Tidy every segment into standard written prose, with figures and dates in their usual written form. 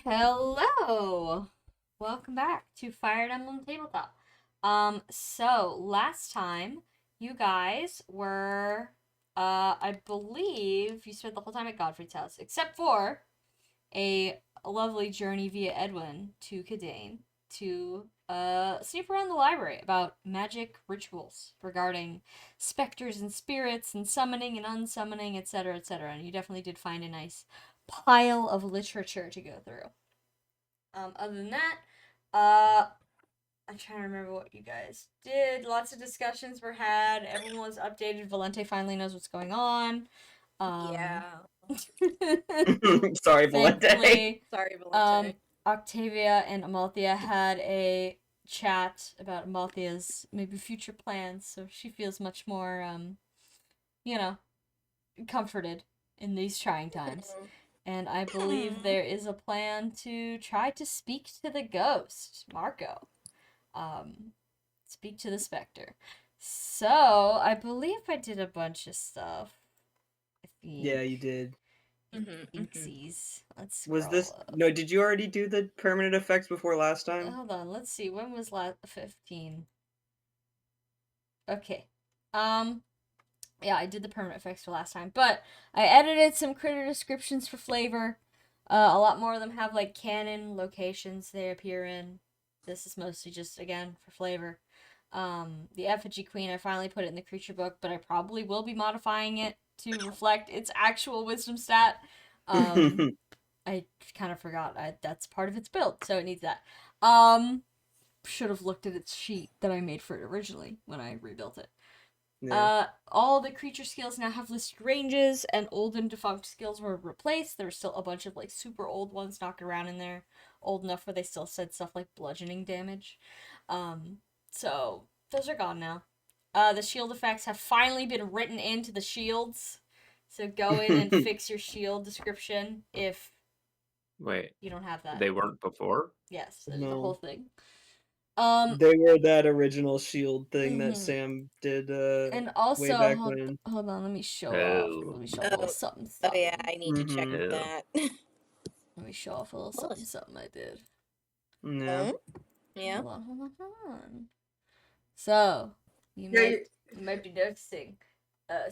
Hello! Welcome back to Fire Emblem Tabletop. So last time you guys were, I believe you spent the whole time at Godfrey's house, except for a lovely journey via Edwin to Cadane to, snoop around the library about magic rituals regarding specters and spirits and summoning and unsummoning, etc., etc. And you definitely did find a nice pile of literature to go through. Other than that, I'm trying to remember what you guys did. Lots of discussions were had. Everyone was updated. Valente finally knows what's going on. Yeah. Sorry, Valente. Thankfully, Sorry, Valente. Octavia and Amalthea had a chat about Amalthea's maybe future plans, so she feels much more, comforted in these trying times. And I believe there is a plan to try to speak to the ghost, Marco. Speak to the specter. So, I believe I did a bunch of stuff. Yeah, you did. Inksies. Let's scroll Was this up. no? Did you already do the permanent effects before last time? Hold on, let's see. When was 15? Okay. Yeah, I did the permanent effects for last time, but I edited some critter descriptions for flavor. A lot more of them have like canon locations they appear in. This is mostly just again for flavor. The effigy queen, I finally put it in the creature book, but I probably will be modifying it to reflect its actual wisdom stat. I kind of forgot that's part of its build, so it needs that. Should have looked at its sheet that I made for it originally when I rebuilt it. Yeah. All the creature skills now have listed ranges, and old and defunct skills were replaced. There's still a bunch of like super old ones knocking around in there, old enough where they still said stuff like bludgeoning damage. So those are gone now. The shield effects have finally been written into the shields. So go in and fix your shield description if Wait, you don't have that. they weren't before? Yes, there's No. the whole thing. They were that original shield thing that Mhm. Sam did And also, way back when. hold on, let me show Oh. off. Let me show off a little something, Oh something. yeah, I need to check Mhm. that. Let me show off a little something, something I did. Yeah. Yeah. Hold on. So, you might be noticing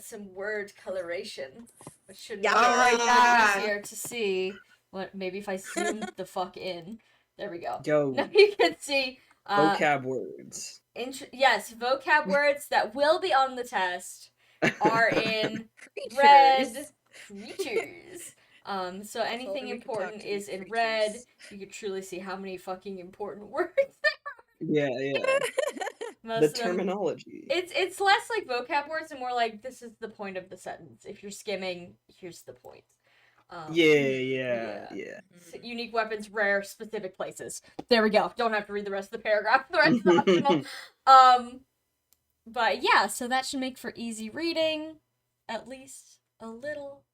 some word coloration, which should make it easier to see. What maybe if I zoom the fuck in. There we go. Yo. Now you can see Vocab words. yes, vocab words that will be on the test are in Creatures. red creatures. So anything we can talk important to these is in creatures. red. You can truly see how many fucking important words. Yeah. Most The of them, terminology. it's less like vocab words and more like this is the point of the sentence. If you're skimming, here's the point. Yeah. So, unique weapons, rare, specific places. There we go. Don't have to read the rest of the paragraph. The rest is optional. But yeah, so that should make for easy reading, at least a little.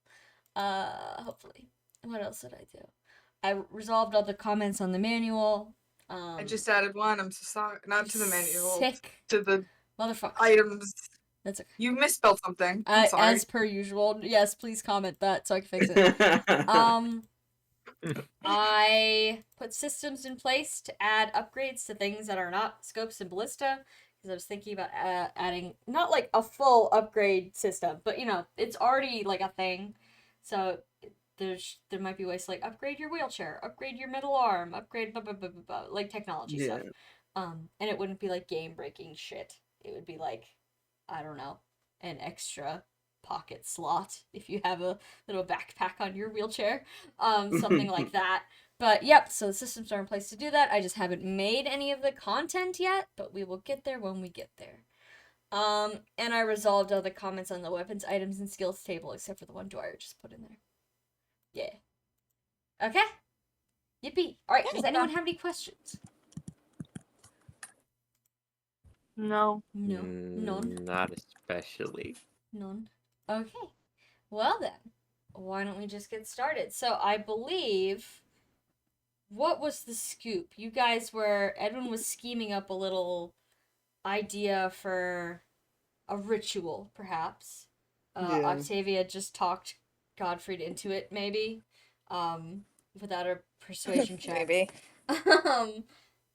Hopefully. What else did I do? I resolved all the comments on the manual. I just added one. I'm so sorry. Not to the manual. Sick To the motherfucker. items. That's okay. You misspelled something. I'm sorry. As per usual. Yes, please comment that so I can fix it. I put systems in place to add upgrades to things that are not scopes and ballista, because I was thinking about adding not like a full upgrade system, but it's already like a thing. So there might be ways to like upgrade your wheelchair, upgrade your middle arm, upgrade blah blah blah blah, blah like technology stuff. And it wouldn't be like game breaking shit. It would be like, I don't know, an extra pocket slot if you have a little backpack on your wheelchair, something like that. But yep, so the systems are in place to do that. I just haven't made any of the content yet, but we will get there when we get there. And I resolved all the comments on the weapons, items, and skills table except for the one Dwyer just put in there. Yeah. Okay. Yippee. All right. Does anyone have any questions? No. None. Not especially. None. Okay. Well then, why don't we just get started? So I believe, what was the scoop? You guys Edwin was scheming up a little idea for a ritual, perhaps. Yeah. Octavia just talked Godfrey into it, maybe. without a persuasion check. Maybe.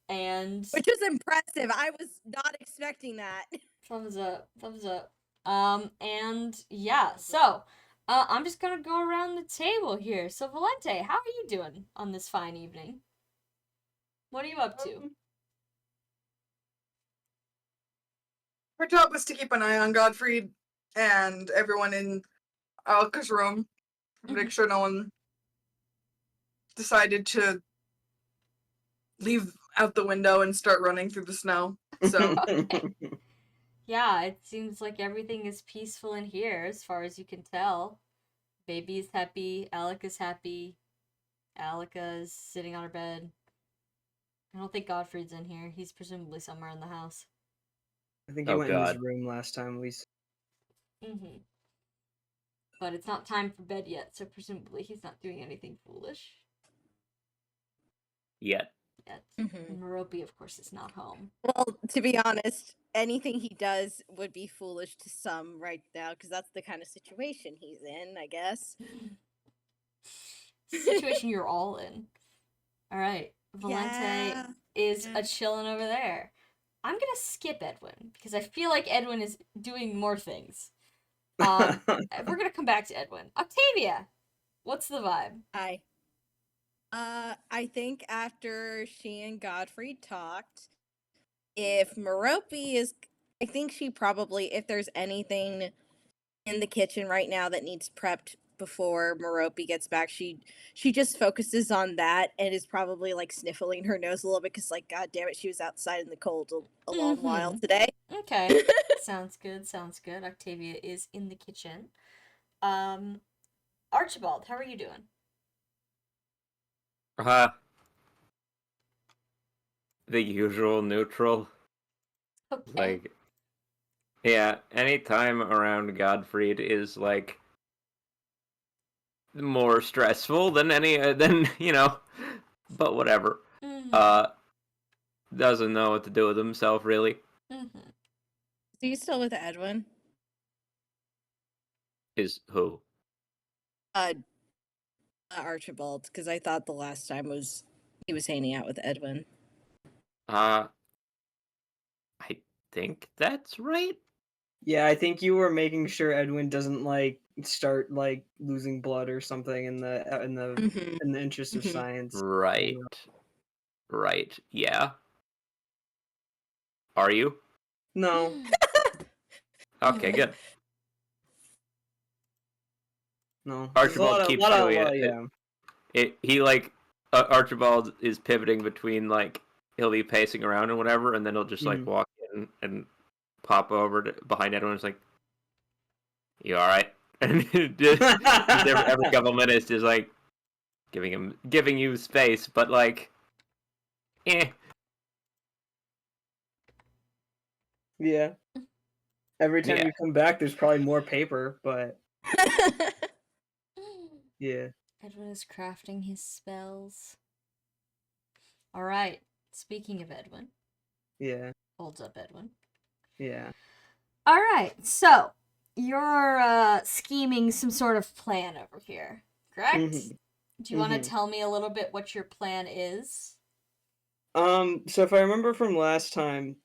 And Which is impressive. I was not expecting that. thumbs up, thumbs up. And yeah, so I'm just gonna go around the table here. So Valente, how are you doing on this fine evening? What are you up to? Her job was to keep an eye on Godfrey and everyone in Alka's room. Make sure no one decided to leave out the window and start running through the snow. So Yeah, it seems like everything is peaceful in here as far as you can tell. Baby is happy, Alec is happy. Alika is sitting on her bed. I don't think Godfrey's in here. He's presumably somewhere in the house. I think he Oh, went in his God. room last time we. Mm-hmm. But it's not time for bed yet, so presumably he's not doing anything foolish Yet. yet. Mhm. And Merope, of course, is not home. Well, to be honest, anything he does would be foolish to some right now, because that's the kind of situation he's in, I guess. Situation you're all in. Alright, Valente Yeah. is a chillin' over there. I'm gonna skip Edwin, because I feel like Edwin is doing more things. We're gonna come back to Edwin. Octavia, what's the vibe? Hi. I think after she and Godfrey talked, if Merope is, I think she probably, if there's anything in the kitchen right now that needs prepped before Merope gets back, she just focuses on that and is probably like sniffling her nose a little bit because, like, god damn it, she was outside in the cold a long while today. Okay. Sounds good, sounds good. Octavia is in the kitchen. Archibald, how are you doing? The usual neutral. Okay. Like, yeah, any time around Godfried is like more stressful than but whatever. Mm-hmm. Doesn't know what to do with himself really. Mm-hmm. So you still with Edwin? Is who? Archibald, because I thought the last time he was hanging out with Edwin. I think that's right. Yeah, I think you were making sure Edwin doesn't like start like losing blood or something in Mhm. the interest of Mhm. science. Right. Right. Yeah. Are you? No. Okay, good. No. Archibald keeps doing it. Yeah. He like Archibald is pivoting between like he'll be pacing around and whatever, and then he'll just like walk in and pop over behind everyone. It's like, you all right? And just every couple minutes, just like giving you space, but like, eh. Yeah. Every time Yeah. you come back, there's probably more paper, but yeah. Edwin is crafting his spells. Alright, speaking of Edwin. Yeah. Holds up Edwin. Yeah. Alright, so you're scheming some sort of plan over here, correct? Mm-hmm. Do you want to tell me a little bit what your plan is? So if I remember from last time,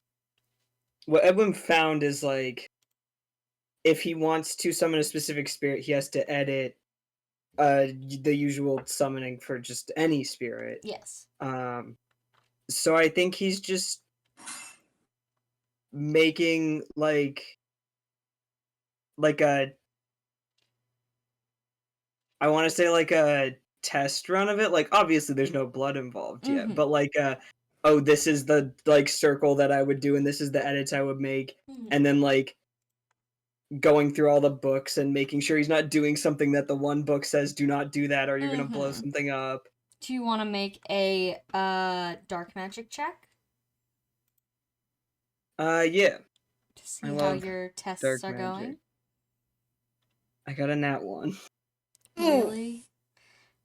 what Edwin found is like if he wants to summon a specific spirit, he has to edit the usual summoning for just any spirit. Yes. So I think he's just making like a I want to say like a test run of it. Like obviously there's no blood involved yet, but like oh, this is the like circle that I would do and this is the edits I would make, and then like going through all the books and making sure he's not doing something that the one book says do not do that or you're gonna blow something up. Do you want to make a dark magic check? Yeah. To see how your tests are going? I got a nat 1. Really?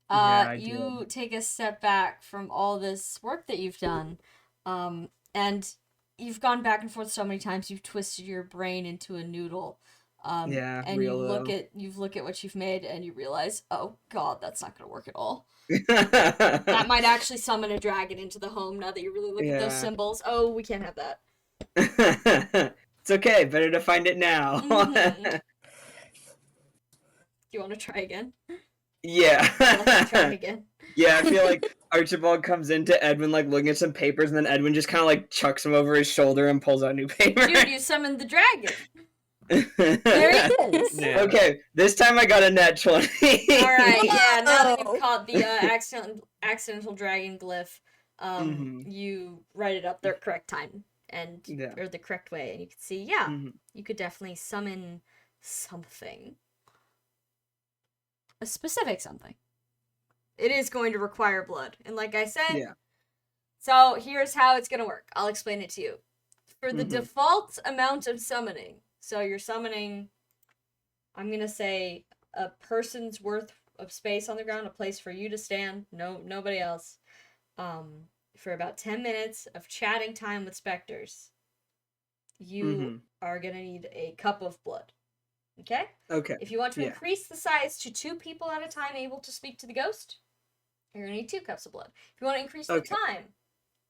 Yeah, I you take a step back from all this work that you've done, and you've gone back and forth so many times you've twisted your brain into a noodle. Yeah, And real though. you look at what you've made and you realize, oh god, that's not gonna work at all. That might actually summon a dragon into the home now that you really look at those symbols. Oh, we can't have that. It's okay, better to find it now. Mm-hmm. Do you want to try again? Yeah. I'll let you try again. Yeah, I feel like Archibald comes into Edwin like looking at some papers, and then Edwin just kind of like chucks him over his shoulder and pulls out new paper. Dude, you summoned the dragon. There he is. Yeah. Okay, this time I got a net 20. Alright, yeah, now that you've caught the accidental dragon glyph, you write it up the correct time and or the correct way, and you can see, you could definitely summon something. A specific something. It is going to require blood. And like I said, so here's how it's going to work. I'll explain it to you. For the default amount of summoning, so you're summoning, I'm going to say, a person's worth of space on the ground, a place for you to stand, nobody else, for about 10 minutes of chatting time with specters, you are going to need a cup of blood. Okay? Okay. If you want to increase the size to 2 people at a time able to speak to the ghost, you're going to need 2 cups of blood. If you want to increase the time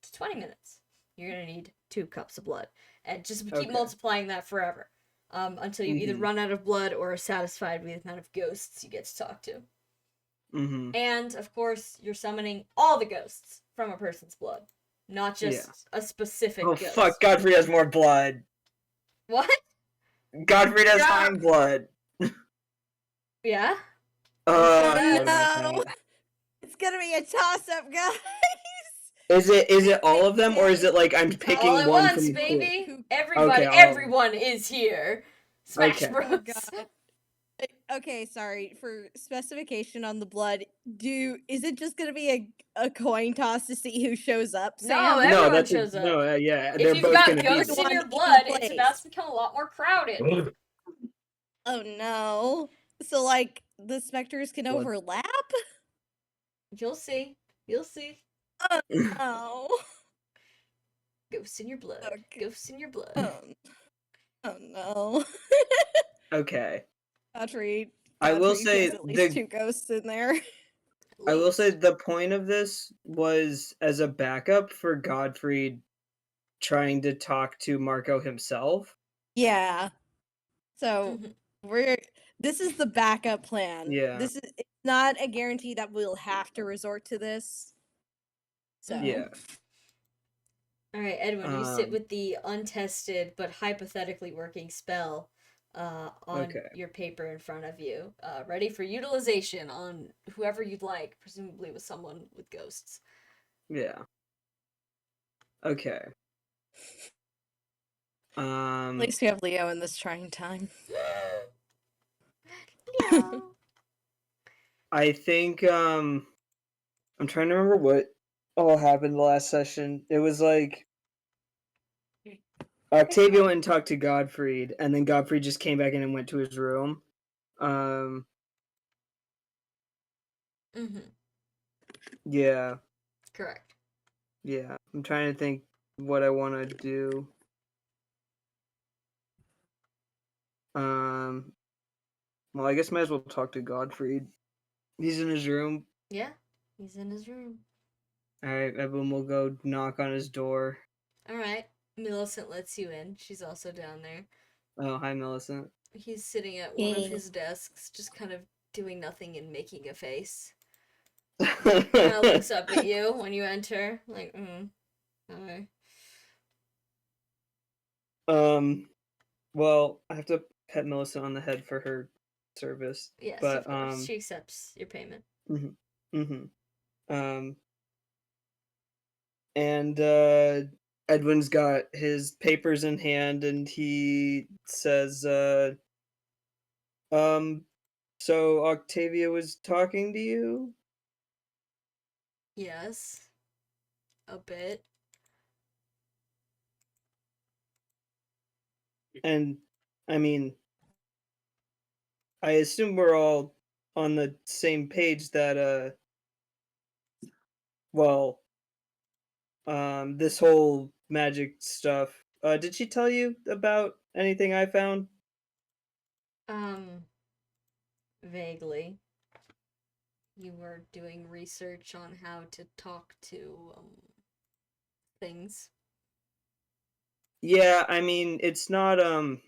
to 20 minutes, you're going to need 2 cups of blood. And just keep multiplying that forever. Until you either run out of blood or are satisfied with the amount of ghosts you get to talk to. And, of course, you're summoning all the ghosts from a person's blood. Not just a specific ghost. Oh, fuck, Godfrey has more blood. What? Godfrey has hind blood. Yeah? No. It's gonna be a toss-up, guys. Is it all of them, or is it like I'm picking all at one once, from baby? Cool. Everyone is here. Smash Bros. Oh, God. Okay, sorry. For specification on the blood, is it just gonna be a coin toss to see who shows up, Sam? No, everyone shows up. No, yeah, if they're you've both got gonna ghosts be in your blood, it's about to become a lot more crowded. Oh no. So like the specters can overlap? You'll see. You'll see. Oh no. Ghosts in your blood. Okay. Ghosts in your blood. Oh no. Okay. Godfrey I will say at least 2 ghosts in there. I will say the point of this was as a backup for Godfrey trying to talk to Marco himself. Yeah. So this is the backup plan. Yeah. It's not a guarantee that we'll have to resort to this. So yeah. All right, Edwin, you sit with the untested but hypothetically working spell on your paper in front of you, ready for utilization on whoever you'd like, presumably with someone with ghosts. Yeah. Okay. At least we have Leo in this trying time. Yeah. I think I'm trying to remember what all happened the last session. It was like Octavio went and talked to Godfried, and then Godfried just came back in and went to his room. Yeah. Correct. Yeah. I'm trying to think what I want to do. Well, I guess I might as well talk to Godfried. He's in his room. Yeah, he's in his room. Alright, everyone will go knock on his door. Alright, Millicent lets you in. She's also down there. Oh, hi, Millicent. He's sitting at one of his desks, just kind of doing nothing and making a face. Kind of looks up at you when you enter, like, alright. Well, I have to pet Millicent on the head for her service. Yes, but, of course. She accepts your payment. And Edwin's got his papers in hand, and he says, so Octavia was talking to you? Yes. A bit. And, I mean, I assume we're all on the same page that, this whole magic stuff. Did she tell you about anything I found? Vaguely. You were doing research on how to talk to, things. Yeah, I mean, it's not a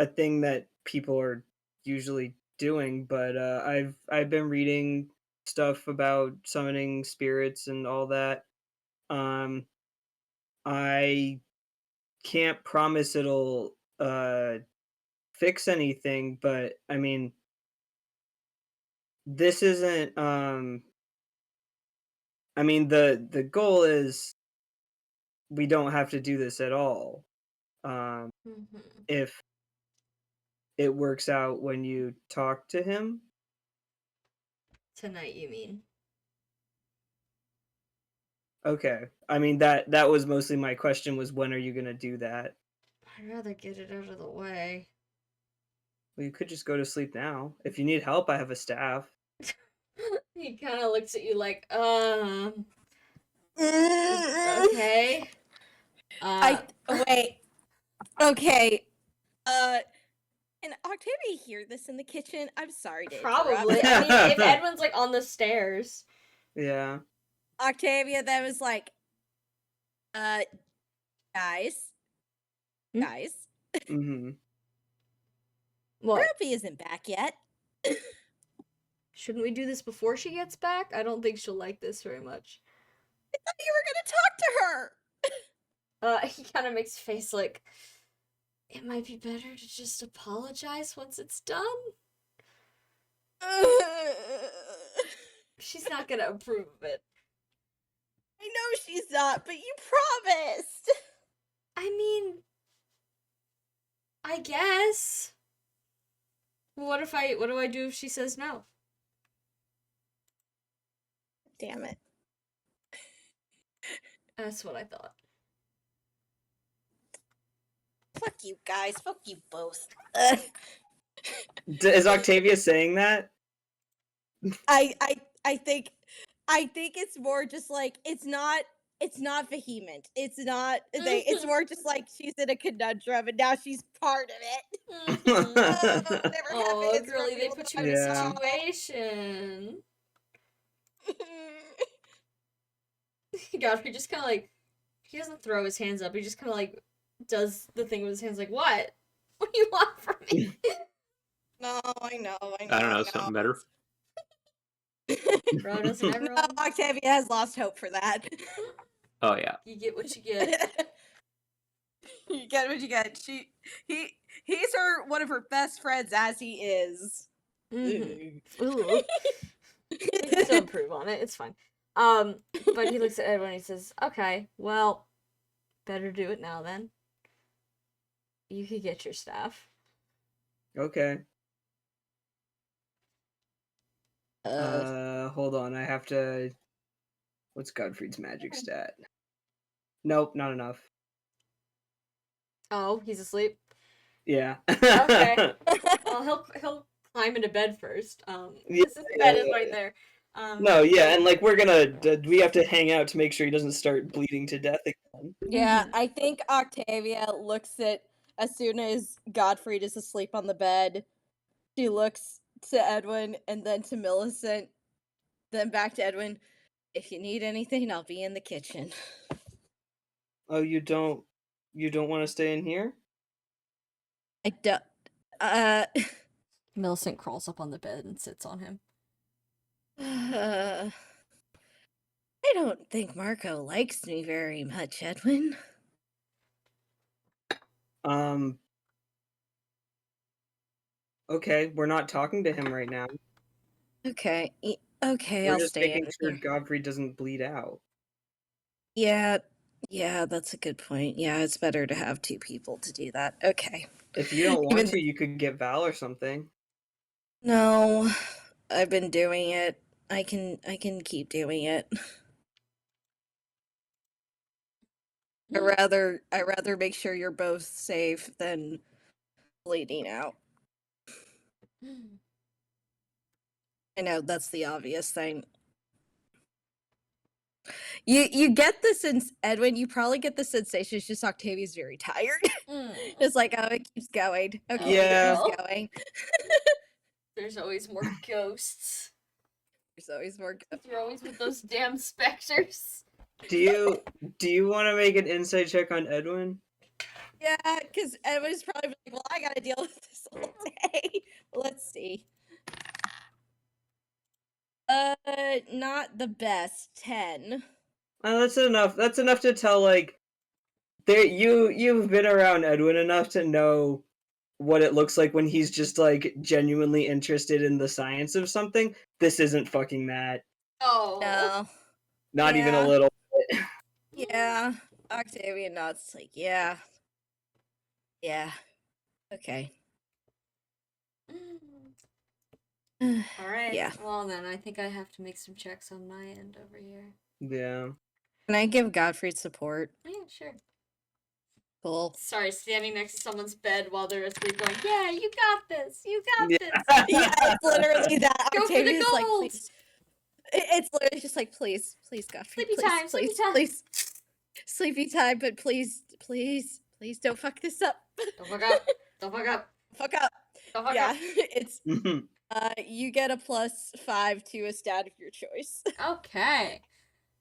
thing that people are usually doing, but I've been reading stuff about summoning spirits and all that. Um, I can't promise it'll fix anything, but I mean, this isn't I mean, the goal is we don't have to do this at all. If it works out when you talk to him. Tonight, you mean? Okay. I mean, that was mostly my question, was when are you gonna do that? I'd rather get it out of the way. Well, you could just go to sleep now. If you need help, I have a staff. He kind of looks at you like, okay. Wait. Okay. Can Octavia hear this in the kitchen? I'm sorry to Probably. interrupt. I mean, if Edwin's like on the stairs. Yeah. Octavia then was like, guys. Hmm? Guys. Mm-hmm. What? Ruby isn't back yet. Shouldn't we do this before she gets back? I don't think she'll like this very much. I thought you were gonna talk to her. He kind of makes a face like, it might be better to just apologize once it's done. She's not gonna approve of it. I know she's not, but you promised. I mean, I guess. What do I do if she says no? Damn it. That's what I thought. Fuck you guys. Fuck you both. Is Octavia saying that? I think it's more just like it's not vehement. It's not it's more just like she's in a conundrum and now she's part of it. Whatever Oh, happens, girly, Ruby they will put you not in a Yeah. situation. Godfrey just kind of like, he doesn't throw his hands up. He just kind of like does the thing with his hands like, what? What do you want from me? No, I know. I don't know, something better. Bro, doesn't No, everyone? Octavia has lost hope for that. Oh yeah. You get what you get. You get what you get. He's one of her best friends as he is. Mm-hmm. Ooh. You can still improve on it. It's fine. But he looks at everyone and he says, okay, well, better do it now then. You could get your staff. Okay. Hold on. I have to. What's Godfrey's magic stat? Nope, not enough. Oh, he's asleep? Yeah. Okay. Well, he'll climb into bed first. His bed is right there. No, yeah, and like we have to hang out to make sure he doesn't start bleeding to death again. Yeah, Mhm. I think Octavia looks at as soon as Godfrey is asleep on the bed, she looks to Edwin and then to Millicent, then back to Edwin. If you need anything, I'll be in the kitchen. Oh, you don't want to stay in here? I don't. Millicent crawls up on the bed and sits on him. I don't think Marco likes me very much, Edwin. Okay, we're not talking to him right now. Okay, okay, We're I'll just stay making in sure here. Godfrey doesn't bleed out. Yeah, that's a good point. Yeah, it's better to have two people to do that. Okay. If you don't want to, you could get Val or something. No, I've been doing it. I can keep doing it. I rather make sure you're both safe than bleeding out. I know that's the obvious thing. You get the sense, Edwin, you probably get the sensation it's just Octavia's very tired. It's like, oh, it keeps going. Okay, Yeah. it keeps going. There's always more ghosts. There's always more You're always with those damn specters. Do you want to make an insight check on Edwin? Yeah, because Edwin's probably like, well, I gotta deal with this all day. Let's see. Not the best. 10. That's enough. That's enough to tell, like, you've been around Edwin enough to know what it looks like when he's just, like, genuinely interested in the science of something. This isn't fucking that. Oh. No. Not even a Yeah. little. Yeah. Octavia nods like, yeah. Yeah. Okay. Alright. Yeah. Well then, I think I have to make some checks on my end over here. Yeah. Can I give Godfrey support? Yeah, sure. Cool. Sorry, standing next to someone's bed while they're asleep going, yeah, you got this! You got Yeah. this! Yeah, it's literally that. Go for the Octavia's like, gold! please. It's literally just like, please, Godfrey, Sleepy please, time, sleepy please, time. please. Sleepy time, but please don't fuck this up. Don't fuck up! Don't fuck up! Fuck up. Don't fuck Yeah, up! it's you get a +5 to a stat of your choice. Okay.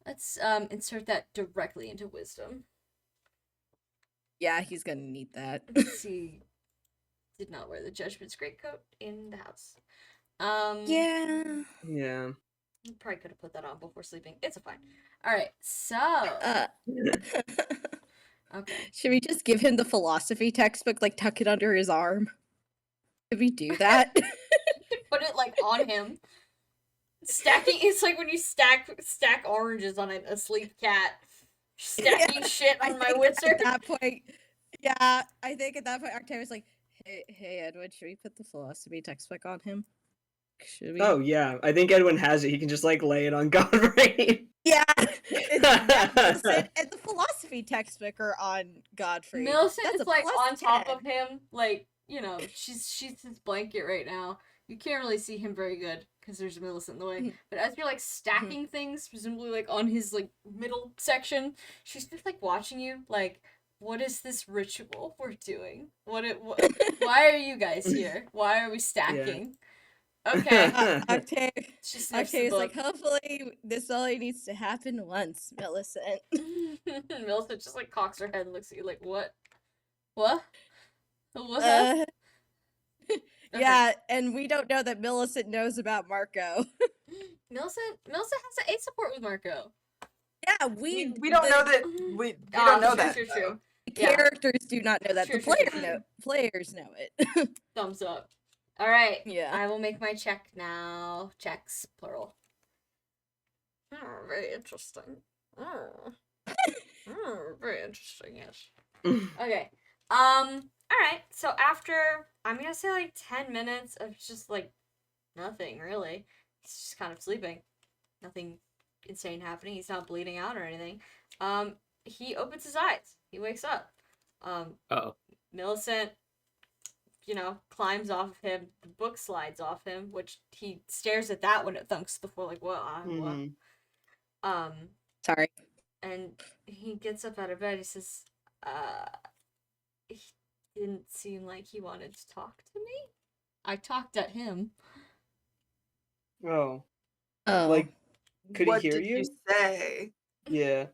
Let's insert that directly into wisdom. Yeah, he's gonna need that. Let's see. Did not wear the Judgment's greatcoat in the house. Yeah. Yeah. Probably could have put that on before sleeping. It's fine. Alright, so okay. Should we just give him the philosophy textbook, like tuck it under his arm? Could we do that? Put it like on him. Stacking it's like when you stack oranges on an asleep cat. Stacking shit on my wizard. At that point, yeah, I think at that point Octavia's like, hey Edward, should we put the philosophy textbook on him? Should we? Oh yeah, I think Edwin has it. He can just like lay it on Godfrey. Yeah, Millicent and the philosophy textbook are on Godfrey. Millicent That's is a like on top +10. of him, like, you know, she's his blanket right now. You can't really see him very good because there's Millicent in the way. But as you're like stacking things, presumably like on his like middle section, she's just like watching you, like, what is this ritual we're doing? Why are you guys here? Why are we stacking? Okay. Octavia's like, hopefully this only needs to happen once, Millicent. Millicent just like cocks her head and looks at you like, what? What? Yeah, and we don't know that Millicent knows about Marco. Millicent has an A support with Marco. Yeah, we don't know that we don't know that. True. The characters do not know that. True, The players know it. Thumbs up. All right. Yeah. I will make my check now. Checks plural. Very interesting. Very interesting. Yes. Okay. All right. So after I'm gonna say like 10 minutes of just like nothing really. He's just kind of sleeping. Nothing insane happening. He's not bleeding out or anything. He opens his eyes. He wakes up. Millicent, you know, climbs off of him. The book slides off him, which he stares at that when it thunks to the floor, like, what? Sorry. And he gets up out of bed. He says, he didn't seem like he wanted to talk to me. I talked at him. Oh. Like, could What he hear did you? you say? Yeah.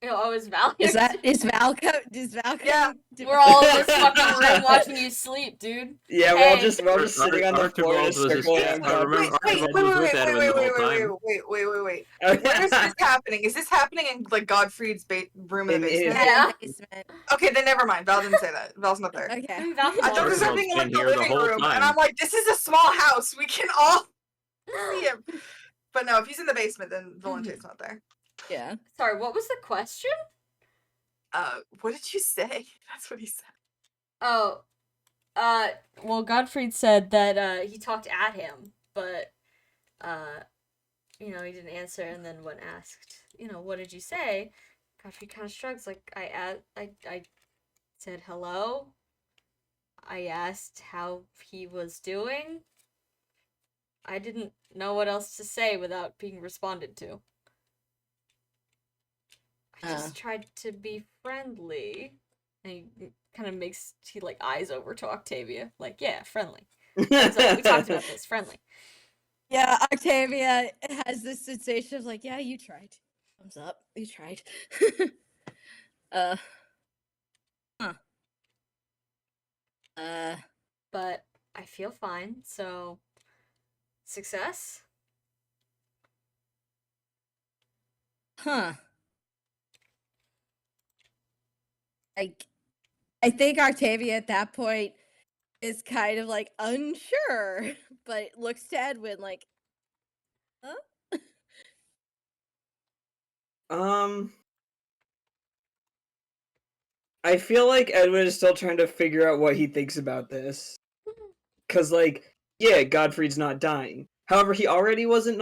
Is Val? is Valco? Yeah. We're all in this fucking room watching you sleep, dude. Yeah, we're all just sitting on the floor in a Archibald was circle. asleep. around I remember Godfrey. Archibald was with Edwin the whole time. Wait. Where is this happening? Is this happening in like Godfried's room in the In his- basement? Yeah. Basement. Okay, then never mind. Val didn't say that. Val's not there. Okay. Maybe Val I thought it was Archibald's happening in like been the here the living whole room, time. and I'm like, this is a small house. We can all see him. But no, if he's in the basement, then Volante's not there. Yeah. Sorry, what was the question? What did you say? That's what he said. Oh, well, Gottfried said that, he talked at him, but, you know, he didn't answer, and then when asked, you know, what did you say? Gottfried kind of shrugs, like, I said hello. I asked how he was doing. I didn't know what else to say without being responded to. just tried to be friendly. And he kind of he like eyes over to Octavia. Like, yeah, friendly. We talked about this, friendly. Yeah, Octavia has this sensation of like, yeah, you tried. Thumbs up, you tried. But I feel fine, so success? Huh. I think Octavia at that point is kind of like unsure, but looks to Edwin like, huh? I feel like Edwin is still trying to figure out what he thinks about this. Cause like, yeah, Godfrey's not dying. However, he already wasn't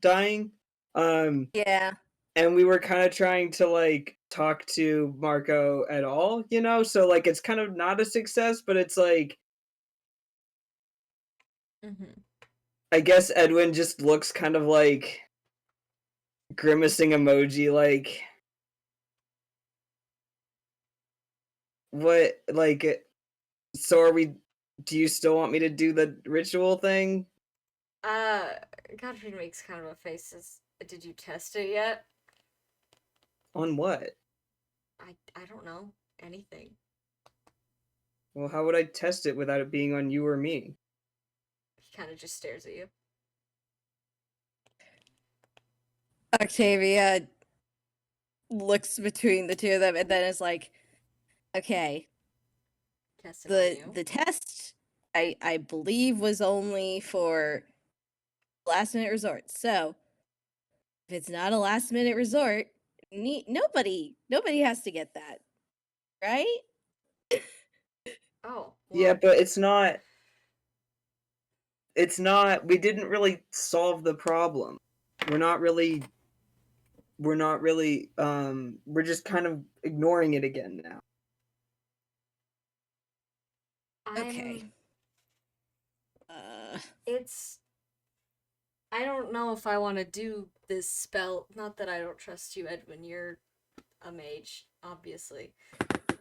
dying. Yeah. And we were kind of trying to like talk to Marco at all, you know? So like it's kind of not a success, but it's like I guess Edwin just looks kind of like grimacing emoji like what like so are we do you still want me to do the ritual thing? Godfrey makes kind of a face. Did you test it yet? On what? I don't know. Anything. Well, how would I test it without it being on you or me? He kind of just stares at you. Octavia looks between the two of them and then is like, okay, the test I believe was only for last minute resort. So if it's not a last minute resort, nobody has to get that, right? Oh. Well, yeah, but it's not we didn't really solve the problem. We're not really we're just kind of ignoring it again now. Okay. I don't know if I want to do this spell. Not that I don't trust you, Edwin. You're a mage, obviously.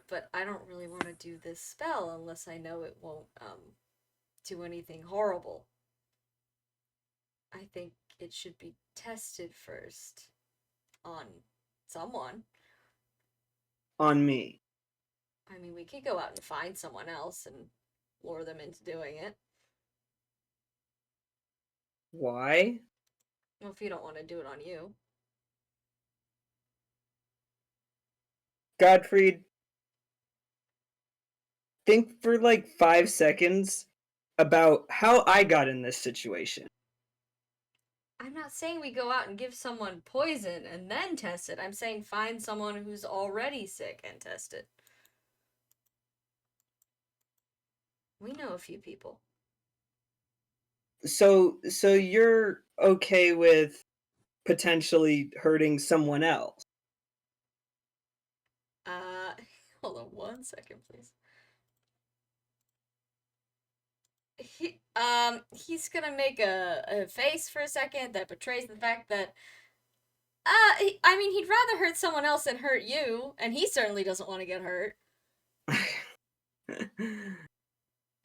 But I don't really want to do this spell unless I know it won't do anything horrible. I think it should be tested first on someone. On me. I mean, we could go out and find someone else and lure them into doing it. Why? Well, if you don't want to do it on you. Godfrey, think for like 5 seconds about how I got in this situation. I'm not saying we go out and give someone poison and then test it. I'm saying find someone who's already sick and test it. We know a few people. So you're okay with potentially hurting someone else? Hold on 1 second, please. He's gonna make a face for a second that betrays the fact that I mean, he'd rather hurt someone else than hurt you, and he certainly doesn't want to get hurt.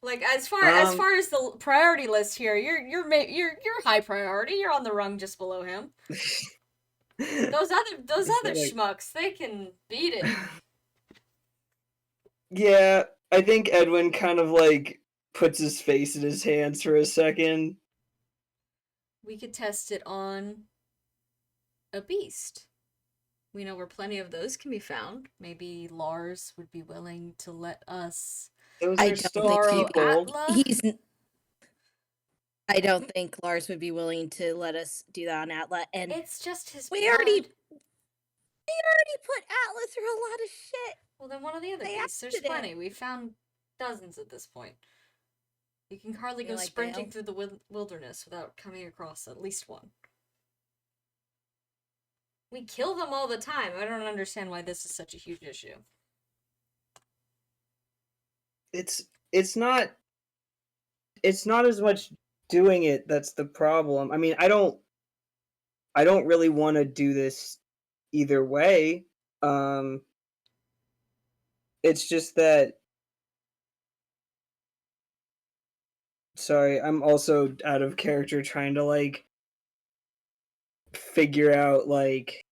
Like as far as the priority list here, you're high priority. You're on the rung just below him. Those other schmucks, they can beat it. Yeah, I think Edwin kind of like puts his face in his hands for a second. We could test it on a beast. We know where plenty of those can be found. Maybe Lars would be willing to let us. I don't think Lars would be willing to let us do that on Atla, and it's just his. We already put Atla through a lot of shit. Well, then one of the other beasts. There's plenty. We found dozens at this point. You can hardly go sprinting through the wilderness without coming across at least one. We kill them all the time. I don't understand why this is such a huge issue. It's not as much doing it that's the problem. I mean, I don't really want to do this either way. It's just that. Sorry, I'm also out of character trying to like figure out like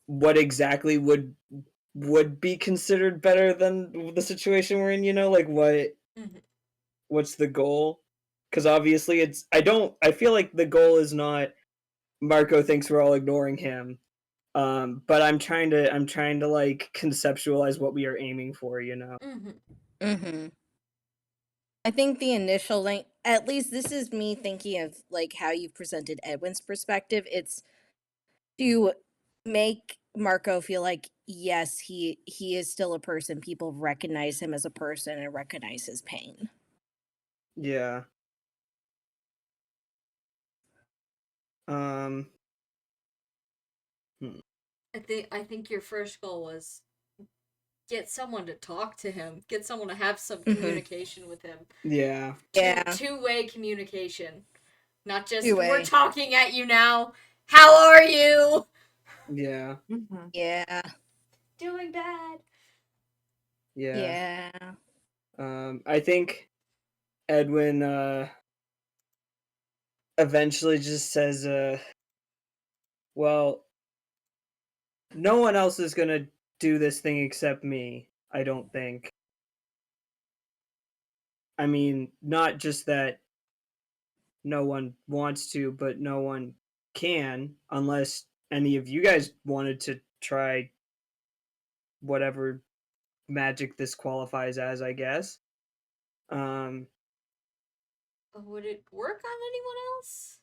what exactly would be considered better than the situation we're in, like what's the goal? Because obviously I feel like the goal is not Marco thinks we're all ignoring him. But I'm trying to like conceptualize what we are aiming for, I think the initial at least this is me thinking of like how you presented Edwin's perspective. It's to make Marco feel like yes, he is still a person. People recognize him as a person and recognize his pain. Yeah. I think your first goal was get someone to talk to him, get someone to have some communication with him. Yeah. Two-way communication. Not just Two-way. We're talking at you now. How are you? Yeah. Yeah. Doing bad. Yeah. I think Edwin eventually just says well, no one else is gonna do this thing except me, I don't think. I mean, not just that no one wants to, but no one can, unless any of you guys wanted to try whatever magic this qualifies as, I guess. Would it work on anyone else?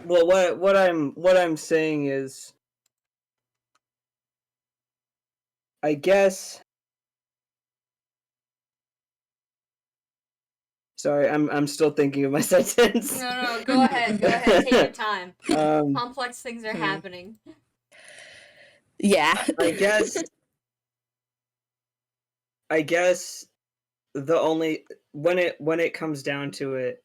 Well, what I'm saying is, I guess. Sorry, I'm still thinking of my sentence. No, go ahead. Go ahead. Take your time. Complex things are happening. Yeah. I guess the only when it comes down to it,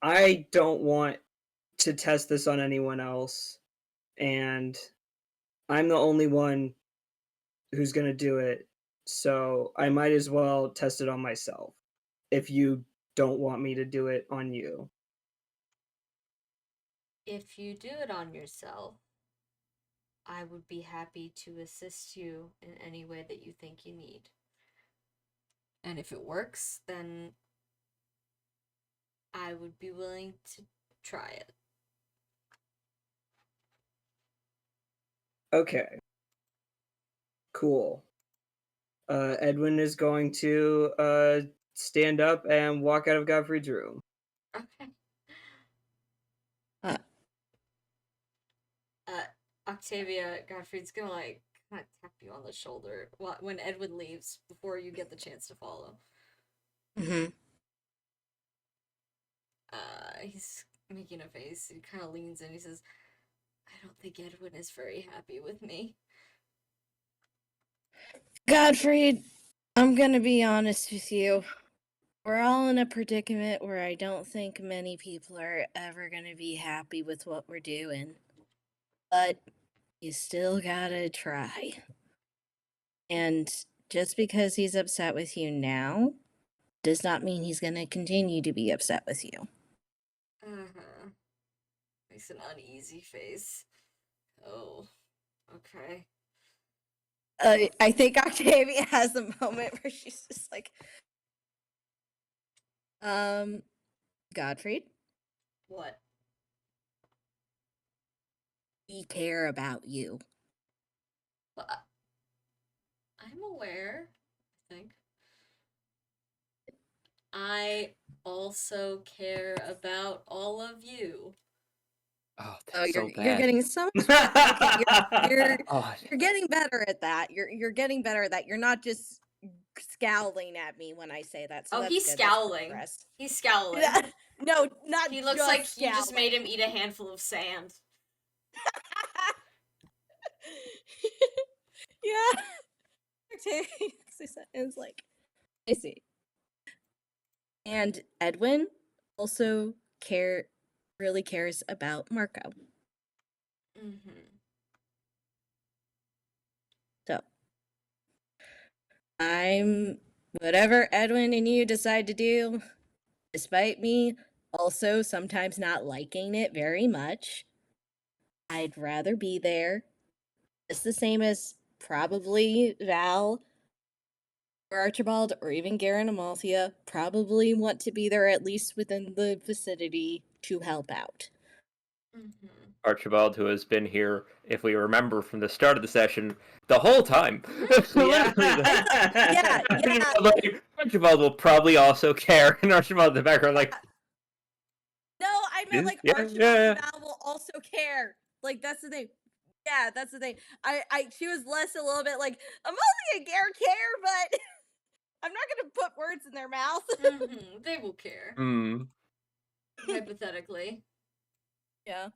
I don't want to test this on anyone else, and I'm the only one who's going to do it, so I might as well test it on myself if you don't want me to do it on you. If you do it on yourself, I would be happy to assist you in any way that you think you need. And if it works, then I would be willing to try it. Okay. Cool. Edwin is going to stand up and walk out of Godfrey's room. Okay. Octavia, Godfrey's gonna like kind of tap you on the shoulder when Edwin leaves before you get the chance to follow. He's making a face. He kind of leans in. He says, "I don't think Edwin is very happy with me." Godfrey, I'm gonna be honest with you. We're all in a predicament where I don't think many people are ever gonna be happy with what we're doing. But you still gotta try. And just because he's upset with you now does not mean he's gonna continue to be upset with you. Makes an uneasy face. Oh, okay. I think Octavia has a moment where she's just like, Godfrey, What? we care about you. Well, I'm aware, I think. I also care about all of you. Oh, that's so bad. You're getting so much better. You're getting better at that. You're getting better at that. You're not just scowling at me when I say that. So that's he's good. scowling. He's scowling. No, not. He looks just like scowling. you just made him eat a handful of sand. Yeah. It's like, I see. And Edwin also really cares about Marco. So, whatever Edwin and you decide to do, despite me also sometimes not liking it very much, I'd rather be there. It's the same as probably Val or Archibald or even Garen and Amalthea probably want to be there at least within the vicinity to help out. Archibald, who has been here, if we remember from the start of the session, the whole time. Yeah. Like, Archibald will probably also care, and Archibald in the background, like. No, I meant like Archibald and Val will also care. Like that's the thing. Yeah, that's the thing. She was less a little bit like Amalthea and Garen care, but I'm not gonna put words in their mouth. They will care. Hypothetically. Yeah.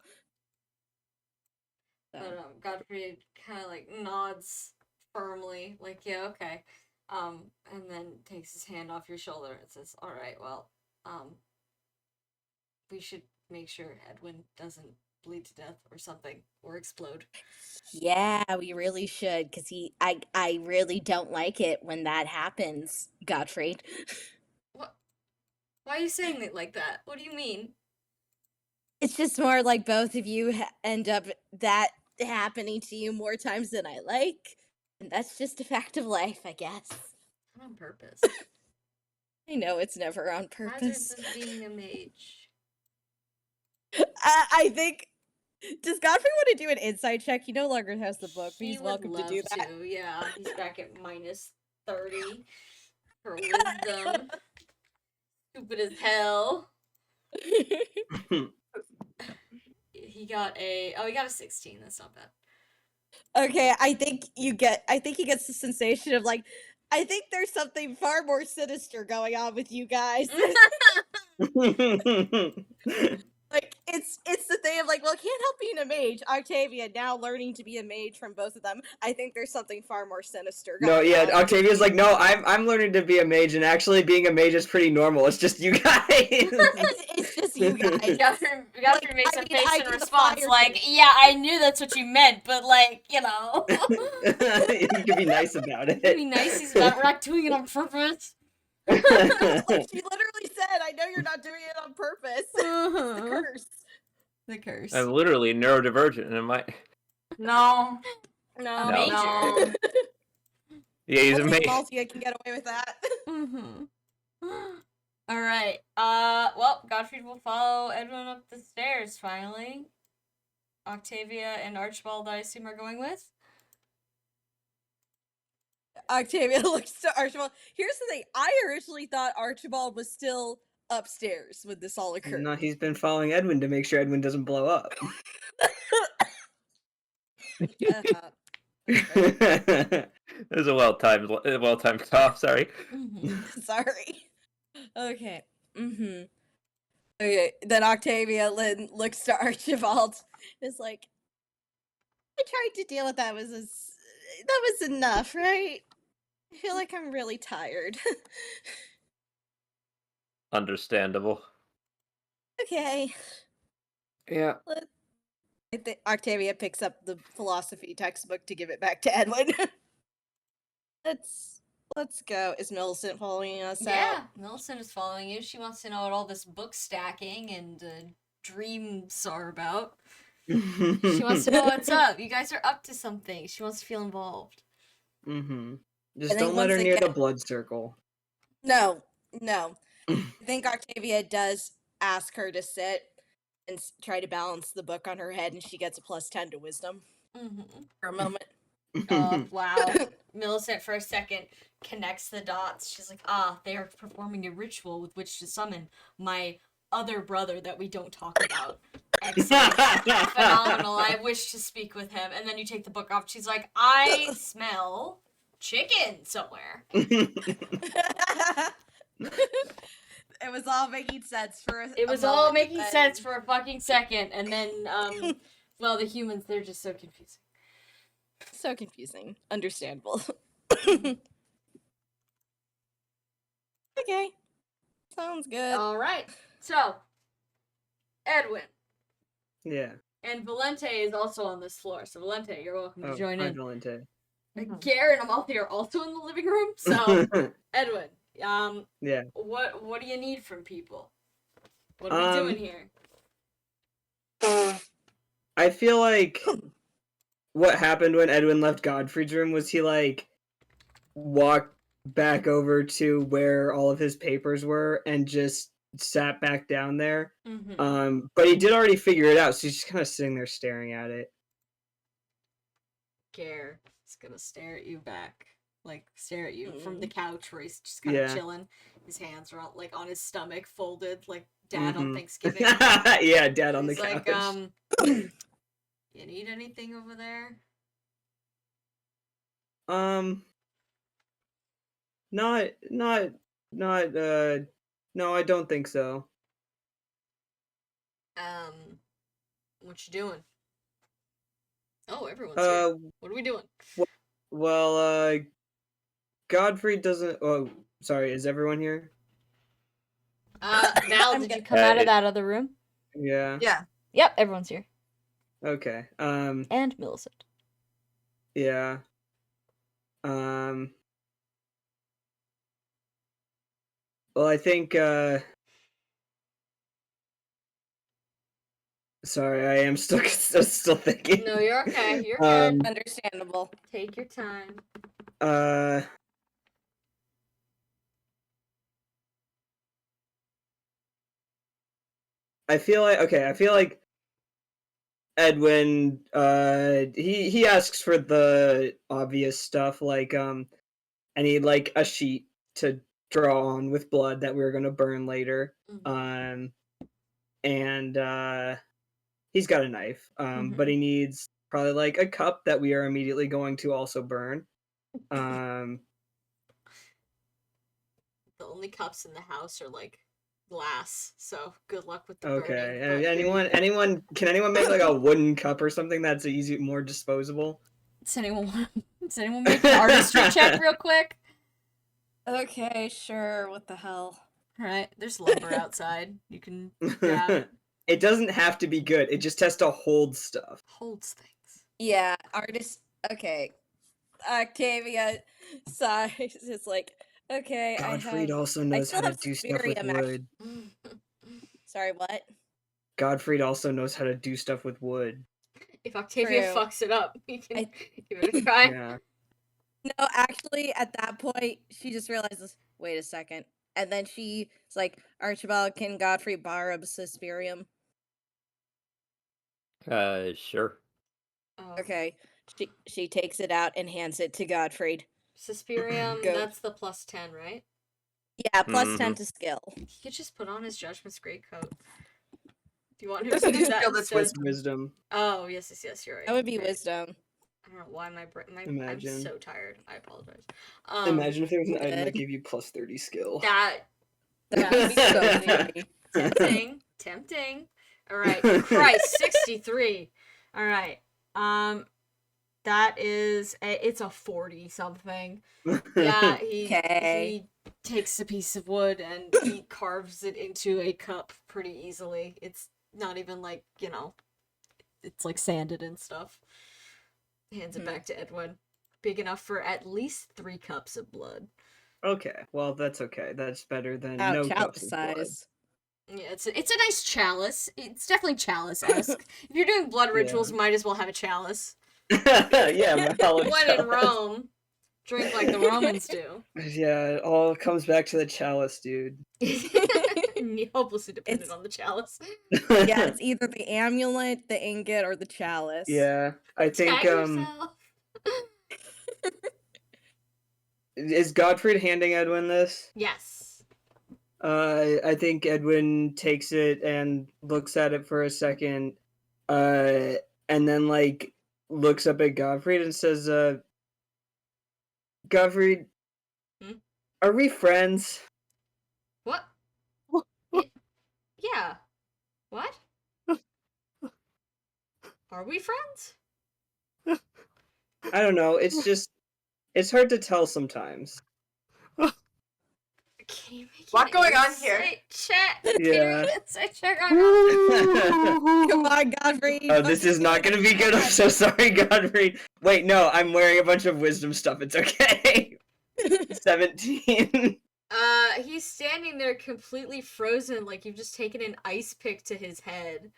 But Godfrey kind of like nods firmly, like, yeah, okay. And then takes his hand off your shoulder and says, all right, well, we should make sure Edwin doesn't bleed to death or something, or explode. Yeah, we really should, because I really don't like it when that happens, Godfrey. What? Why are you saying it like that? What do you mean? It's just more like both of you end up that happening to you more times than I like, and that's just a fact of life, I guess. Not on purpose. I know it's never on purpose. Hazards of being a mage. I think. Does Godfrey want to do an insight check? He no longer has the book, but he's welcome to do that. Yeah, he's back at -30 for wisdom. Stupid as hell. He got a 16. That's not bad. Okay, I think he gets the sensation of like, I think there's something far more sinister going on with you guys. Like, it's the thing of like, well, I can't help being a mage. Octavia now learning to be a mage from both of them. I think there's something far more sinister going on. No, yeah, Octavia's like, no, I'm learning to be a mage, and actually being a mage is pretty normal. It's just you guys. It's just you guys. Godfrey makes a face in response, like, yeah, I knew that's what you meant, but like, you know. You can be nice about it. Be nice about it. We're not doing it on purpose. Like, she literally said, I know you're not doing it on purpose. It's the curse. The curse. I'm literally neurodivergent, and No. Yeah, he's a mage. Maltia can get away with that. All right. Well, Godfrey will follow Edwin up the stairs. Finally, Octavia and Archibald, I assume, are going with. Octavia looks to Archibald. Here's the thing. I originally thought Archibald was still upstairs when this all occurred. No, he's been following Edwin to make sure Edwin doesn't blow up. It was a well-timed cough, sorry. Sorry. Okay. Okay, then Octavia looks to Archibald and is like, I tried to deal with that was enough, right? I feel like I'm really tired. Understandable. Okay. Yeah. I think Octavia picks up the philosophy textbook to give it back to Edwin. Let's go. Is Millicent following us out? Yeah, Millicent is following you. She wants to know what all this book stacking and dreams are about. She wants to know what's up. You guys are up to something. She wants to feel involved. Just don't let her near the blood circle. No. I think Octavia does ask her to sit and try to balance the book on her head, and she gets a +10 to wisdom for a moment. Oh, wow. Millicent, for a second, connects the dots. She's like, they are performing a ritual with which to summon my other brother that we don't talk about. Excellent. Phenomenal. I wish to speak with him. And then you take the book off. She's like, I smell chicken somewhere. It was all making sense for a It was all making sense for a fucking second. And then, well, the humans, they're just so confusing. So confusing. Understandable. Okay. Sounds good. All right. So, Edwin, Yeah. And Valente is also on this floor. So Valente, you're welcome to join hi, in. Valente. Garen and Amalfi are also in the living room. So Edwin, yeah. What do you need from people? What are we doing here? I feel like what happened when Edwin left Godfrey's room was he like walked back over to where all of his papers were and just sat back down there. Mm-hmm. But he did already figure it out, so he's just kind of sitting there staring at it. Gare is gonna stare at you back. Like, stare at you from the couch where he's just kind of chilling. His hands are like on his stomach, folded, like Dad on Thanksgiving. Yeah, Dad on the couch. Like, you need anything over there? No, I don't think so. What you doing? Oh, everyone's here. What are we doing? Well, Godfrey doesn't. Oh, sorry. Is everyone here? Val, did you come out of that other room? Yeah. Yeah. Yep, everyone's here. Okay. And Millicent. Yeah. Well, I think. Sorry, I am still thinking. No, you're okay. You're good. Understandable. Take your time. I feel like Edwin, he asks for the obvious stuff, like, I need, like, a sheet to draw on with blood that we're gonna burn later. Mm-hmm. And he's got a knife, but he needs probably, like, a cup that we are immediately going to also burn. The only cups in the house are, like, glass, so good luck with the burning. Anyone, can anyone make, like, a wooden cup or something that's more disposable? Does anyone make an artistry check real quick? Okay, sure. What the hell? Alright, there's lumber outside. You can grab. It doesn't have to be good. It just has to hold stuff. Holds things. Yeah, artist. Okay. Octavia sighs. It's like, okay, Godfried also knows how to do stuff with wood. Sorry, what? Godfried also knows how to do stuff with wood. If Octavia True. fucks it up, you can give it a try. Yeah. No, actually, at that point, she just realizes, wait a second. And then she's like, Archibald, can Godfrey borrow a Suspirium? Sure. Oh. Okay. She takes it out and hands it to Godfrey. Suspirium, Go. that's the plus 10, right? Yeah, plus 10 to skill. He could just put on his Judgment's greatcoat. Do you want him to do that instead? Wisdom. Oh, yes, you're right. That would be wisdom. I don't know why Imagine. I'm so tired. I apologize. Imagine if there was an item that gave you plus 30 skill. That would be so funny. Tempting. All right, Christ, 63. All right. That is it's a 40 something. Yeah, he takes a piece of wood and he carves it into a cup pretty easily. It's not even like, it's like sanded and stuff. Hands it back to Edwin. Big enough for at least 3 cups of blood. Okay, well that's okay. That's better than no no cups of size. blood. Yeah, it's a nice chalice. It's definitely chalice-esque. If you're doing blood rituals, might as well have a chalice. Yeah, when in Rome, drink like the Romans do. Yeah, it all comes back to the chalice, dude. Hopelessly dependent on the chalice. Yeah, it's either the amulet, the ingot, or the chalice. Yeah, I think is Godfrey handing Edwin this? Yes. I think Edwin takes it and looks at it for a second, and then like looks up at Godfrey and says, Godfrey, are we friends? What? Yeah. What? Are we friends? I don't know. It's hard to tell sometimes. Can Can you make Lot an going on here. insight check? Yeah. Can you make an insight check on Come on, Godfrey. Oh, this is not gonna be good. I'm so sorry, Godfrey. Wait, no, I'm wearing a bunch of wisdom stuff. It's okay. 17. He's standing there completely frozen, like you've just taken an ice pick to his head.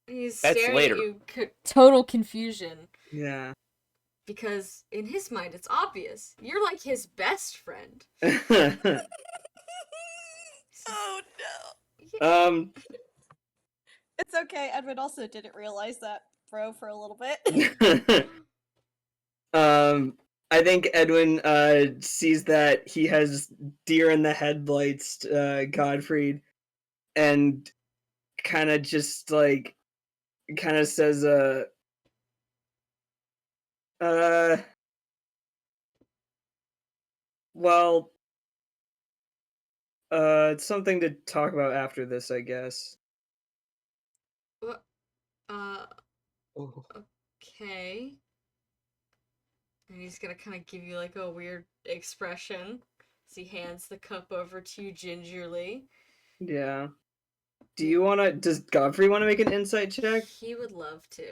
He's That's staring later. at you, total confusion. Yeah. Because in his mind, it's obvious. You're like his best friend. Oh no. Um. It's okay. Edwin also didn't realize that, bro, for a little bit. I think Edwin sees that he has deer in the headlights, Godfrey, and kind of just like kind of says well, it's something to talk about after this, I guess. Uh, Oh. okay. And he's gonna kind of give you like a weird expression as he hands the cup over to you gingerly. Yeah. Does Godfrey want to make an insight check? He would love to.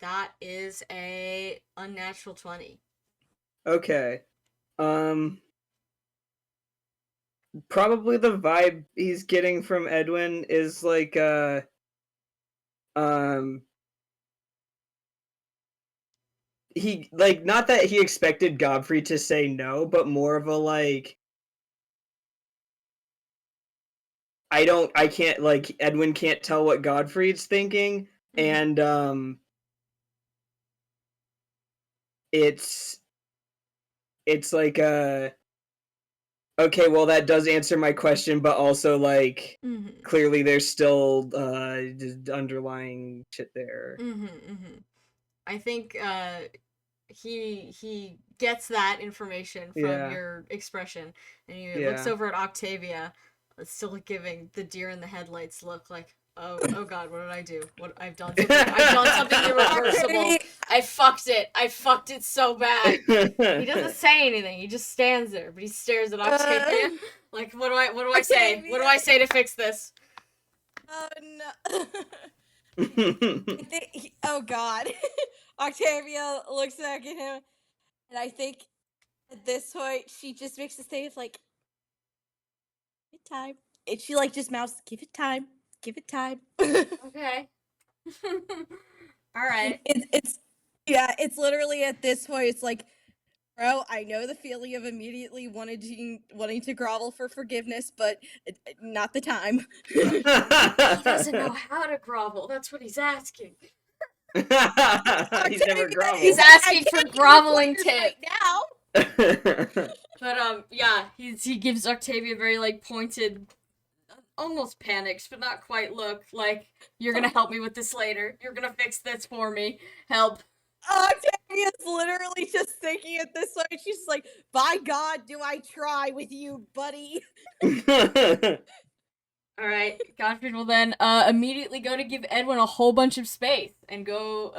That is a unnatural 20. Okay. Probably the vibe he's getting from Edwin is like he like not that he expected Godfrey to say no, but more of a like I can't like Edwin can't tell what Godfrey's thinking, and it's like okay, well that does answer my question, but also like clearly there's still just underlying shit there. I think he gets that information from your expression, and he looks over at Octavia, still giving the deer in the headlights look like, oh god, what did I do? What I've done something irreversible. I fucked it so bad. He doesn't say anything. He just stands there, but he stares at Octavia like, what do I say? What do I say to fix this? Oh no. Oh god. Octavia looks back at him, and I think at this point she just makes the save like, give it time. And she like just mouths, give it time. Okay. All right. It's literally at this point it's like, bro, I know the feeling of immediately wanting to grovel for forgiveness, but not the time. He doesn't know how to grovel. That's what he's asking. He's never groveled. He's asking for groveling tips right now. But yeah, he gives Octavia a very like pointed, almost panicked, but not quite look like, you're gonna help me with this later. You're gonna fix this for me. Help. Octavia's literally just thinking at this point. She's like, by God, do I try with you, buddy? Alright, Godfrey will then immediately go to give Edwin a whole bunch of space and go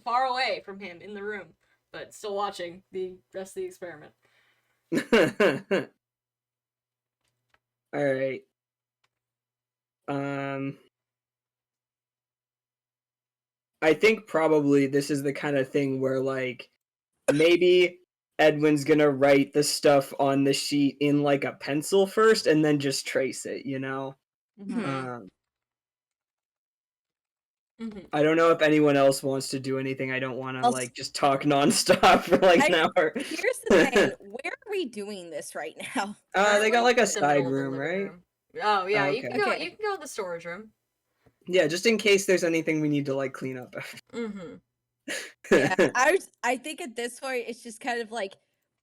far away from him in the room, but still watching the rest of the experiment. Alright. I think probably this is the kind of thing where, like, maybe Edwin's gonna write the stuff on the sheet in, like, a pencil first and then just trace it, you know? I don't know if anyone else wants to do anything. I don't want to, like, just talk nonstop for, like, an hour. Here's the thing. Where are we doing this right now? They got, like, a side room, right? Oh, yeah, okay. you can go to the storage room. Yeah, just in case there's anything we need to, like, clean up. Yeah, I think at this point it's just kind of like,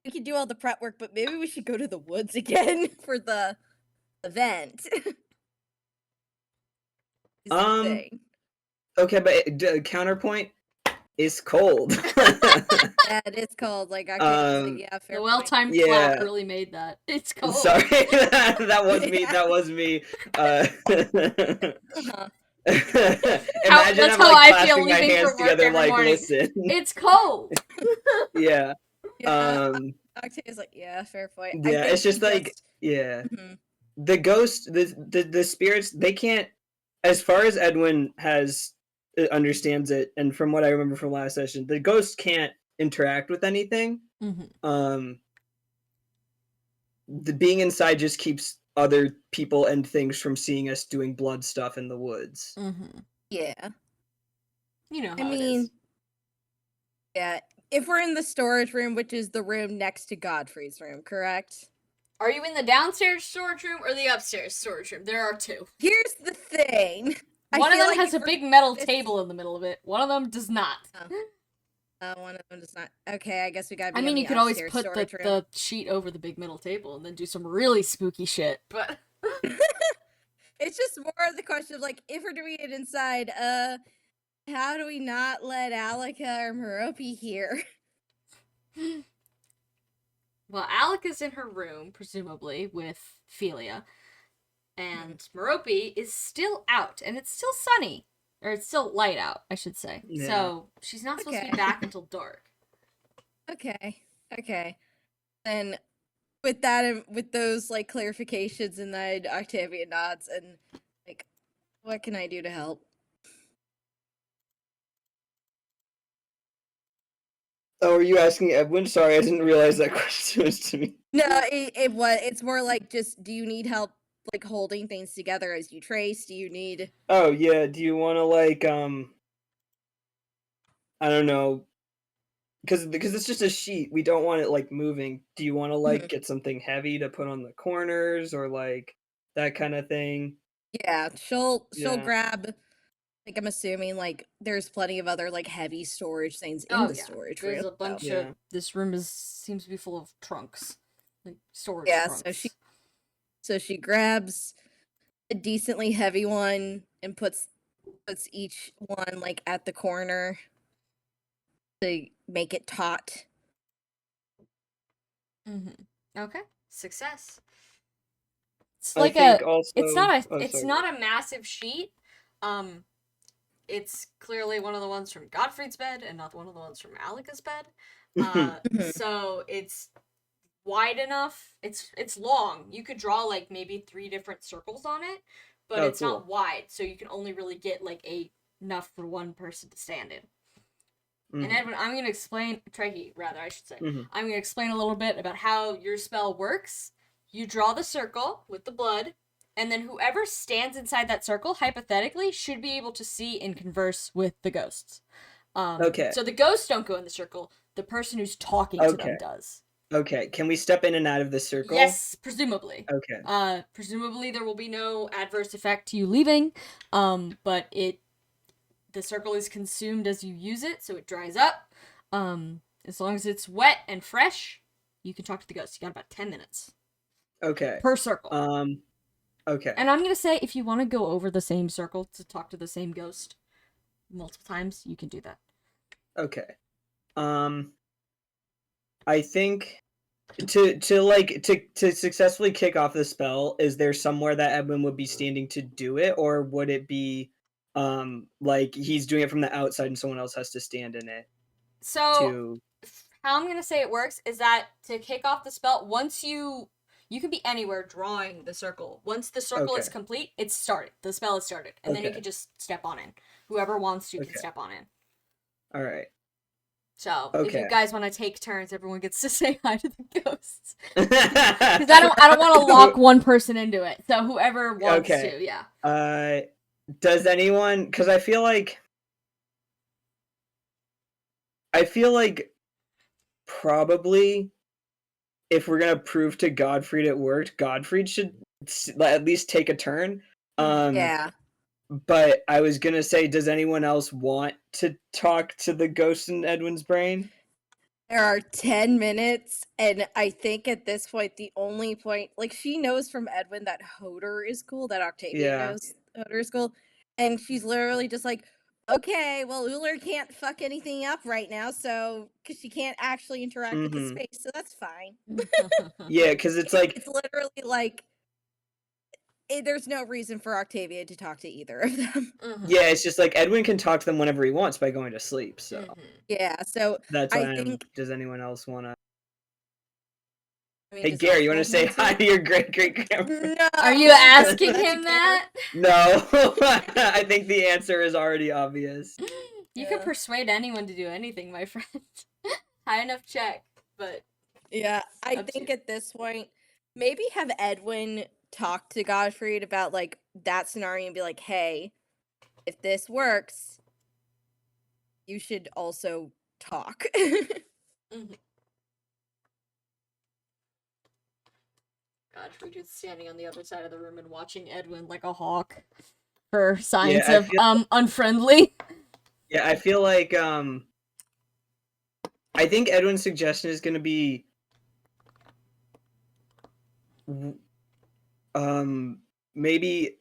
we can do all the prep work, but maybe we should go to the woods again for the event. Is the thing. Okay, but counterpoint, it's cold. Yeah, it is cold. Like, I can't yeah, fair The well-timed clap really made that. It's cold. Sorry, that was me. Yeah. That was me. That's how I feel leaving from work together, every like, morning. listen. It's cold. Yeah. Yeah, Octavia's like, yeah, fair point. Yeah, it's just like, yeah. Mhm. The ghost, the spirits, they can't, as far as Edwin understands it, and from what I remember from last session, the ghosts can't interact with anything. The being inside just keeps other people and things from seeing us doing blood stuff in the woods. Yeah. You know I how it mean, is. yeah, if we're in the storage room, which is the room next to Godfrey's room, correct? Are you in the downstairs storage room or the upstairs storage room? There are two. Here's the thing. One of them like has a if big metal table in the middle of it. One of them does not. One of them does not. Okay, I guess we gotta be I mean, in you the could always upstairs put storage room. the sheet over the big metal table and then do some really spooky shit, but... It's just more of the question of, like, if we're doing it inside, how do we not let Alika or Merope hear? Well, Alika's in her room, presumably, with Philia. And Merope is still out, and it's still sunny. Or it's still light out, I should say. Yeah. So, she's not supposed to be back until dark. Okay. Then, with that and with those, like, clarifications, and then Octavia nods, and, like, what can I do to help? Oh, are you asking Edwin? Sorry, I didn't realize that question was to me. No, it's more like, just, do you need help, like, holding things together as you trace? Do you need... Oh, yeah, do you want to, like, I don't know, because it's just a sheet, we don't want it, like, moving. Do you want to, like, get something heavy to put on the corners, or, like, that kind of thing? Yeah, she'll grab... Like, I'm assuming, like, there's plenty of other, like, heavy storage things in the storage room. There's a bunch of... This room seems to be full of trunks. Like, storage trunks. So she grabs a decently heavy one and puts each one, like, at the corner to make it taut. Okay. Success. It's I like think it's not a massive sheet. It's clearly one of the ones from Godfrey's bed and not one of the ones from Alika's bed. So it's wide enough. It's long. You could draw like maybe 3 different circles on it, but it's not wide, so you can only really get like enough for one person to stand in. And Edwin, I'm going to explain, Trehi, rather, I should say. I'm going to explain a little bit about how your spell works. You draw the circle with the blood, and then whoever stands inside that circle, hypothetically, should be able to see and converse with the ghosts. Okay. So the ghosts don't go in the circle. The person who's talking to them does. Okay. Can we step in and out of the circle? Yes, presumably. Okay. Presumably there will be no adverse effect to you leaving, but the circle is consumed as you use it, so it dries up. As long as it's wet and fresh, you can talk to the ghost. You got about 10 minutes. Okay. Per circle. Okay. And I'm gonna say, if you want to go over the same circle to talk to the same ghost multiple times, you can do that. Okay. I think to successfully kick off the spell, is there somewhere that Edwin would be standing to do it, or would it be like he's doing it from the outside and someone else has to stand in it? So how I'm gonna say it works is that to kick off the spell, once you can be anywhere drawing the circle. Once the circle is complete, it's started. The spell is started. And then you can just step on in. Whoever wants to can step on in. Alright. So, if you guys want to take turns, everyone gets to say hi to the ghosts. Because I don't want to lock one person into it. So, whoever wants to, yeah. Does anyone... Because I feel like probably... if we're gonna prove to Godfried it worked, Godfried should at least take a turn. Yeah. But I was gonna say, does anyone else want to talk to the ghost in Edwin's brain? There are 10 minutes, and I think at this point, the only point... Like, she knows from Edwin that Hodor is cool, that Octavia knows Hodor is cool, and she's literally just like, okay, well, Uller can't fuck anything up right now, so... Because she can't actually interact with the space, so that's fine. Yeah, because it's like... It's literally like... there's no reason for Octavia to talk to either of them. Yeah, it's just like Edwin can talk to them whenever he wants by going to sleep, so... Yeah, so that's why does anyone else want to... I mean, Hey does Gary, you want to Oswald say want hi to your great grandpa? No. Are you asking him that? No, I think the answer is already obvious. You can Yeah. persuade anyone to do anything, my friend. High enough check, but Yeah, I Up to think you. at this point, maybe have Edwin talk to Godfried about like that scenario and be like, "Hey, if this works, you should also talk." Godfrey just standing on the other side of the room and watching Edwin like a hawk for signs I of feel- unfriendly. Yeah, I feel like I think Edwin's suggestion is gonna be maybe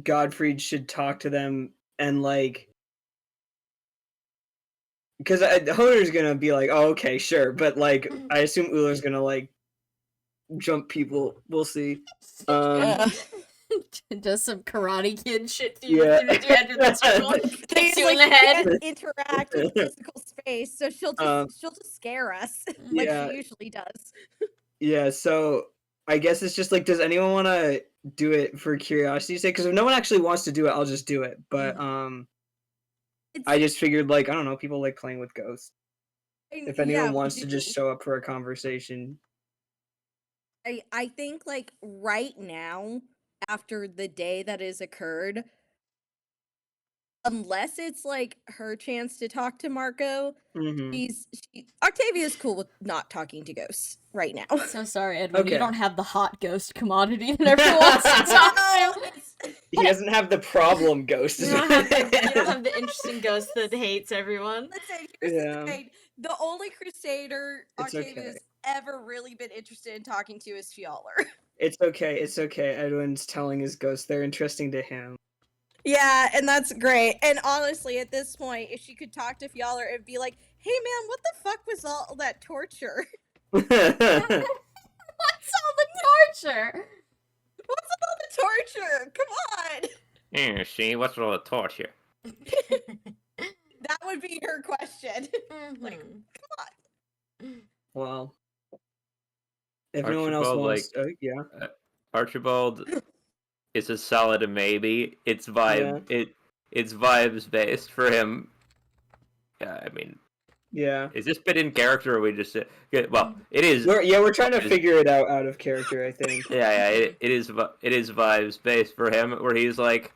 Godfrey should talk to them and like because Hoder's gonna be like, oh okay, sure, but like I assume Ular's gonna like jump people. We'll see. Yeah. Does some Karate Kid shit to you Yeah. as soon as you enter the circle. Kicks you in the She head. can't interact with physical space, so she'll just scare us like Yeah. she usually does. Yeah, so I guess it's just like, does anyone want to do it for curiosity's sake? Because if no one actually wants to do it, I'll just do it. But I just figured, like, I don't know, people like playing with ghosts. If anyone we wants to just do. show up for a conversation. I think like right now, after the day that has occurred, unless it's like her chance to talk to Marco, Octavia's cool with not talking to ghosts right now. So sorry, Edwin. You Okay. don't have the hot ghost commodity that everyone wants to talk to. He doesn't have the problem ghost. You don't have the interesting ghost that hates everyone. Listen, here's the thing. The only crusader It's Octavia's ever really been interested in talking to is Fjaller. It's okay. It's okay. Edwin's telling his ghosts they're interesting to him. Yeah, and that's great. And honestly, at this point, if she could talk to Fjaller and be like, "Hey man, what the fuck was all that torture? What's all the torture? What's all the torture? Come on!" Yeah, see, what's all the torture? That would be her question. Like, Mhm. come on. Well, if no one else Archibald, wants, Archibald is a solid maybe. It's vibe. It's vibes based for him. Yeah, I mean, yeah. is this bit in character or we just well, it is. We're trying to figure it out of character, I think. Yeah, it is vibes based for him where he's like,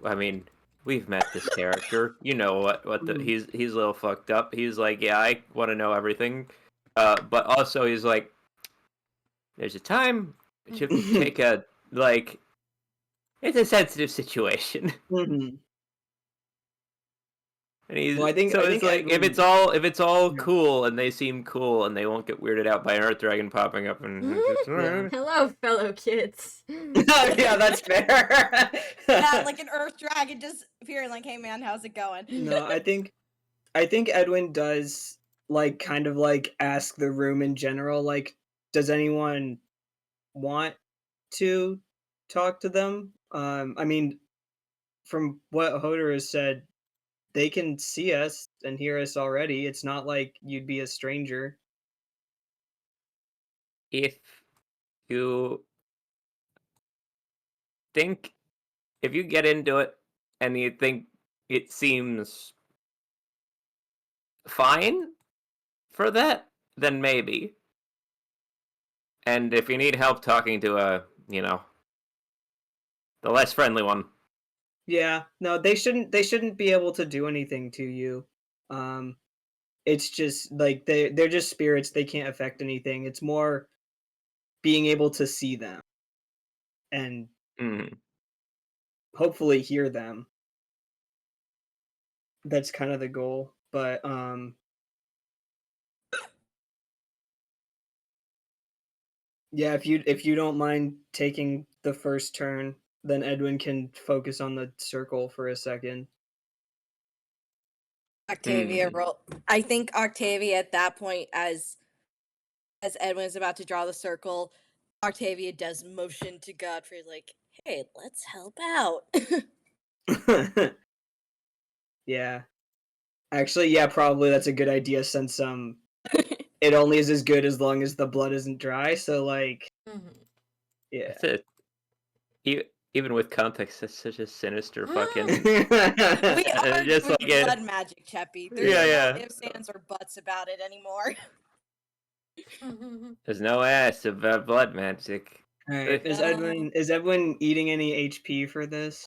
I mean, we've met this character. You know what the he's a little fucked up. He's like, yeah, I want to know everything, but also he's like, there's a time to take a like, it's a sensitive situation. And he's I think it's like Edwin... if it's all cool and they seem cool and they won't get weirded out by an Earth Dragon popping up and Hello, fellow kids. Yeah, that's fair. Yeah, like an Earth Dragon just appearing like, "Hey man, how's it going?" No, I think Edwin does like kind of like ask the room in general, like, does anyone want to talk to them? I mean, from what Hodor has said, they can see us and hear us already. It's not like you'd be a stranger. If you think, if you get into it and you think it seems fine for that, then maybe. And if you need help talking to the less friendly one. Yeah, no, they shouldn't be able to do anything to you. It's just like they're just spirits, they can't affect anything. It's more being able to see them and hopefully hear them. That's kind of the goal. But yeah, if you don't mind taking the first turn, then Edwin can focus on the circle for a second. Octavia roll. I think Octavia at that point, as Edwin's about to draw the circle, Octavia does motion to Godfrey like, "Hey, let's help out." Yeah. Actually, yeah, probably that's a good idea since it only is as good as long as the blood isn't dry. So like, yeah. That's it. Even with context, that's such a sinister fucking. We are Just doing like blood magic, Cheppy. There's no ifs, ands, or buts about it anymore. There's no ass of blood magic. Alright, is Edwin eating any HP for this?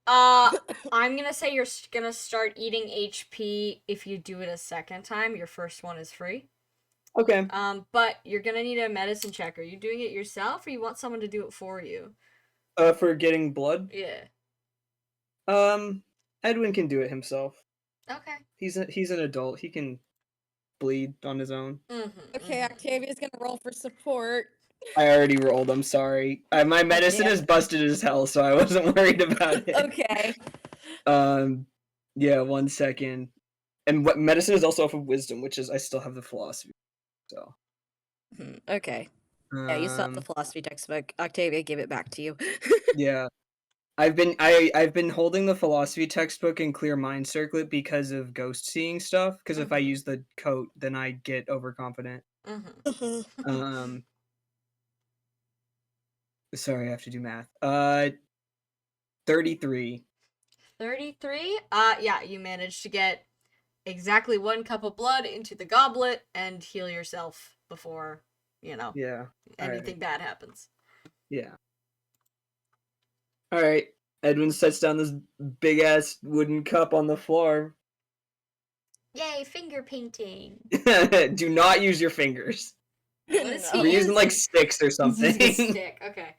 I'm gonna say you're gonna start eating HP if you do it a second time. Your first one is free. Okay. But you're gonna need a medicine check. Are you doing it yourself, or you want someone to do it for you? For getting blood? Yeah. Edwin can do it himself. Okay. He's an adult. He can bleed on his own. Okay, Octavia's gonna roll for support. I already rolled. I'm sorry. My medicine is busted as hell, so I wasn't worried about it. Okay. Yeah. 1 second. And what medicine is also off of wisdom, which is I still have the philosophy. So. Okay. Yeah, you still have the philosophy textbook. Octavia, give it back to you. Yeah. I've been holding the philosophy textbook in clear mind circlet because of ghost seeing stuff. Because if I use the coat, then I get overconfident. Sorry, I have to do math. 33. 33? Yeah, you managed to get exactly 1 cup of blood into the goblet and heal yourself before, anything bad happens. Yeah. Alright. Edwin sets down this big ass wooden cup on the floor. Yay, finger painting. Do not use your fingers. What is he We're using like sticks or something. He's using a stick, okay.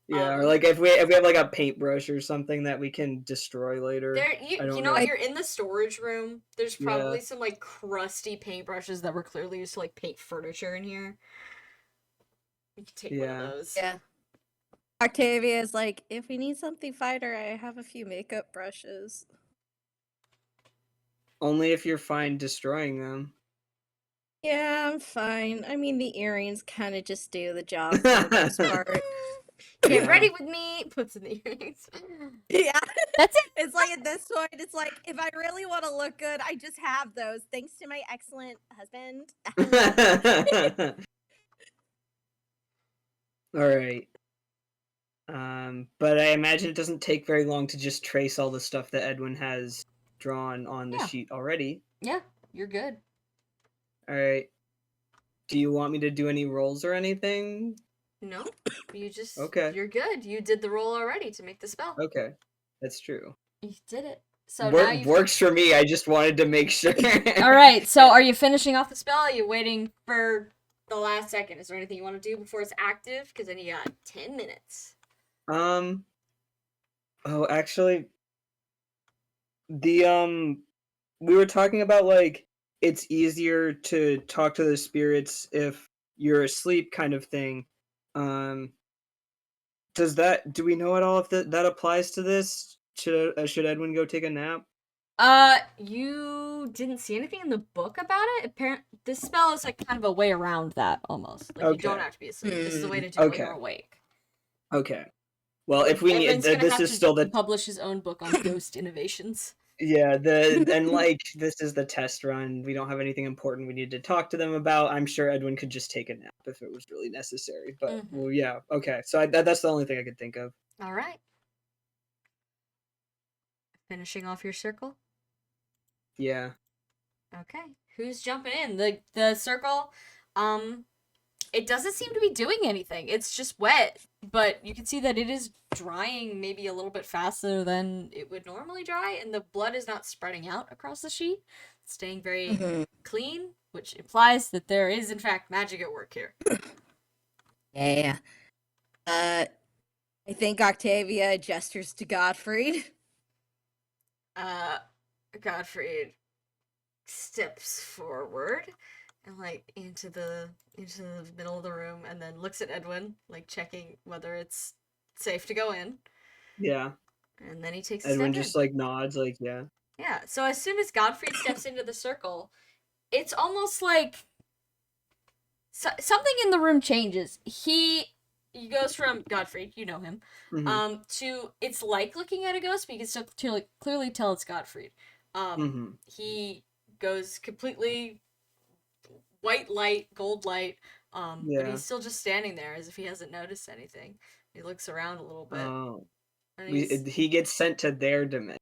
Yeah, or like if we have like a paintbrush or something that we can destroy later. You know, you're in the storage room. There's probably some like crusty paintbrushes that were clearly used to like paint furniture in here. You can take one of those. Yeah. Octavia is like, if we need something fighter, I have a few makeup brushes. Only if you're fine destroying them. Yeah, I'm fine. I mean, the earrings kind of just do the job for the most part. Get ready with me. Puts in the earrings. Yeah. That's it. It's like at this point, it's like, if I really want to look good, I just have those. Thanks to my excellent husband. Alright. But I imagine it doesn't take very long to just trace all the stuff that Edwin has drawn on the sheet already. Yeah, you're good. Alright. Do you want me to do any rolls or anything? No, you just you're good. You did the roll already to make the spell. Okay, that's true. You did it. So works for me. I just wanted to make sure. All right. So are you finishing off the spell? Are you waiting for the last second? Is there anything you want to do before it's active? Because then you got 10 minutes. Oh, actually, we were talking about like it's easier to talk to the spirits if you're asleep, kind of thing. Do we know at all if that applies to this? Should Edwin go take a nap? You didn't see anything in the book about it. This spell is like kind of a way around that almost. Like you don't have to be asleep. This is a way to do it when you're awake. Okay. Well, if we need, this is still the publish his own book on ghost innovations. Yeah, this is the test run. We don't have anything important we need to talk to them about. I'm sure Edwin could just take a nap if it was really necessary. But well, yeah, okay. So that's the only thing I could think of. All right. Finishing off your circle. Yeah. Okay. Who's jumping in? The circle. It doesn't seem to be doing anything. It's just wet, but you can see that it is drying maybe a little bit faster than it would normally dry, and the blood is not spreading out across the sheet. It's staying very clean, which implies that there is, in fact, magic at work here. Yeah. I think Octavia gestures to Gottfried. Gottfried steps forward and like into the middle of the room, and then looks at Edwin, like checking whether it's safe to go in. Yeah. And then he takes Edwin just like nods, like yeah. Yeah. So as soon as Gottfried steps into the circle, it's almost like something in the room changes. He goes from Gottfried, you know him, to it's like looking at a ghost, but you can still clearly tell it's Gottfried. He goes completely white light, gold light. But Yeah. he's still just standing there as if he hasn't noticed anything. He looks around a little bit. Oh. And He gets sent to their dimension.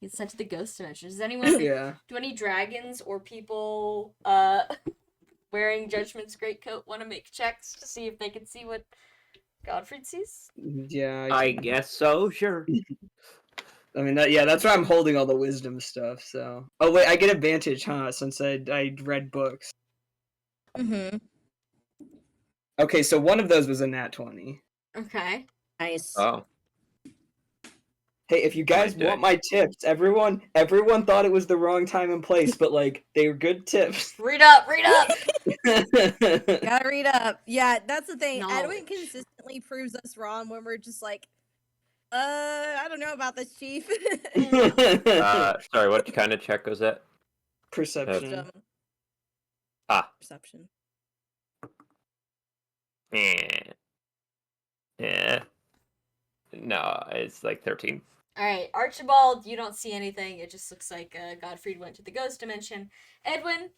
he's sent to the ghost dimension. Does anyone Yeah. do any dragons or people wearing Judgment's greatcoat want to make checks to see if they can see what Godfrey sees? Yeah. I guess so, sure. I mean, that's why I'm holding all the wisdom stuff, so... Oh, wait, I get advantage, huh, since I read books. Mm-hmm. Okay, so one of those was a nat 20. Okay. Nice. Oh. Hey, if you guys My want my tips, everyone thought it was the wrong time and place, but, like, they were good tips. Read up! Read up! Gotta read up. Yeah, that's the thing. Edwin Knowledge. consistently proves us wrong when we're just like, I don't know about this, Chief. Sorry, what kind of check was that? Perception. Wisdom. Perception. Yeah. No, it's like 13. Alright, Archibald, you don't see anything. It just looks like Godfrey went to the ghost dimension. Edwin,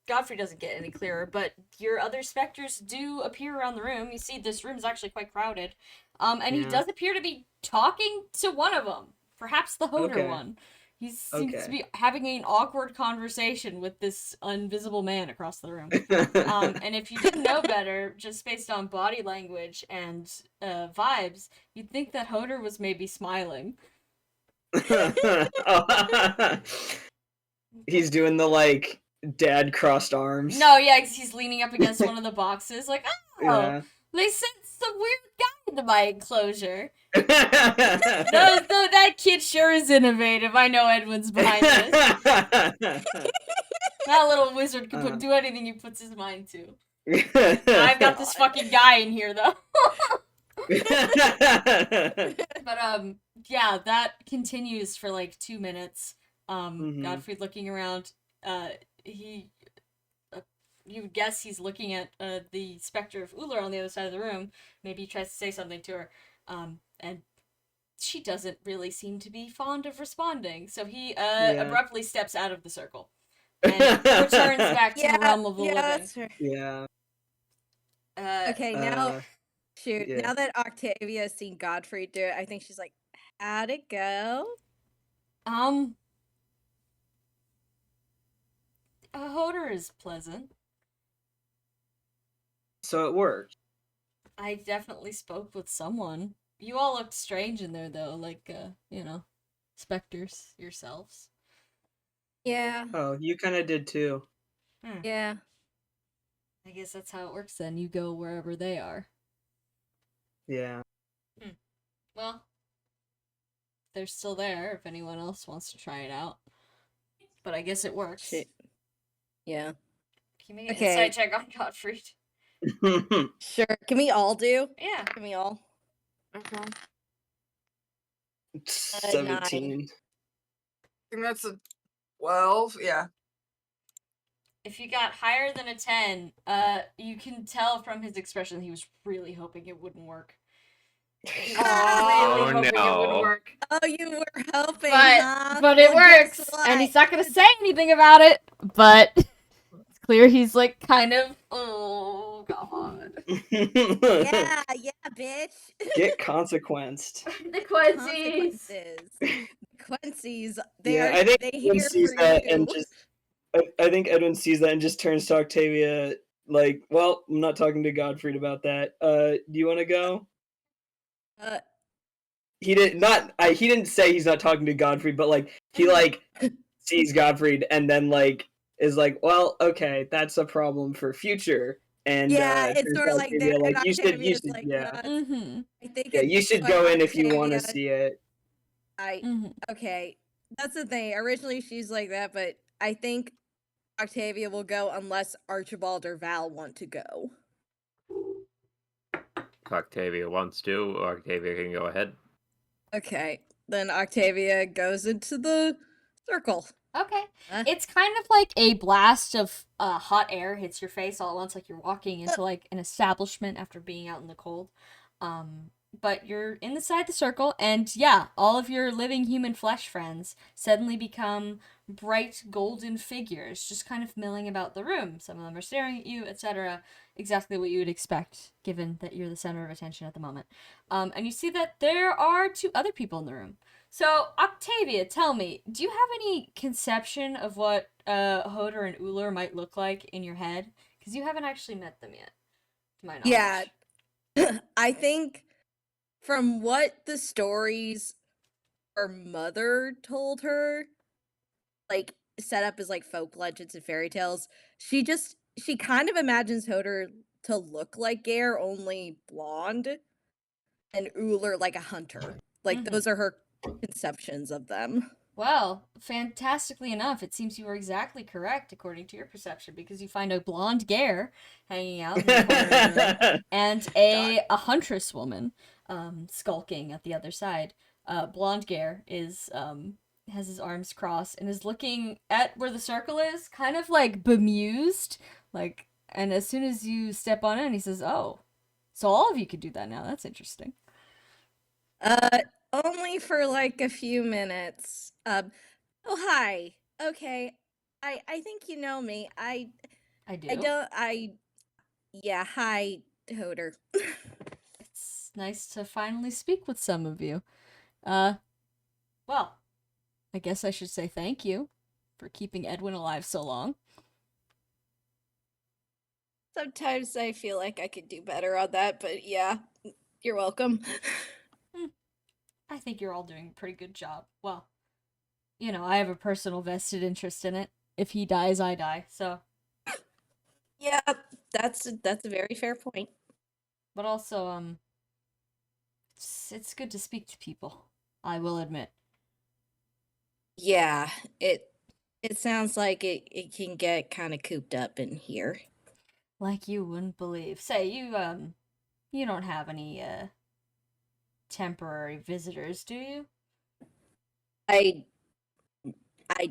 Godfrey doesn't get any clearer, but your other specters do appear around the room. You see this room is actually quite crowded. And he does appear to be talking to one of them. Perhaps the Hodor one. He seems to be having an awkward conversation with this invisible man across the room. And if you didn't know better, just based on body language and vibes, you'd think that Hodor was maybe smiling. He's doing the, like, dad crossed arms. No, yeah, 'cause he's leaning up against one of the boxes, like, oh, they sent some weird guy into my enclosure. No, that kid sure is innovative. I know Edwin's behind this. That little wizard can do anything he puts his mind to. I've got this fucking guy in here, though. But, yeah, that continues for, like, 2 minutes. Godfrey looking around, you would guess he's looking at the specter of Uller on the other side of the room. Maybe he tries to say something to her, and she doesn't really seem to be fond of responding. So he abruptly steps out of the circle and returns back to the realm of the living. That's her. Yeah. Okay, now, now that Octavia has seen Godfrey do it, I think she's like, how'd it go? Hodor is pleasant. So it worked. I definitely spoke with someone. You all looked strange in there, though, like, specters yourselves. Yeah. Oh, you kind of did too. Yeah. I guess that's how it works then. You go wherever they are. Yeah. Well, they're still there if anyone else wants to try it out. But I guess it works. Shit. Yeah. Can you make an insight check on Gottfried? Sure. Can we all do? Yeah. Can we all? Okay. 17. I think that's a 12. Yeah. If you got higher than a 10, you can tell from his expression he was really hoping it wouldn't work. He was really hoping it wouldn't work. Oh, you were hoping, but it works, and he's not gonna say anything about it. But it's clear he's like kind of, oh god. Yeah, bitch. Get consequenced. The Quincy's. Quincy's. I think Edwin sees that and just. I think Edwin sees that and just turns to Octavia like, well, I'm not talking to Godfried about that. Do you want to go? He didn't say he's not talking to Godfried, but like he like sees Godfried and then like is like, well, okay, that's a problem for future. And it's sort of like, you should like, yeah. I think You should go in if you want to see it. Okay, that's the thing. Originally she's like that, but I think Octavia will go unless Archibald or Val want to go. Octavia wants to, or Octavia can go ahead. Okay, then Octavia goes into the circle. Okay. It's kind of like a blast of hot air hits your face all at once, like you're walking into like an establishment after being out in the cold. but you're inside the circle, and yeah, all of your living human flesh friends suddenly become bright golden figures, just kind of milling about the room. Some of them are staring at you, etc. Exactly what you would expect, given that you're the center of attention at the moment. And you see that there are 2 other people in the room. So, Octavia, tell me, do you have any conception of what Hodor and Uller might look like in your head? Because you haven't actually met them yet, to my knowledge. Yeah, I think from what the stories her mother told her, like set up as like folk legends and fairy tales, she kind of imagines Hodor to look like Gare, only blonde, and Uller like a hunter. Like those are her conceptions of them. Well, fantastically enough, it seems you were exactly correct according to your perception, because you find a blonde Gare hanging out in the corner of the room, and a huntress woman skulking at the other side. Blonde Gare is has his arms crossed and is looking at where the circle is, kind of like bemused, like. And as soon as you step on in, he says, "Oh, so all of you could do that now. That's interesting." Only for like a few minutes. Oh hi. Okay. I think you know me. I I do. don't yeah, hi, Hodor. It's nice to finally speak with some of you. Well, I guess I should say thank you for keeping Edwin alive so long. Sometimes I feel like I could do better on that, but yeah, you're welcome. I think you're all doing a pretty good job. Well, you know, I have a personal vested interest in it. If he dies, I die, so. Yeah, that's a very fair point. But also, it's good to speak to people, I will admit. Yeah, it sounds like it can get kind of cooped up in here. Like you wouldn't believe. Say, you don't have any, temporary visitors, do you? I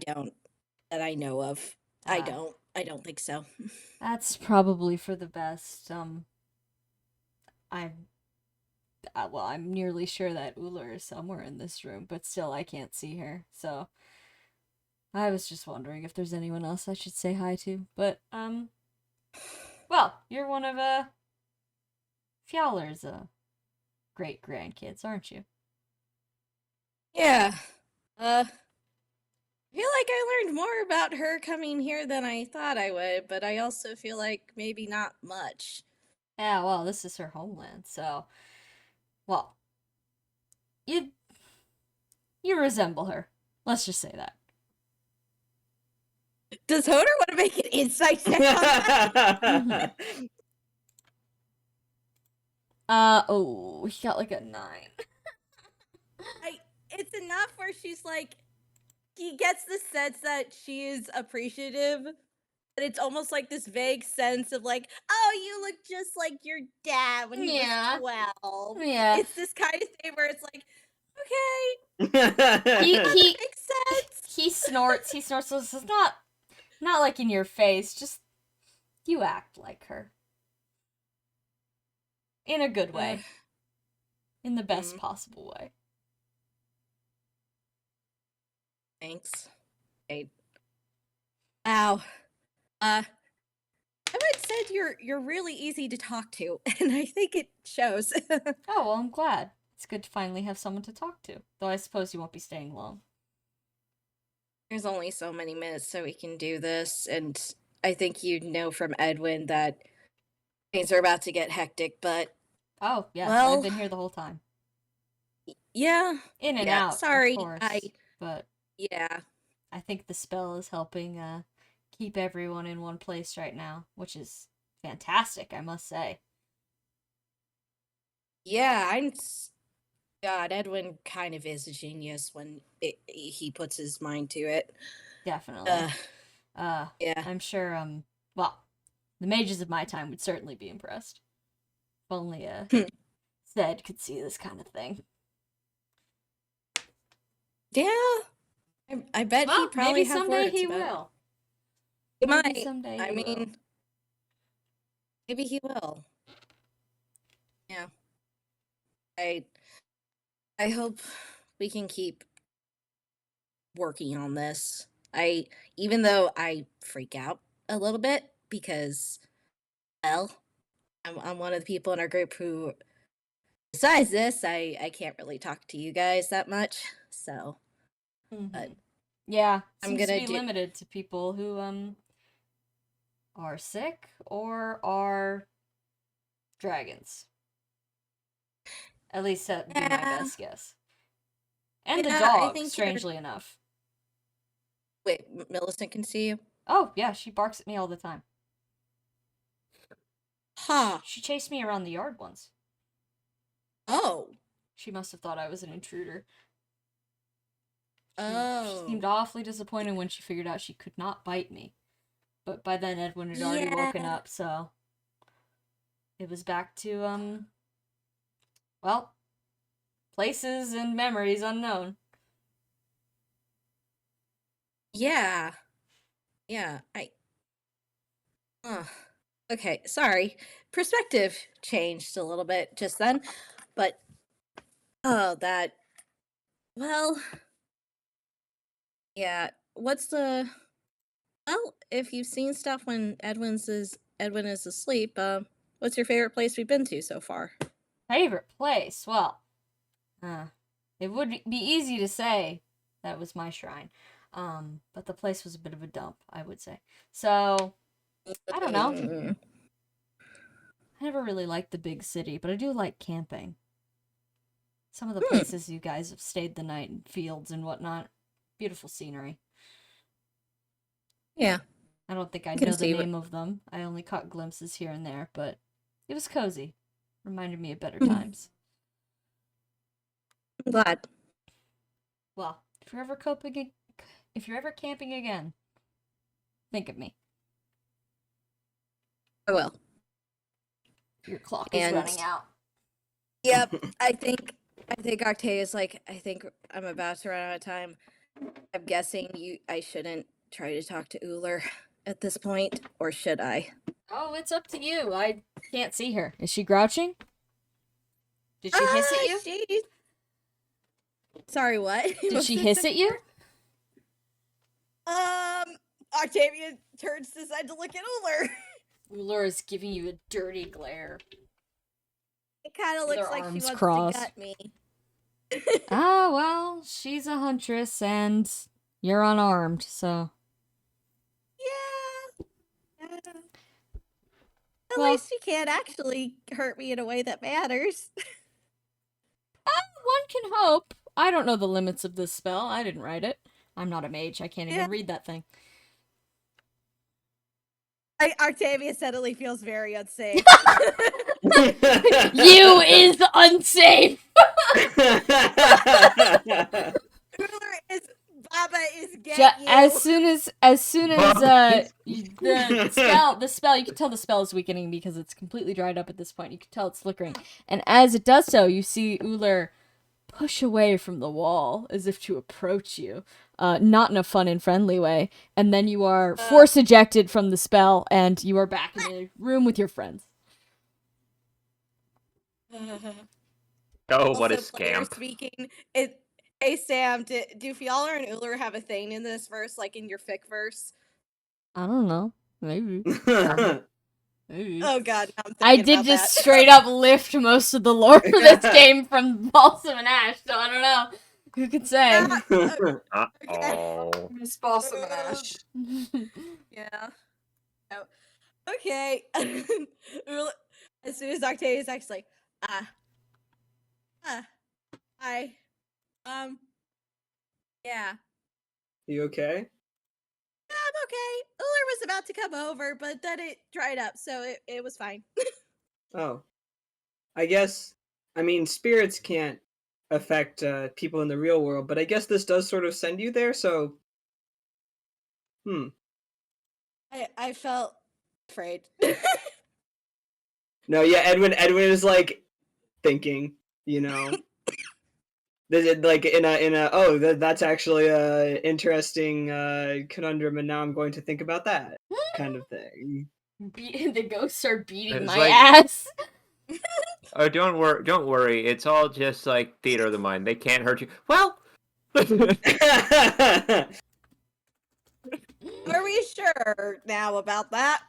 don't, that I know of. I Ah. don't think so. That's probably for the best. I'm well, I'm nearly sure that Uller is somewhere in this room, but still I can't see her. So I was just wondering if there's anyone else I should say hi to. But well, you're one of Fowler's great grandkids, aren't you? Yeah. I feel like I learned more about her coming here than I thought I would, but I also feel like maybe not much. Yeah, well, this is her homeland, so well, you resemble her. Let's just say that. Does Hodor want to make an insight check on that? Oh, he got like a 9. It's enough where she's like, he gets the sense that she is appreciative, but it's almost like this vague sense of like, oh, you look just like your dad when he was 12. Yeah. It's this kind of thing where it's like, okay, he makes sense. He snorts. So this is not like in your face. Just you act like her in a good way, in the best possible way. Thanks. Hey. Wow. I would said you're really easy to talk to, and I think it shows. Oh, well, I'm glad. It's good to finally have someone to talk to. Though I suppose you won't be staying long. There's only so many minutes so we can do this, and I think you know from Edwin that things are about to get hectic, but oh, yes, well, I've been here the whole time. Yeah. In and out, sorry, of course. But yeah. I think the spell is helping keep everyone in one place right now, which is fantastic, I must say. Yeah, God, Edwin kind of is a genius when he puts his mind to it. Definitely. Yeah. I'm sure, well, the mages of my time would certainly be impressed. If only, Zed could see this kind of thing. Yeah. I bet he probably maybe someday he will. He might. Maybe someday he will. Maybe he will. Yeah. I hope we can keep working on this. Even though I freak out a little bit because, well, I'm one of the people in our group who, besides this, I can't really talk to you guys that much. So, but yeah, I'm seems gonna to be limited to people who are sick or are dragons. At least that would be my best guess. And the I dog, think strangely enough. Wait, Millicent can see you? Oh, yeah, she barks at me all the time. Huh. She chased me around the yard once. Oh. She must have thought I was an intruder. Oh. She seemed awfully disappointed when she figured out she could not bite me. But by then Edwin had already woken up, so it was back to, well, places and memories unknown. Yeah. Yeah, okay, sorry. Perspective changed a little bit just then, but well, yeah, if you've seen stuff when Edwin is asleep, what's your favorite place we've been to so far? Favorite place? Well, it would be easy to say that was my shrine. But the place was a bit of a dump, I would say. So, I don't know. I never really liked the big city, but I do like camping. Some of the places you guys have stayed the night in fields and whatnot. Beautiful scenery. Yeah. I don't think I know the name of them. I only caught glimpses here and there, but it was cozy. Reminded me of better times. I'm glad. Well, if you're ever camping again, think of me. I will. Your clock is running out. Yep, I think Octavia's like, I think I'm about to run out of time. I'm guessing I shouldn't try to talk to Uller at this point, or should I? Oh, it's up to you. I can't see her. Is she grouching? Did she hiss at you? Sorry, what? Did she hiss at you? Octavia turns to side to look at Uller. Uller is giving you a dirty glare. It kind of looks like she wants crossed. to gut me. Ah, well, she's a huntress and you're unarmed, so. Yeah. At least she can't actually hurt me in a way that matters. One can hope. I don't know the limits of this spell. I didn't write it. I'm not a mage. I can't even read that thing. Octavia suddenly feels very unsafe. You is unsafe. Baba is getting you. As soon as the spell, you can tell the spell is weakening because it's completely dried up at this point. You can tell it's flickering, and as it does so, you see Uller push away from the wall as if to approach you, not in a fun and friendly way, and then you are force ejected from the spell, and you are back in the room with your friends. Oh, what a scam! Speaking, hey Sam, do Fiala and Uller have a thing in this verse, like in your fic verse? I don't know. Maybe. Maybe. Oh god, I did just straight up lift most of the lore for this game from Balsam and Ash, so I don't know. Who could say? Uh-oh. Miss Balsam and Ash. Yeah. Oh. Okay. As soon as Octavia's actually yeah. You okay? I'm okay. Uller was about to come over, but then it dried up, so it was fine. Oh. I guess, spirits can't affect people in the real world, but I guess this does sort of send you there, so... I felt afraid. No, yeah, Edwin is, like, thinking, you know... Like that's actually a interesting conundrum, and now I'm going to think about that kind of thing. The ghosts are beating It's my ass. Oh, don't worry. It's all just like theater of the mind. They can't hurt you. Well. Are we sure now about that?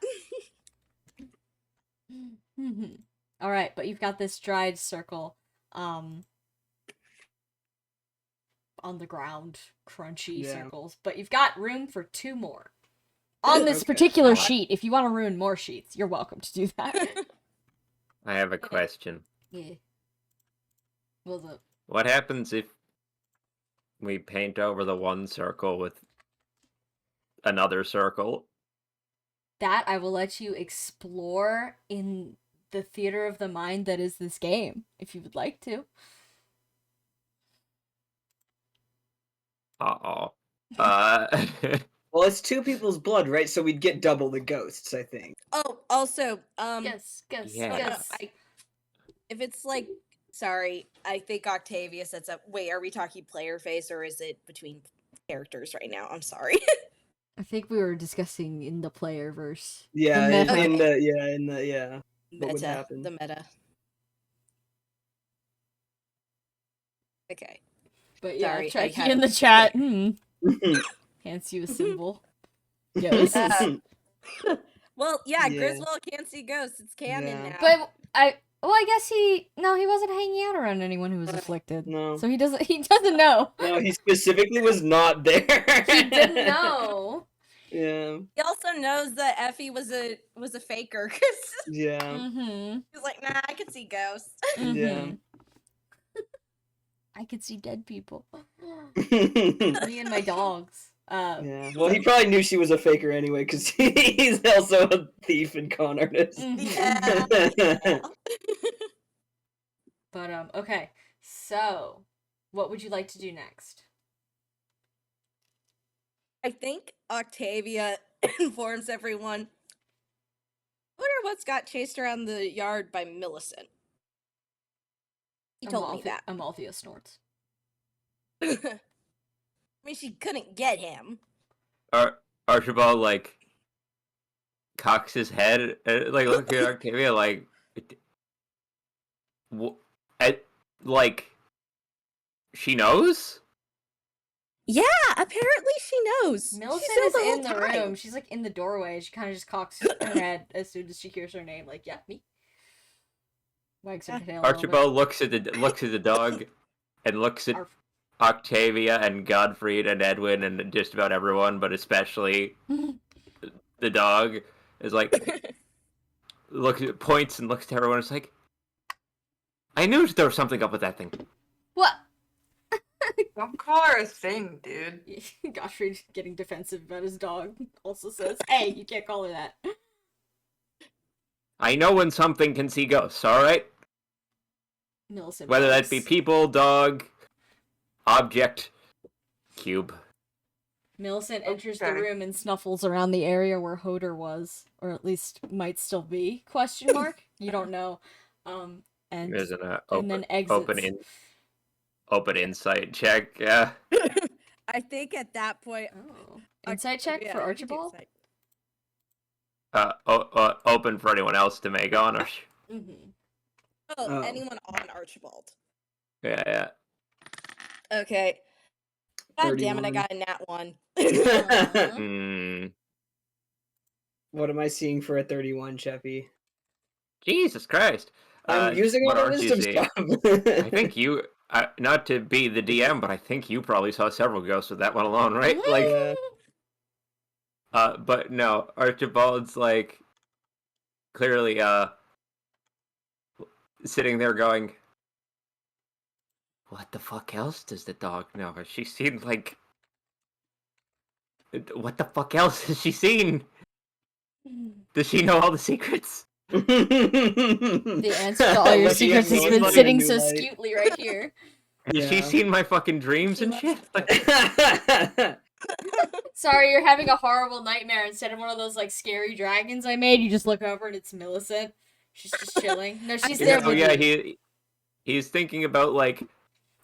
All right, but you've got this dried circle, on the ground, crunchy circles. But you've got room for 2 more on this particular sheet. If you want to ruin more sheets, you're welcome to do that. I have a question. Yeah. Well, What happens if we paint over the one circle with another circle? That I will let you explore in the theater of the mind that is this game, if you would like to. Uh-oh. Well, it's 2 people's blood, right? So we'd get double the ghosts, I think. Oh, also, Guess. Yeah. if it's like, sorry, I think Octavia sets up. Wait, are we talking player face or is it between characters right now? I'm sorry. I think we were discussing in the player verse. Yeah, The meta. in the what would Meta, happen? the meta. Okay. But yeah, Sorry, I Chucky had in the to chat. Hands you a symbol. Yeah, this is. Well, yeah, Yeah. Griswold can't see ghosts. It's canon Yeah. now. But I guess he wasn't hanging out around anyone who was afflicted. No. So he doesn't know. No, he specifically was not there. He didn't know. Yeah. He also knows that Effie was a faker. Yeah. Mm-hmm. He's like, nah, I can see ghosts. Yeah. I could see dead people. Yeah. Me and my dogs. Well, he probably knew she was a faker anyway, because he's also a thief and con artist. Yeah. But okay. So, what would you like to do next? I think Octavia informs everyone. I wonder what's got chased around the yard by Millicent. He told me that. Amalthea snorts. I mean, she couldn't get him. Archibald, like, cocks his head, like, look at Octavia, like, like, she knows? Yeah, apparently she knows. Millicent She knows is the whole in the time. room. She's like in the doorway. She kind of just cocks her head as soon as she hears her name. Like, yeah, me. Wags her tail. Archibald looks at the dog, and looks at Octavia and Godfrey and Edwin and just about everyone, but especially the dog. Is like points and looks to everyone. It's like, I knew there was something up with that thing. What? Don't call her a thing, dude. Godfrey getting defensive about his dog also says, "Hey, you can't call her that." I know when something can see ghosts. All right. Millicent. Whether that be people, dog, object, cube. Millicent enters the room and snuffles around the area where Hodor was, or at least might still be? Question mark. You don't know. And Isn't a and then exits. Open insight check. Yeah. I think at that point. Oh. Insight check for Archibald. Open for anyone else to make honors. Mm-hmm. Oh, anyone on Archibald. Yeah. Okay. God 31. damn it, I got a nat 1. What am I seeing for a 31, Cheppy? Jesus Christ. I'm using all the wisdom stuff. I think you, not to be the DM, but I think you probably saw several ghosts with that one alone, right? Like, but no, Archibald's like clearly sitting there going, what the fuck else does the dog know? Has she seen, like, what the fuck else has she seen? Does she know all the secrets? The answer to all your secrets has been sitting so skewtly right here. Has she seen my fucking dreams and shit? Sorry, you're having a horrible nightmare. Instead of one of those, like, scary dragons I made, you just look over and it's Millicent. She's just chilling. No, she's there with you. He's thinking about, like,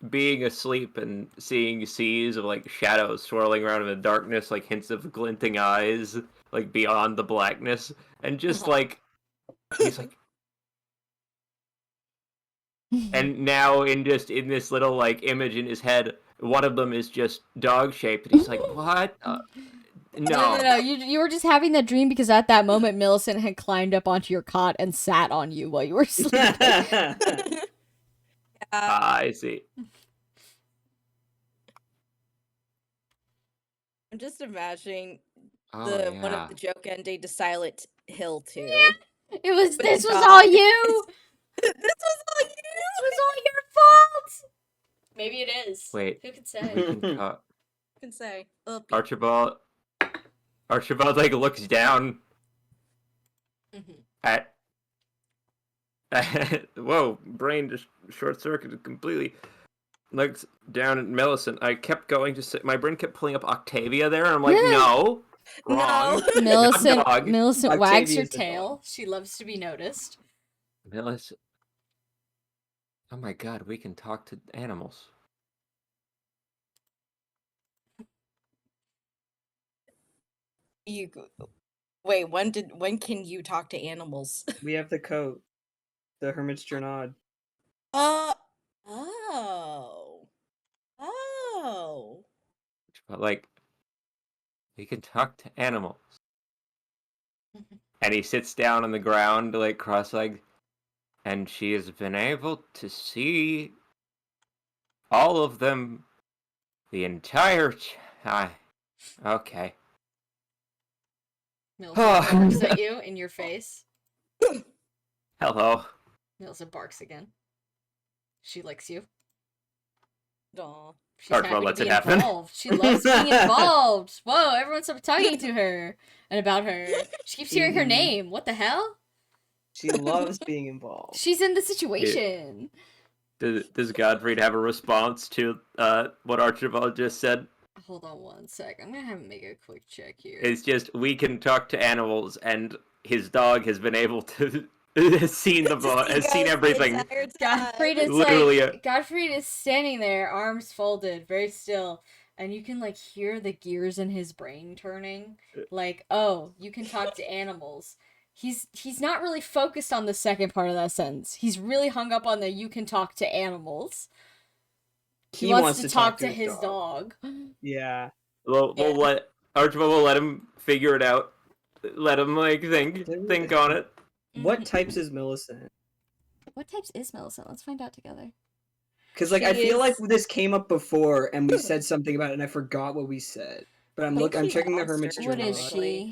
being asleep and seeing seas of, like, shadows swirling around in the darkness, like hints of glinting eyes, like, beyond the blackness. And just, like, he's like, And now in this little like image in his head, one of them is just dog shaped, and he's like, "What? No." You were just having that dream because at that moment Millicent had climbed up onto your cot and sat on you while you were sleeping. I see. I'm just imagining Oh, one of the joke ending to Silent Hill too. Yeah. This But was dog. all you. This was all you. This was all your fault. Maybe it is. Wait. Who can We say? can talk. Can say. Archibald like looks down at whoa, brain just short circuited completely. Looks down at Millicent. I kept going to say, my brain kept pulling up Octavia there, and I'm like, no, wrong. Millicent wags her Octavia's the tail. dog. She loves to be noticed. Millicent. Oh my god, we can talk to animals. Wait, when can you talk to animals? We have the coat. The Hermit's Journal. Oh. But like, we can talk to animals. And he sits down on the ground, like cross-legged, and she has been able to see all of them the entire time. Okay. Millicent barks at you in your face. Hello. Millicent barks again. She licks you. Aw. She's Archibald happy lets to be it happen. involved. She loves being involved. Whoa, everyone's talking to her and about her. She keeps hearing her name. What the hell? She loves being involved. She's in the situation. Does Godfrey have a response to what Archibald just said? Hold on one sec. I'm gonna have him make a quick check here. It's just, we can talk to animals, and his dog has been able to has seen everything. Godfrey is Literally Godfrey is standing there, arms folded, very still, and you can like hear the gears in his brain turning. Like, oh, you can talk to animals. He's not really focused on the second part of that sentence. He's really hung up on the you can talk to animals. He wants to talk to his dog. Yeah. We'll let Archibald will let him figure it out. Let him like think on it. What types is Millicent? What types is Millicent? Let's find out together. Because like I feel like this came up before and we said something about it and I forgot what we said. But I'm checking the Hermit's Journal. What is she?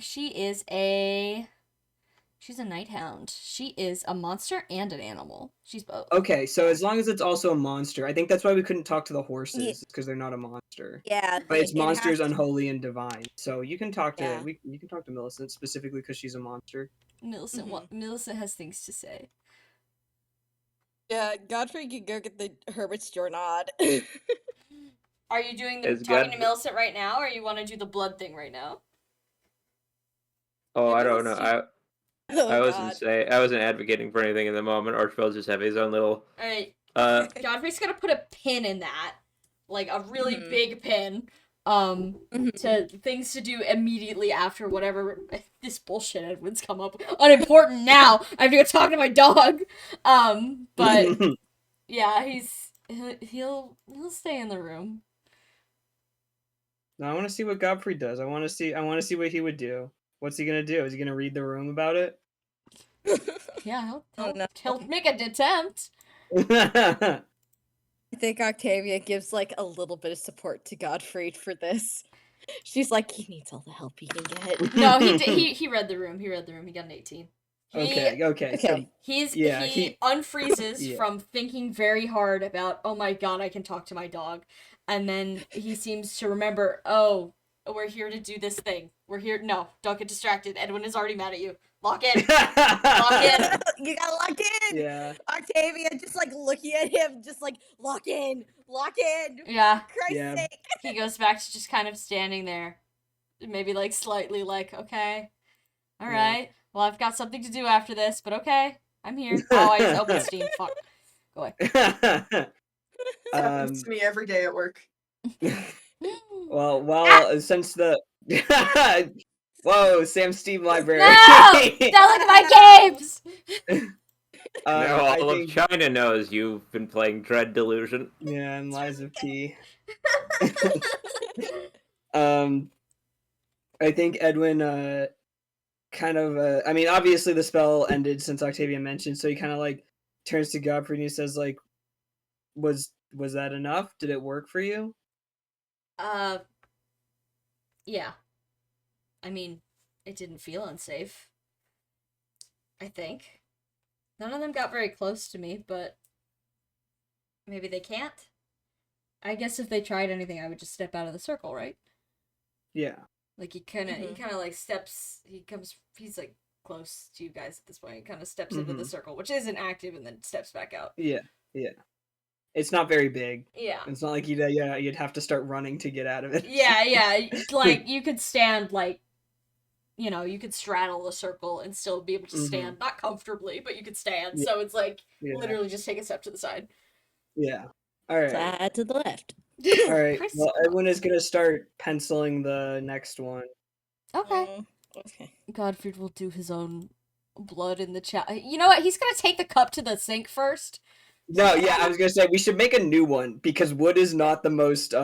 She's a night hound. She is a monster and an animal. She's both. Okay, so as long as it's also a monster, I think that's why we couldn't talk to the horses, because they're not a monster. Yeah, but it's monsters, unholy, and divine. So you can talk to you can talk to Millicent specifically because she's a monster. Millicent has things to say. Yeah, Godfrey can go get the Hermit's Journal. Are you doing the talking to Millicent right now, or you want to do the blood thing right now? Oh, I don't know. I wasn't advocating for anything in the moment. Archibald just have his own little. All right. Godfrey's gonna put a pin in that, like a really big pin. To things to do immediately after whatever this bullshit Edwin's come up. Unimportant now. I have to go talk to my dog. But yeah, he'll stay in the room. Now I want to see what Godfrey does. I want to see what he would do. What's he gonna do? Is he gonna read the room about it? Yeah, he'll make an attempt. I think Octavia gives like a little bit of support to Godfrey for this. She's like, he needs all the help he can get. No, he read the room. He got an 18. Okay. So, he unfreezes from thinking very hard about, oh my god, I can talk to my dog. And then he seems to remember, oh, we're here to do this thing. We're here. No, don't get distracted. Edwin is already mad at you. Lock in. Lock in. You gotta lock in. Yeah. Octavia just like looking at him, just like lock in. Yeah. Christ's sake. He goes back to just kind of standing there, maybe like slightly like, okay, all right. Well, I've got something to do after this, but okay, I'm here. Oh, I just opened Steam. Fuck. Go away. Happens to me every day at work. Well, since the whoa, Sam Steam library. No! Don't look at my games! Now I all of think China knows you've been playing Dread Delusion. yeah, and Lies of P. um, I think Edwin kind of I mean, obviously the spell ended since Octavia mentioned, so he kind of like turns to Godfrey and he says like, was that enough? Did it work for you? Yeah. I mean, it didn't feel unsafe. I think. None of them got very close to me, but maybe they can't. I guess if they tried anything, I would just step out of the circle, right? Yeah. Like he kind of like steps. He's like close to you guys at this point. He kind of steps into the circle, which isn't active, and then steps back out. Yeah. Yeah. It's not very big. Yeah. It's not like you'd have to start running to get out of it. Yeah. Like you could stand like, you could straddle the circle and still be able to stand, not comfortably, but you could stand. Yeah. So it's like literally just take a step to the side. Yeah. All right. Side to the left. All right. Well, Edwin is gonna start penciling the next one. Okay. Okay. Godfrey will do his own blood in the chat. You know what? He's gonna take the cup to the sink first. No, yeah, I was gonna say we should make a new one because wood is not the most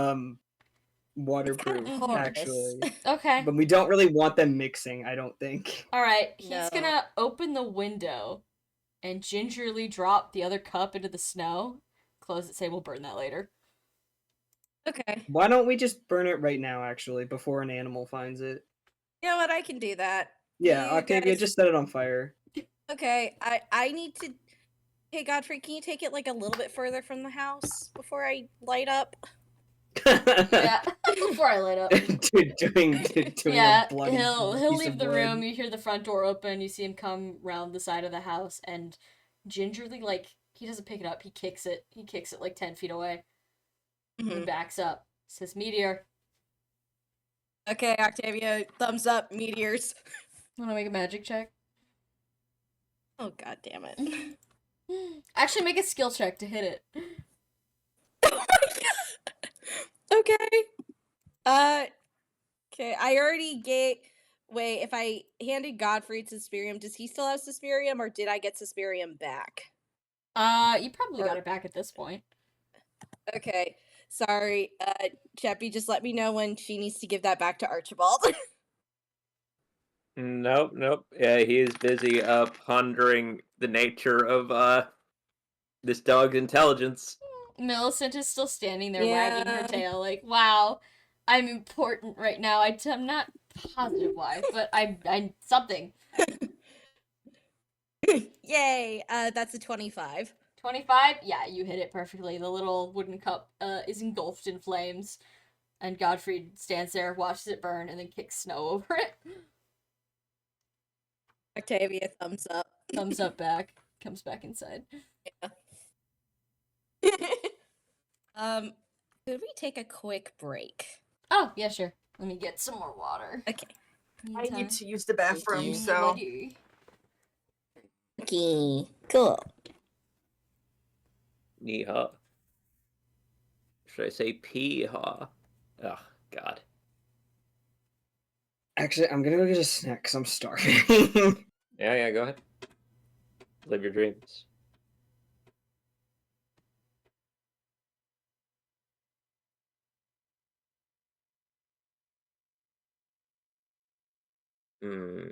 waterproof actually. Okay. But we don't really want them mixing, I don't think. All right. He's No. gonna open the window and gingerly drop the other cup into the snow. Close it. Say we'll burn that later. Okay. Why don't we just burn it right now, actually, before an animal finds it? You know what? I can do that. Yeah, You Octavia, guys- just set it on fire. Okay. I need to. Hey, Godfrey, can you take it like a little bit further from the house before I light up? Yeah. Before I light up. doing Yeah. a bloody He'll piece leave of the wood. room. You hear the front door open. You see him come round the side of the house and gingerly, like, he doesn't pick it up. He kicks it. He kicks it like 10 feet away. Mm-hmm. And backs up. Says Meteor. Okay, Octavia, thumbs up, meteors. Wanna make a magic check? Oh, god damn it. Actually, make a skill check to hit it. Oh my god. Okay. Okay, I already gave. Wait, if I handed Godfrey Suspirium, does he still have Suspirium, or did I get Suspirium back? You probably got it back at this point. Okay, sorry. Cheppy, just let me know when she needs to give that back to Archibald. Nope. Yeah, he is busy pondering the nature of this dog's intelligence. Millicent is still standing there wagging her tail like, wow, I'm important right now. I'm not positive why, but I'm something. Yay! That's a 25. 25? Yeah, you hit it perfectly. The little wooden cup is engulfed in flames, and Godfrey stands there, watches it burn, and then kicks snow over it. Octavia, thumbs up. Thumbs up back. Comes back inside. Yeah. Could we take a quick break? Oh, yeah, sure. Let me get some more water. Okay. I need to use the bathroom, so Buddy. Okay. Cool. Yeehaw. Should I say pee-haw? Oh, God. Actually, I'm gonna go get a snack because I'm starving. Yeah, go ahead. Live your dreams. Hmm.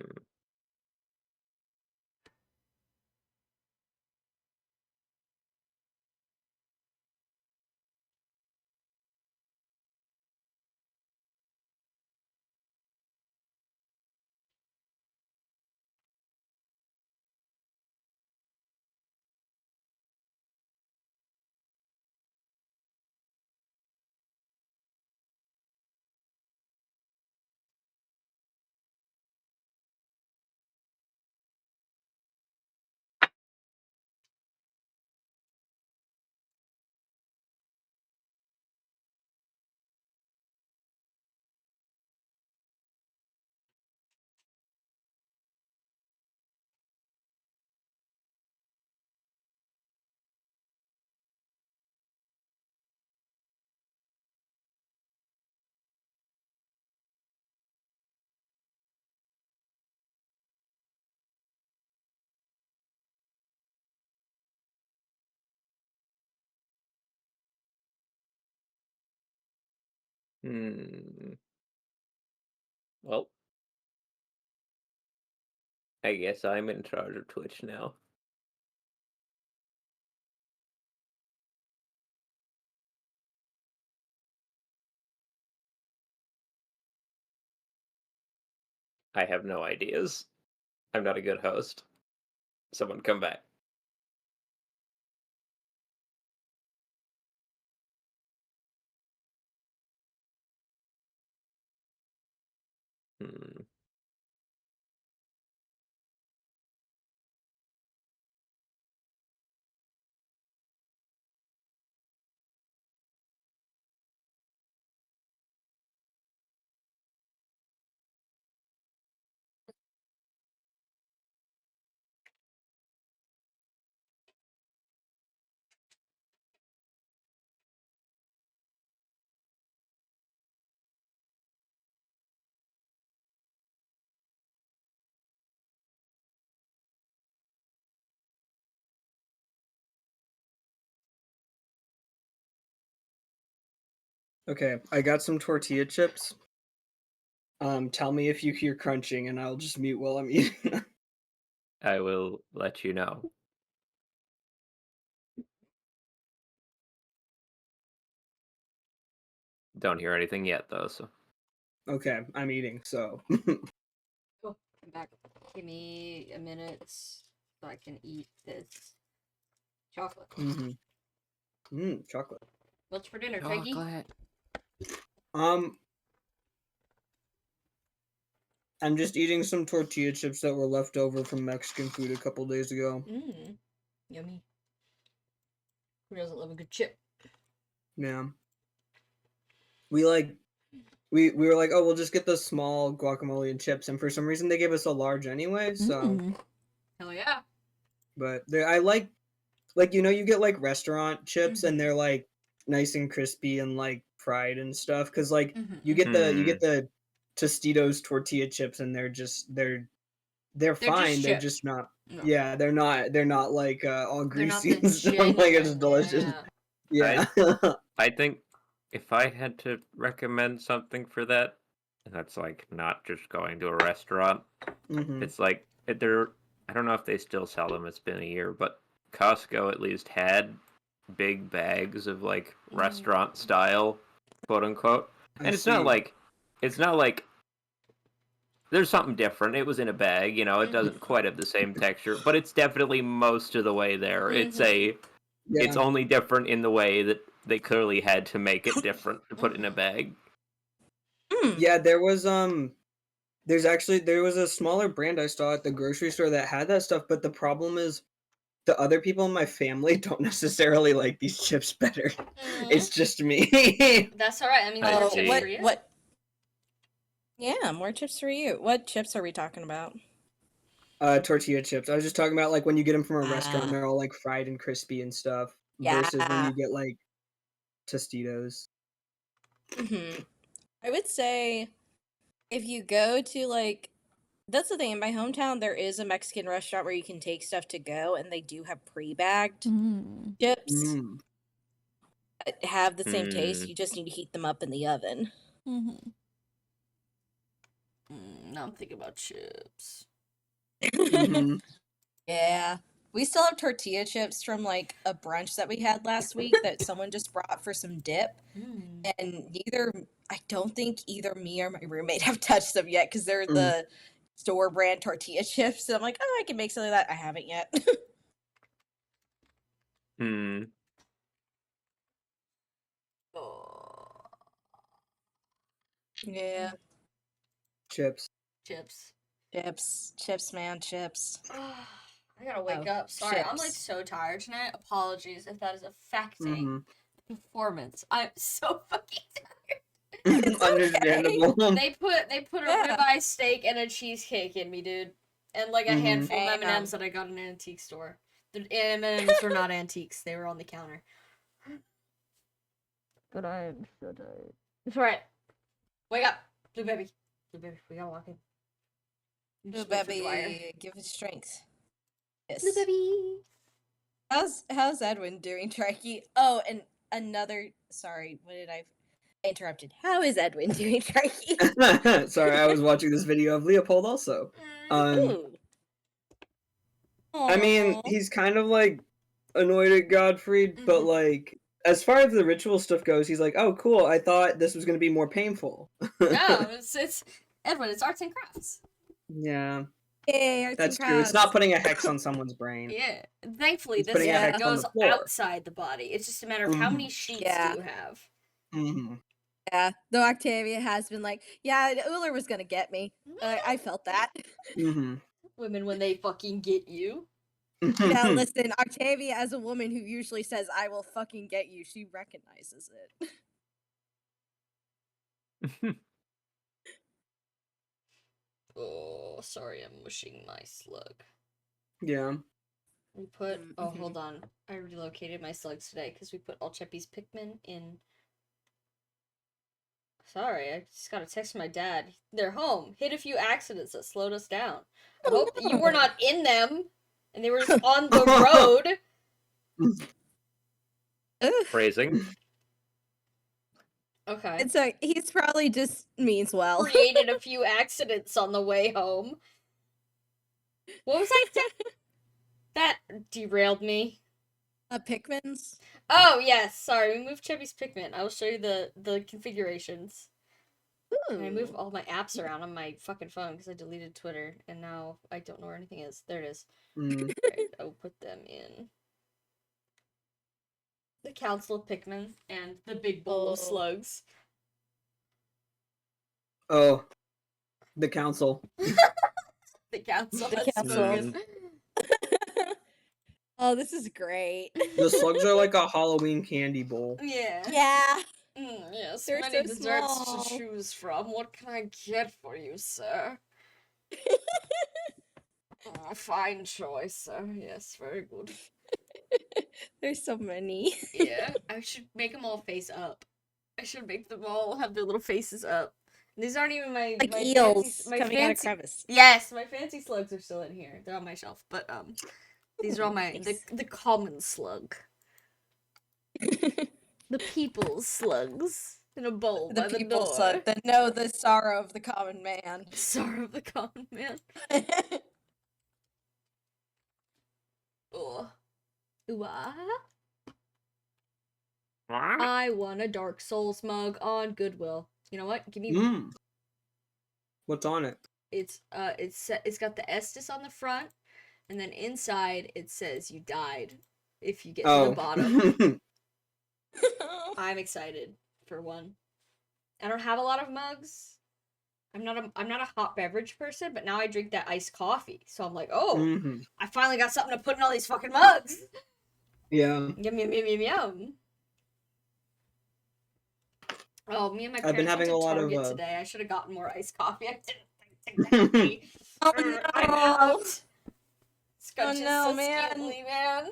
Well, I guess I'm in charge of Twitch now. I have no ideas. I'm not a good host. Someone come back. Hmm. Okay, I got some tortilla chips. Tell me if you hear crunching, and I'll just mute while I'm eating. I will let you know. Don't hear anything yet, though, so. Okay, I'm eating, so. Oh, I'm back. Give me a minute so I can eat this chocolate. Chocolate. What's for dinner, Twiggy? I'm just eating some tortilla chips that were left over from Mexican food a couple days ago. Yummy. Who doesn't love a good chip? Yeah. We were like, oh, we'll just get the small guacamole and chips, and for some reason they gave us a large anyway, so. Hell yeah. But I like you get like restaurant chips and they're like nice and crispy and like fried and stuff, because like you get the Tostitos tortilla chips and they're fine, they're just not they're not like all greasy and stuff. Like, it's delicious. Yeah. I think if I had to recommend something for that, that's like not just going to a restaurant. It's like I don't know if they still sell them. It's been a year, but Costco at least had big bags of like restaurant style, quote unquote. And it's not like there's something different. It was in a bag, it doesn't quite have the same texture, but it's definitely most of the way there. It's only different in the way that they clearly had to make it different to put it in a bag. Yeah, there was a smaller brand I saw at the grocery store that had that stuff, but the problem is the other people in my family don't necessarily like these chips better. It's just me. That's alright. I mean, more chips for you. What? Yeah, more chips for you. What chips are we talking about? Tortilla chips. I was just talking about like when you get them from a restaurant, they're all like fried and crispy and stuff. Versus when you get like Tostitos. I would say if you go to like, that's the thing, in my hometown there is a Mexican restaurant where you can take stuff to go, and they do have pre-bagged chips that have the same taste. You just need to heat them up in the oven. Now I'm thinking about chips. Yeah. We still have tortilla chips from like a brunch that we had last week that someone just brought for some dip. And I don't think either me or my roommate have touched them yet because they're the store brand tortilla chips. And I'm like, oh, I can make something like that. I haven't yet. Yeah. Chips, man, chips. I gotta wake up. Sorry, I'm like so tired tonight. Apologies if that is affecting the performance. I'm so fucking tired. Understandable. They put a ribeye steak and a cheesecake in me, dude, and like a handful of M&Ms that I got in an antique store. The M&Ms were not antiques; they were on the counter. But I'm so tired. It's alright. Wake up, Blue baby. Blue baby, we gotta walk in. Blue baby, give it strength. Yes. Blue baby. How's Edwin doing, Trekkie? Oh, and another. Sorry, what did I? I interrupted. How is Edwin doing, Sharky? Sorry, I was watching this video of Leopold also. Ooh. I mean, he's kind of like annoyed at Godfrey, but like as far as the ritual stuff goes, he's like, "Oh, cool! I thought this was gonna be more painful." No, it's Edwin. It's arts and crafts. Yeah, Yay, arts that's and true. It's crafts. not putting a hex on someone's brain. Yeah. Thankfully, It's this putting a hex on goes the floor. outside the body. It's just a matter of how many sheets do you have. Mm-hmm. Yeah, though Octavia has been like, yeah, Uller was gonna get me. I felt that. Mm-hmm. Women when they fucking get you. Yeah, listen, Octavia, as a woman who usually says, I will fucking get you, she recognizes it. Oh, sorry, I'm mushing my slug. Yeah. We put. Oh, hold on. I relocated my slugs today because we put Alchepi's Pikmin in. Sorry, I just got a text from my dad. They're home. Hit a few accidents that slowed us down. I hope that you were not in them, and they were just on the road. Phrasing. Okay. It's he's probably just means well. Created a few accidents on the way home. What was I saying? That derailed me. Pikmins? Oh, yes. Sorry, we moved Chubby's Pikmin. I will show you the configurations. Ooh. And I moved all my apps around on my fucking phone because I deleted Twitter, and now I don't know where anything is. There it is. Right, I'll put them in the Council of Pikmin and the big bowl of slugs. Oh, the council. The Council. The That's council. so good. Oh, this is great. The slugs are like a Halloween candy bowl. Yeah. Yeah. Yes, They're many so desserts small. to choose from. What can I get for you, sir? Oh, fine choice, sir. Yes, very good. There's so many. Yeah, I should make them all face up. I should make them all have their little faces up. And these aren't even my Like my eels fancy, my coming out of fancy. crevice. Yes, my fancy slugs are still in here. They're on my shelf, but these are all my Nice. the common slug, the people's slugs in a bowl The by the people door. suck that know the sorrow of the common man. Sorrow of the common man. Oh. Ooh, ah. I won a Dark Souls mug on Goodwill. You know what? Give me. What's on it? It's got the Estus on the front, and then inside it says you died if you get to the bottom. I'm excited for one. I don't have a lot of mugs. I'm not a hot beverage person, but now I drink that iced coffee, so I'm like, oh, I finally got something to put in all these fucking mugs. Yeah. Yum yum yum yum yum. Oh, me and my parents I've been having went to a lot Target of today. I should have gotten more iced coffee. I didn't take that tea. Oh I'm no! out. Scotch no, so man. skitly, man.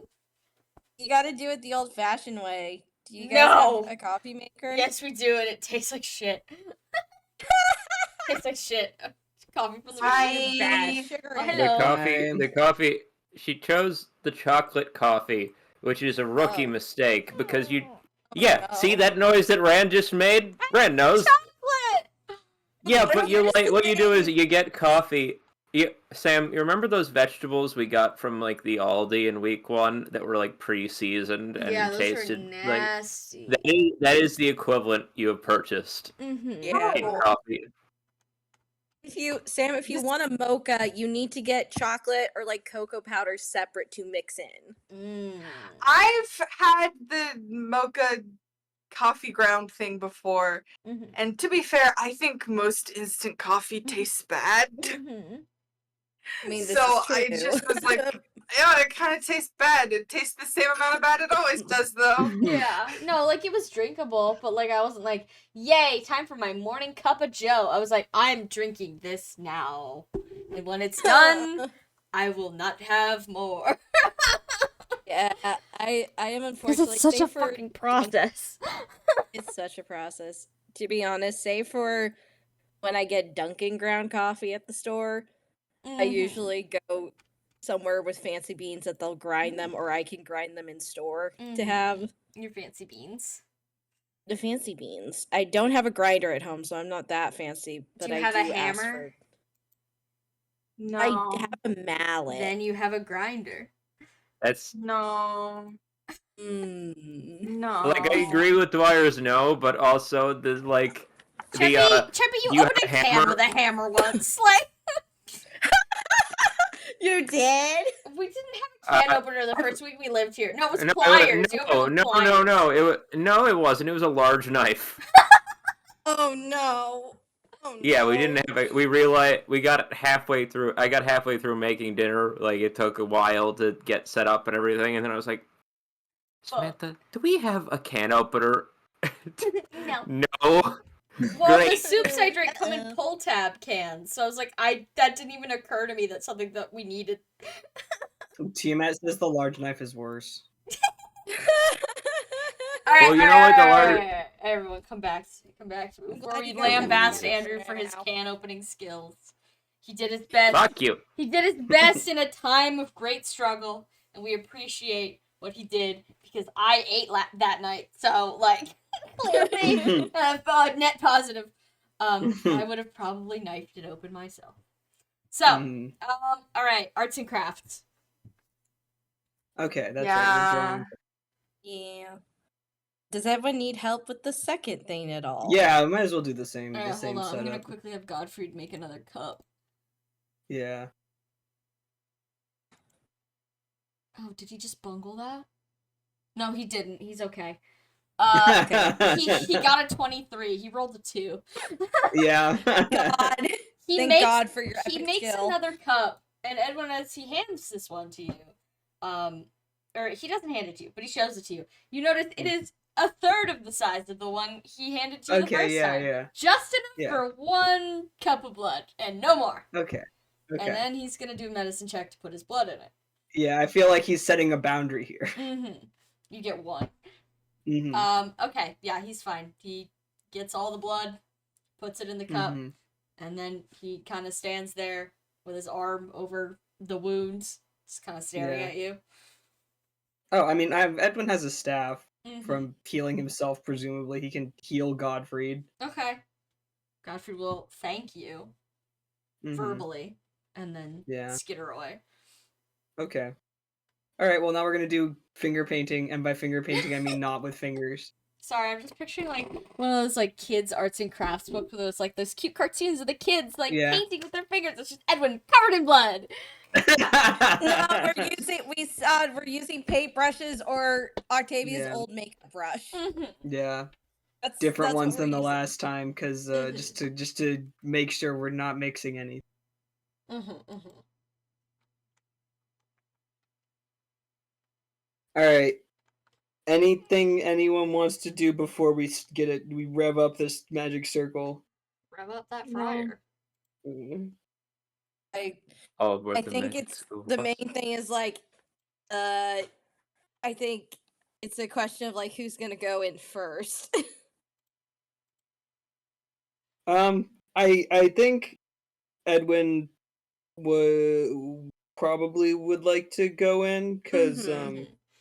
You gotta do it the old-fashioned way. Do you guys No! have a coffee maker? Yes, we do, and it tastes like shit. Tastes like shit. Coffee from the machine is bad. Sugar Oh, in it. hello. The coffee. She chose the chocolate coffee, which is a rookie mistake because you. Yeah, no. see that noise that Rand just made? Rand knows. Chocolate! Yeah, but what you do is you get coffee. Sam, you remember those vegetables we got from like the Aldi in week 1 that were like pre-seasoned and Yeah, those tasted are nasty. like that is the equivalent you have purchased Yeah. in coffee. If you want a mocha, you need to get chocolate or like cocoa powder separate to mix in. I've had the mocha coffee ground thing before, and to be fair, I think most instant coffee tastes bad. I mean, this So is true. I just was like, yeah, it kind of tastes bad. It tastes the same amount of bad it always does, though. Yeah, no, like it was drinkable, but like I wasn't like, yay, time for my morning cup of joe. I was like, I'm drinking this now, and when it's done, I will not have more. Yeah, I am unfortunately. It's such a fucking process. It's such a process. To be honest, save for when I get Dunkin' ground coffee at the store, I usually go somewhere with fancy beans that they'll grind them, or I can grind them in store to have. Your fancy beans. The fancy beans. I don't have a grinder at home, so I'm not that fancy. But Do you I have a do ask hammer? for. No. I have a mallet. Then you have a grinder. That's No. Mm. No. like I agree with Dwyer's no, but also the like Chippy, you you opened a have a can hammer? with a hammer once. Like, You did? we didn't have a can opener the first week we lived here. No, it was pliers. You opened no, with pliers. it wasn't. It was a large knife. Oh no. Oh Yeah, no. we didn't have it. We realized we got halfway through. I got halfway through making dinner. Like it took a while to get set up and everything, and then I was like, Samantha, do we have a can opener? No. No. Well, the Great. soups I drink come in pull tab cans, so I was like, that didn't even occur to me that's something that we needed. Tiamat says the large knife is worse. Alright, Well, you know what, the large- alright, everyone, come back to me before glad we you guys have lambast me Andrew right for his now. can opening skills. He did his best. Fuck you. He did his best in a time of great struggle, and we appreciate what he did because I ate that night. So, like, clearly, net positive. I would have probably knifed it open myself. So, all right, arts and crafts. Okay, that's Yeah. right. Yeah. Does everyone need help with the second thing at all? Yeah, might as well do the same. All The right, same hold on. I'm setup. gonna quickly have Godfrey make another cup. Yeah. Oh, did he just bungle that? No, he didn't. He's okay. Okay. He got a 23. He rolled a 2. God. Yeah. Thank God for your He epic makes skill. another cup, and Edwin, as he hands this one to you, or he doesn't hand it to you, but he shows it to you. You notice it is a third of the size of the one he handed to you the first time. Yeah. Just enough Yeah. for 1 cup of blood, and no more. Okay. And then he's gonna do a medicine check to put his blood in it. Yeah, I feel like he's setting a boundary here. Mm-hmm. You get 1. Mm-hmm. Okay, yeah, he's fine. He gets all the blood, puts it in the cup, and then he kind of stands there with his arm over the wounds, just kind of staring at you. Oh, I mean, Edwin has a staff from healing himself, presumably. He can heal Godfried. Okay. Godfrey will thank you verbally, and then skitter away. Okay. Alright, well now we're gonna do finger painting, and by finger painting I mean not with fingers. Sorry, I'm just picturing like one of those like kids arts and crafts books with those cute cartoons of the kids like painting with their fingers. It's just Edwin covered in blood. No, we're using paintbrushes or Octavia's old makeup brush. Yeah. That's different ones than the using. last time, because just to make sure we're not mixing anything. All right. Anything anyone wants to do before we we rev up this magic circle? Rev up that fryer. I I think it's the main thing is like, I think it's a question of like who's gonna go in first. I think Edwin probably would like to go in because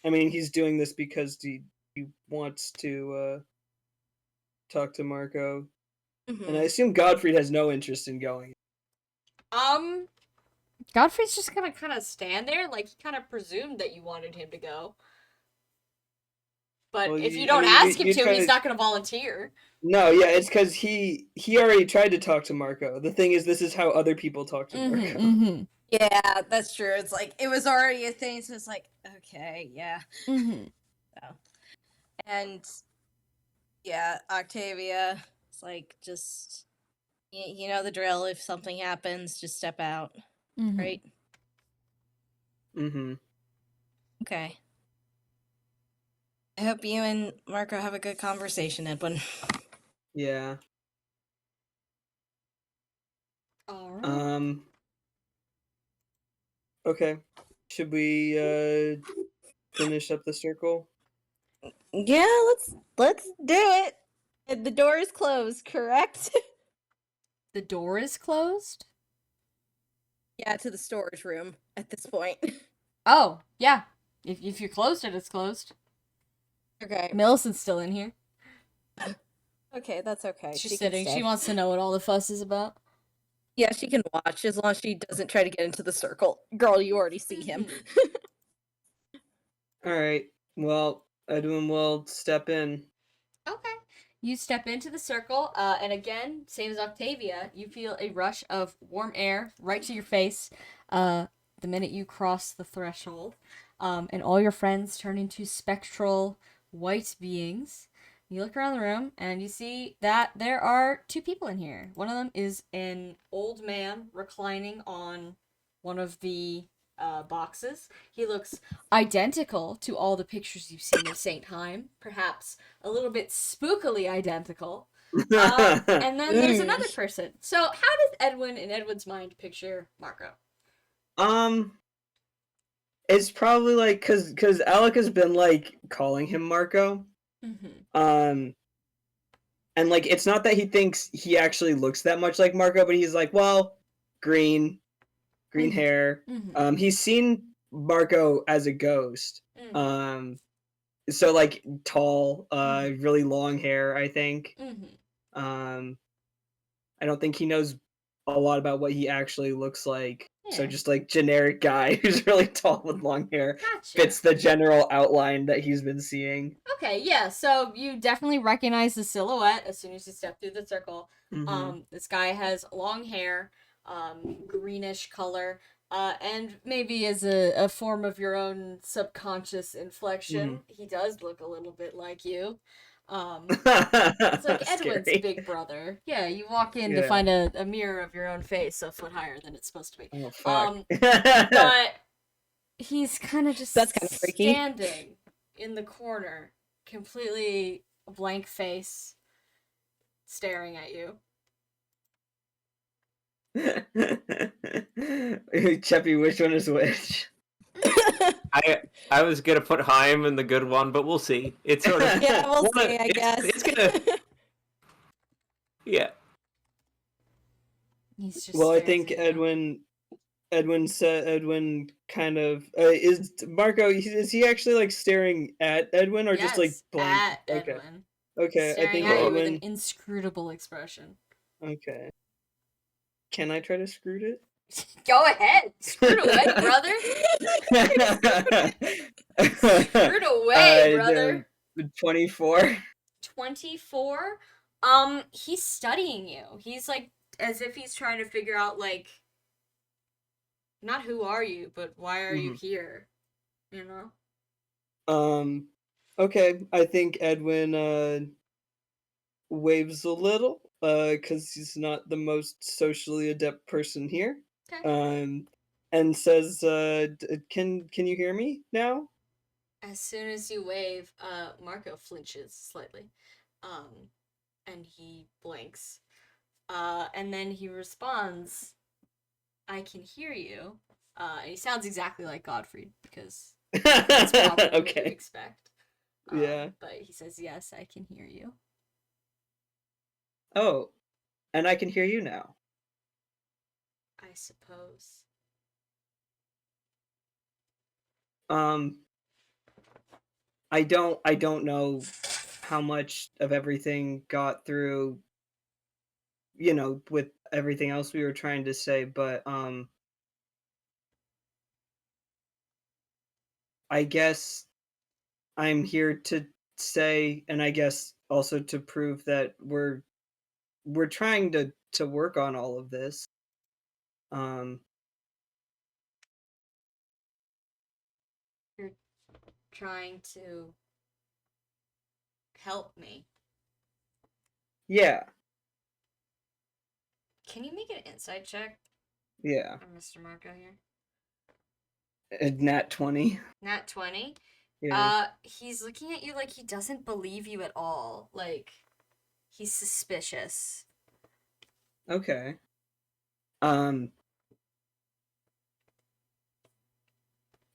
I mean he's doing this because he wants to talk to Marco, and I assume Godfrey has no interest in going. Godfrey's just gonna kind of stand there, like he kind of presumed that you wanted him to go. But if you don't ask him to, he's not gonna volunteer. No, yeah, it's because he already tried to talk to Marco. The thing is, this is how other people talk to Marco. Yeah, that's true. It's like it was already a thing, so it's like, okay, yeah. So, and yeah, Octavia, it's like just you know the drill. If something happens, just step out, right? Okay. I hope you and Marco have a good conversation, Edwin. Yeah. All right. Okay. Should we finish up the circle? Yeah, let's do it. And the door is closed, correct? The door is closed? Yeah, to the storage room at this point. Oh, yeah. If you closed it, it's closed. Okay. Millicent's still in here. Okay, that's okay. She's She sitting. can She stay. wants to know what all the fuss is about. Yeah, she can watch as long as she doesn't try to get into the circle. Girl, you already see him. All right. Well, Edwin will step in. Okay. You step into the circle, and again, same as Octavia, you feel a rush of warm air right to your face the minute you cross the threshold. And all your friends turn into spectral white beings. You look around the room, and you see that there are two people in here. One of them is an old man reclining on one of the boxes. He looks identical to all the pictures you've seen of Saint Heim, perhaps a little bit spookily identical. And then there's another person. So how does Edwin, in Edwin's mind, picture Marco? It's probably like because Alec has been like calling him Marco. And like it's not that he thinks he actually looks that much like Marco, but he's like, well, green hair. He's seen Marco as a ghost. So like tall, really long hair, I think. I don't think he knows a lot about what he actually looks like. Yeah. So just like generic guy who's really tall with long hair. Gotcha. Fits the general outline that he's been seeing. Okay, yeah, so you definitely recognize the silhouette as soon as you step through the circle. This guy has long hair, greenish color, and maybe as a form of your own subconscious inflection, he does look a little bit like you. It's like Edwin's big brother. Yeah, you walk in to find a mirror of your own face a foot higher than it's supposed to be. Oh, fuck. But he's kind of just That's kind of freaky. Standing in the corner, completely blank face, staring at you. Cheppy, which one is which? I was gonna put Heim in the good one, but we'll see. It's sort of we'll see. I guess it's gonna. Yeah. He's just. Well, I think Edwin kind of is Marco. Is he actually like staring at Edwin or just like blank? At Edwin. Okay, Staring I think at Edwin you with an inscrutable expression. Okay. Can I try to screw it? Go ahead. Screw it away, brother. Screw it away, brother. 24. 24? He's studying you. He's like, as if he's trying to figure out, like, not who are you, but why are you here? You know? Okay. I think Edwin, waves a little, because he's not the most socially adept person here. Okay. And says, can you hear me now? As soon as you wave, Marco flinches slightly. And he blinks. And then he responds, I can hear you. And he sounds exactly like Godfrey, because that's probably what you expect. Yeah. But he says, yes, I can hear you. Oh, and I can hear you now. I suppose. I don't know how much of everything got through, with everything else we were trying to say, but I guess I'm here to say, and I guess also to prove that we're trying to work on all of this. You're trying to help me. Yeah. Can you make an insight check? Yeah. For Mr. Marco here. Nat 20. Nat 20? Yeah. He's looking at you like he doesn't believe you at all. Like, he's suspicious. Okay.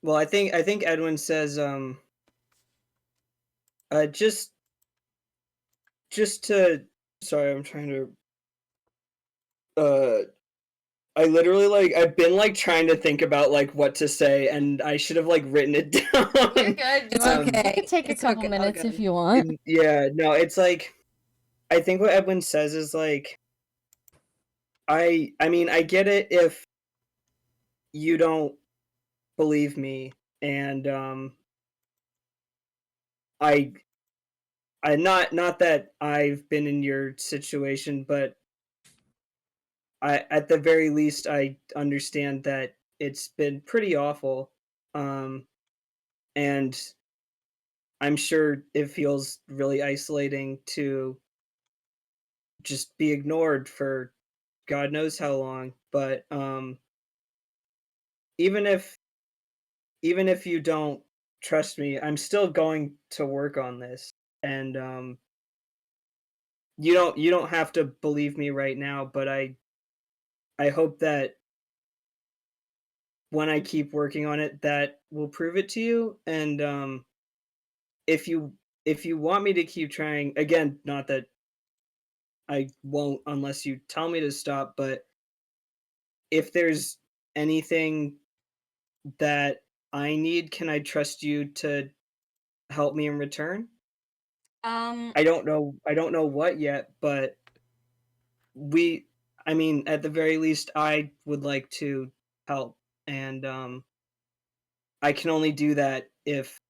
Well, I think Edwin says, just to, sorry, I'm trying to, I literally, like, I've been, like, trying to think about, like, what to say, and I should have, like, written it down. You're good. It's okay. You can take a couple minutes if you want. Yeah, no, it's, like, I think what Edwin says is like, I mean, I get it if you don't believe me, and I not that I've been in your situation, but I at the very least I understand that it's been pretty awful, and I'm sure it feels really isolating to just be ignored for God knows how long. But even if even if you don't trust me, I'm still going to work on this, and you don't have to believe me right now, but I hope that when I keep working on it, that will prove it to you. And if you if you want me to keep trying, again, not that I won't unless you tell me to stop, but if there's anything that I need, can I trust you to help me in return? I don't know what yet, but we I mean, at the very least I would like to help, and I can only do that if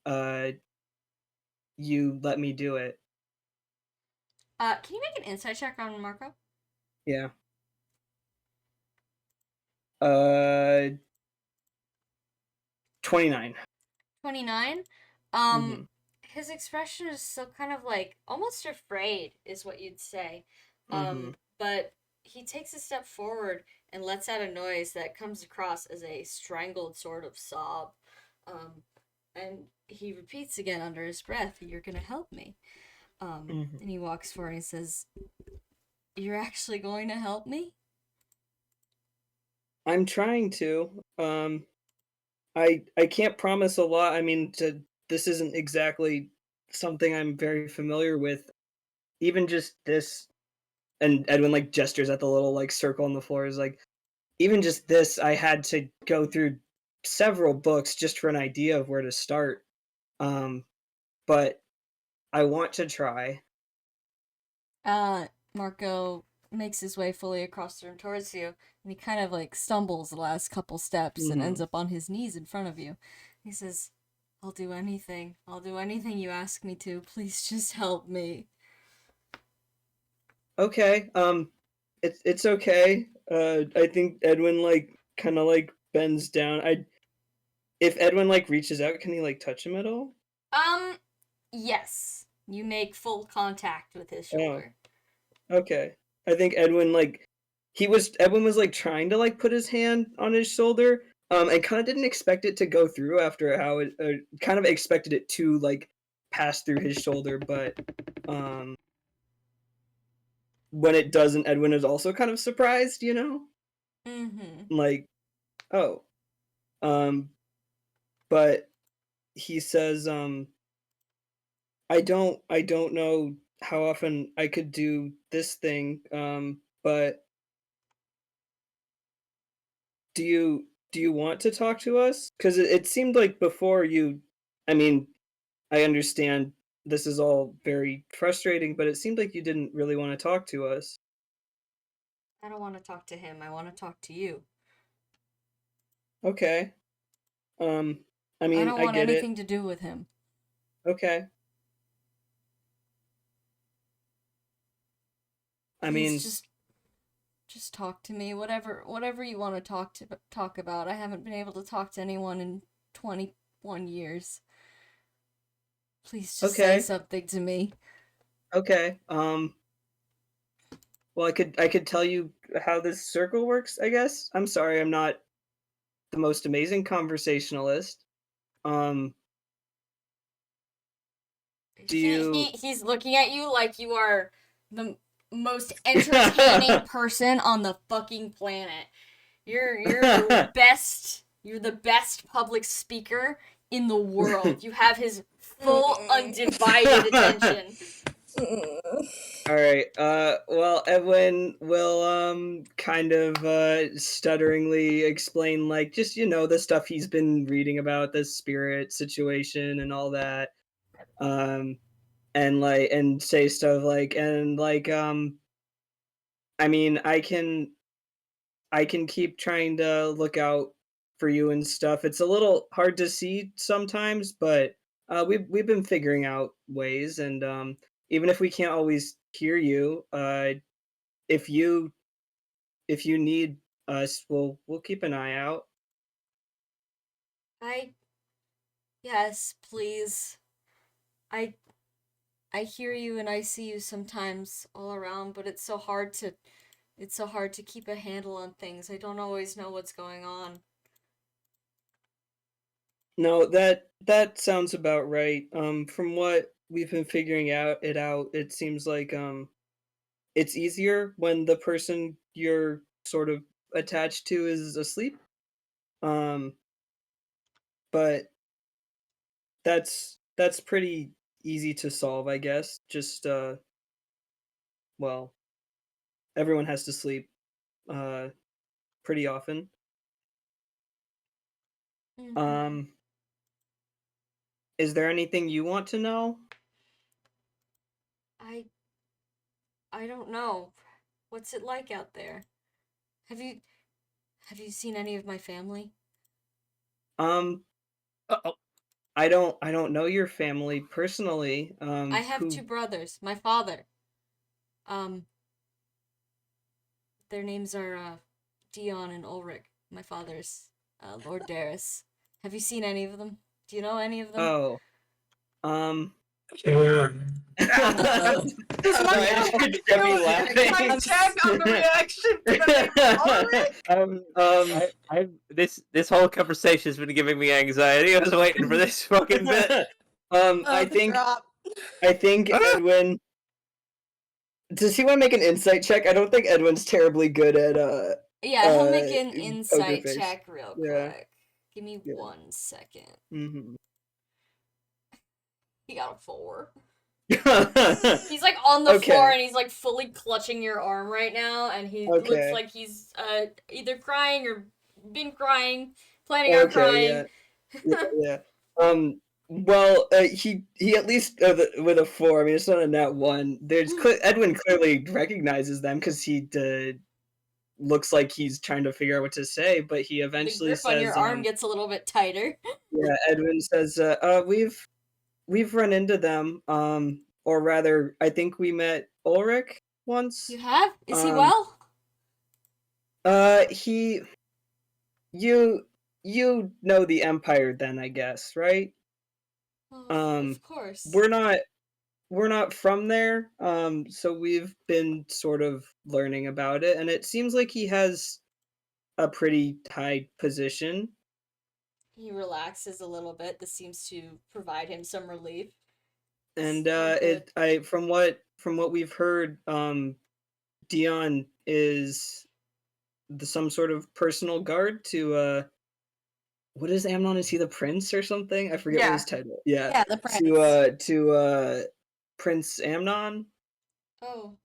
uh you let me do it. Can you make an insight check on Marco? Yeah. Uh 29. 29. Mhm. His expression is still kind of like almost afraid, is what you'd say. Mhm. But he takes a step forward and lets out a noise that comes across as a strangled sort of sob. And he repeats again under his breath, "You're gonna help me." Mhm. And he walks forward and he says, "You're actually going to help me?" I'm trying to. I can't promise a lot. I mean, this isn't exactly something I'm very familiar with. Even just this, and Edwin like gestures at the little like circle on the floor, is like, even just this, I had to go through several books just for an idea of where to start. Um, but I want to try. Marco makes his way fully across the room towards you, and he kind of like stumbles the last couple steps and ends Mhm. up on his knees in front of you. He says, "I'll do anything. I'll do anything you ask me to. Please just help me." Okay. It's okay. I think Edwin like kind of like bends down. I If Edwin like reaches out, can he like touch him at all? Um, yes. You make full contact with his Oh, shoulder. okay. I think Edwin was like trying to like put his hand on his shoulder, and kind of didn't expect it to go through after how it kind of expected it to like pass through his shoulder, but um, when it doesn't, Edwin is also kind of surprised, you know, Mm-hmm. like, oh, um, but he says, I don't know how often I could do this thing, but do you want to talk to us? Because it seemed like before you, I mean, I understand this is all very frustrating, but it seemed like you didn't really want to talk to us. I don't want to talk to him. I want to talk to you. Okay. Um, I I mean, don't I want get it. anything to do with him. Okay. I Please mean, just talk to me. Whatever you want to talk about. I haven't been able to talk to anyone in 21 years. Please just say okay. something to me. Okay. Well, I could tell you how this circle works, I guess. I'm sorry, I'm not the most amazing conversationalist. Um, do you He's looking at you like you are the most entertaining person on the fucking planet. You're the best public speaker in the world. You have his full undivided attention. All right. Well, Edwin will kind of stutteringly explain like just the stuff he's been reading about the spirit situation and all that. Um, and say stuff like I mean, I can keep trying to look out for you and stuff. It's a little hard to see sometimes, but we've been figuring out ways, and even if we can't always hear you, if you if you need us, we'll keep an eye out. Yes, please. I I hear you and I see you sometimes all around, but it's so hard to keep a handle on things. I don't always know what's going on. No, that sounds about right. From what we've been figuring out, it seems like it's easier when the person you're sort of attached to is asleep. Um, but that's pretty easy to solve, I guess. Just well, everyone has to sleep uh pretty often. Mm-hmm. Um, is there anything you want to know? I I don't know. What's it like out there? Have you have you seen any of my family? Um, Uh-oh. I don't know your family personally. I have Who? two brothers. My father. Um, their names are Dion and Ulrich. My father's Lord Darris. Have you seen any of them? Do you know any of them? Oh, um. Does Sorry, my I just heard Debbie Can I laughing. check on the reaction to the name Ulrich? This whole conversation has been giving me anxiety. I was waiting for this fucking bit. I the think drop. Edwin. Does he want to make an insight check? I don't think Edwin's terribly good at Yeah, he'll make an poker insight face. check real Yeah. quick. Give me Yeah. 1 second. Mm-hmm. He got a 4. Okay. He's like on the floor and he's like fully clutching your arm right now, and he looks Okay. like he's either crying or been crying, planning on Okay. crying. Yeah. Well, he at least with a 4. I mean, it's not a nat 1. There's Edwin clearly recognizes them because he looks like he's trying to figure out what to say, but he The eventually grip on your says, arm gets a little bit tighter. yeah. Edwin says, we've run into them, or rather, I think we met Ulrich once. You have? Is he Um, well? He, you know the Empire then, I guess, right? Of course. We're not from there, so we've been sort of learning about it, and it seems like he has a pretty high position. He relaxes a little bit. This seems to provide him some relief. And Good. from what we've heard, Dion is some sort of personal guard to what is Amnon? Is he the prince or something? I forget what his title. Yeah. Yeah, the prince. To Prince Amnon. Oh,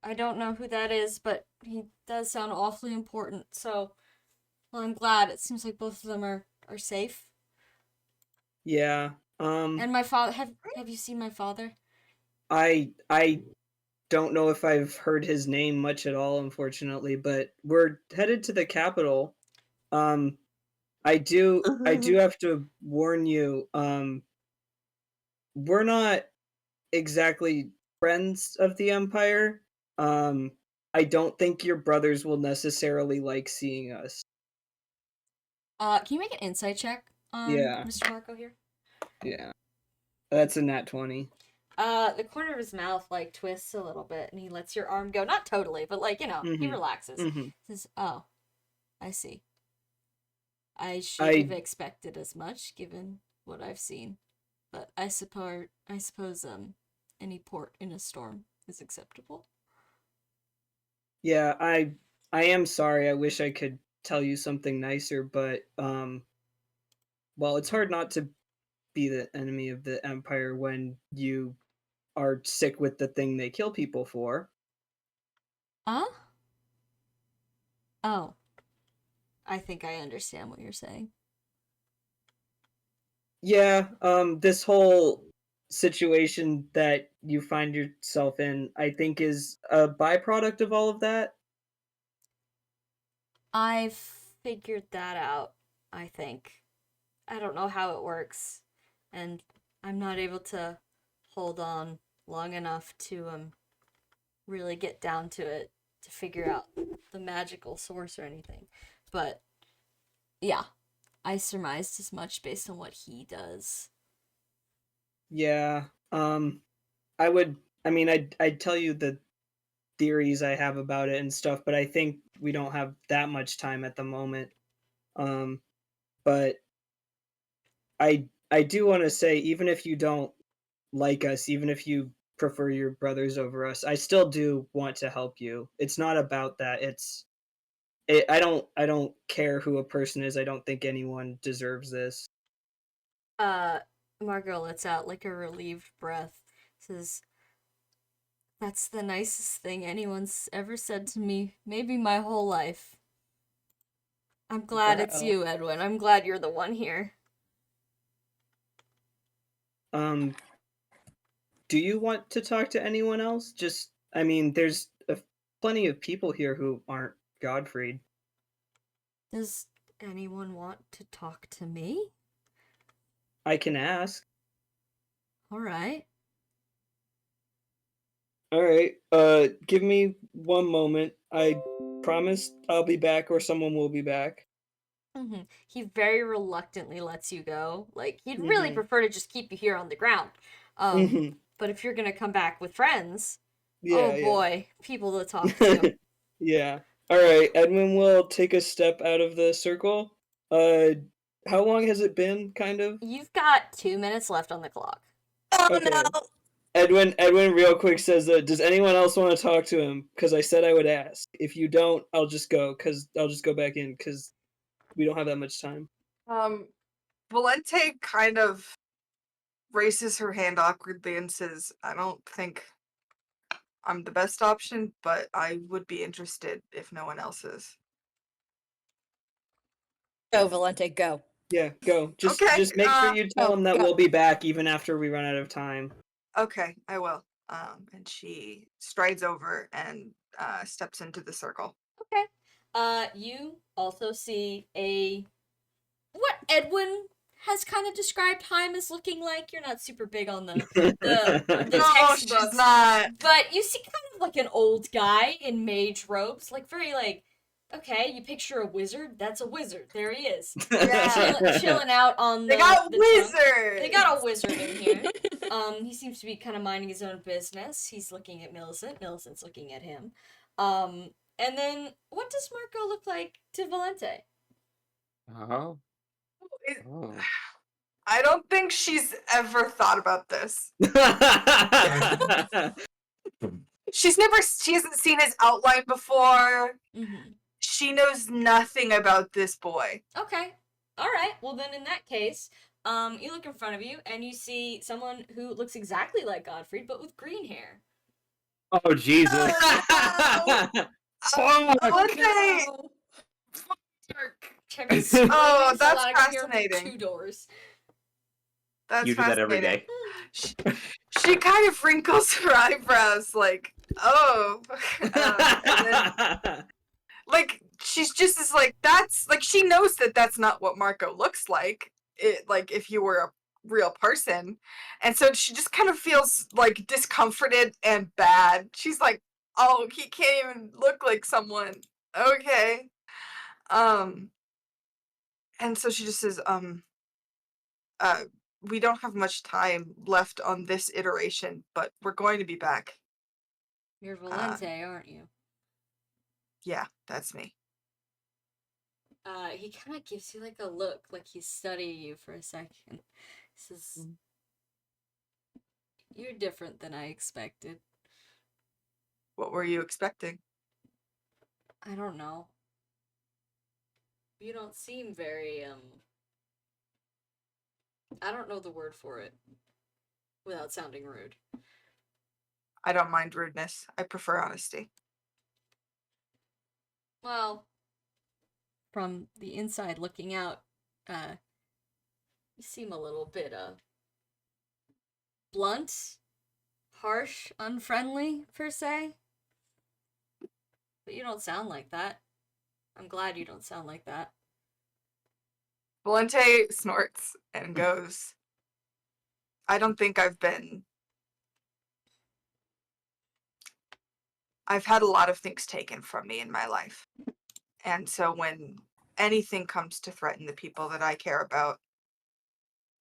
I don't know who that is, but he does sound awfully important. So, well, I'm glad. It seems like both of them are safe. Yeah. And my father. Have you seen my father? I don't know if I've heard his name much at all, unfortunately, but we're headed to the capital. I do have to warn you, we're not exactly friends of the Empire. I don't think your brothers will necessarily like seeing us. Can you make an insight check on Mr. Marco here? Yeah. That's a nat 20. The corner of his mouth like twists a little bit, and he lets your arm go. Not totally, but like he relaxes. Says, "Oh, I see. I should have expected as much, given what I've seen. But I suppose any port in a storm is acceptable." Yeah, I am sorry. I wish I could tell you something nicer, but well, it's hard not to be the enemy of the Empire when you are sick with the thing they kill people for. Huh? Oh. I think I understand what you're saying. Yeah, this whole situation that you find yourself in, I think, is a byproduct of all of that. I've figured that out, I think. I don't know how it works, and I'm not able to hold on long enough to really get down to it to figure out the magical source or anything. But yeah, I surmised as much based on what he does. Yeah. I'd tell you the theories I have about it and stuff, but I think we don't have that much time at the moment. But I do want to say, even if you don't like us, even if you prefer your brothers over us, I still do want to help you. It's not about that. I don't care who a person is. I don't think anyone deserves this. Margot lets out like a relieved breath. Says, "That's the nicest thing anyone's ever said to me, maybe my whole life. I'm glad it's Wow. you, Edwin. I'm glad you're the one here." Do you want to talk to anyone else? There's plenty of people here who aren't Godfrey. Does anyone want to talk to me? I can ask. All right. All right. Give me one moment. I promise I'll be back, or someone will be back. Mm-hmm. He very reluctantly lets you go. Like, he'd really prefer to just keep you here on the ground. But if you're gonna come back with friends, oh boy, people to talk to. Yeah. All right. Edwin will take a step out of the circle. How long has it been? Kind of. You've got 2 minutes left on the clock. Oh Okay. no! Edwin, real quick says, "Does anyone else want to talk to him? Because I said I would ask. If you don't, I'll just go. Because I'll just go back in. Because we don't have that much time." Valente kind of raises her hand awkwardly and says, "I don't think I'm the best option, but I would be interested if no one else is." Go, Valente, go. Yeah, go. Just make sure you tell him that we'll be back even after we run out of time. Okay, I will. And she strides over and steps into the circle. Okay. You also see what Edwin has kind of described Heim as looking like. You're not super big on the No, she's textbooks, not. but you see kind of like an old guy in mage robes, like very like, okay, you picture a wizard, that's a wizard. There he is. Yeah. Chilling out on They got the wizards. trunk. They got a wizard in here. He seems to be kind of minding his own business. He's looking at Millicent. Millicent's looking at him. And then what does Marco look like to Valente? Oh. I don't think she's ever thought about this. She hasn't seen his outline before. Mm-hmm. She knows nothing about this boy. Okay. All right. Well, then in that case, you look in front of you and you see someone who looks exactly like Godfrey, but with green hair. Oh, Jesus. Oh, that's fascinating. 2 doors. That's you do that every day. She kind of wrinkles her eyebrows, like, oh. Like, she's just as like, that's like, she knows that that's not what Marco looks like. Like, if you were a real person. And so she just kind of feels like discomforted and bad. She's like, oh, he can't even look like someone. Okay. And so she just says, we don't have much time left on this iteration, but we're going to be back. You're Valente, aren't you? Yeah, that's me. He kind of gives you like a look, like he's studying you for a second. He says, "You're different than I expected." What were you expecting? I don't know. You don't seem very, I don't know the word for it without sounding rude. I don't mind rudeness. I prefer honesty. Well, from the inside looking out, you seem a little bit, blunt, harsh, unfriendly, per se. But you don't sound like that. I'm glad you don't sound like that. Valente snorts and goes, I don't think I've had a lot of things taken from me in my life. And so when anything comes to threaten the people that I care about,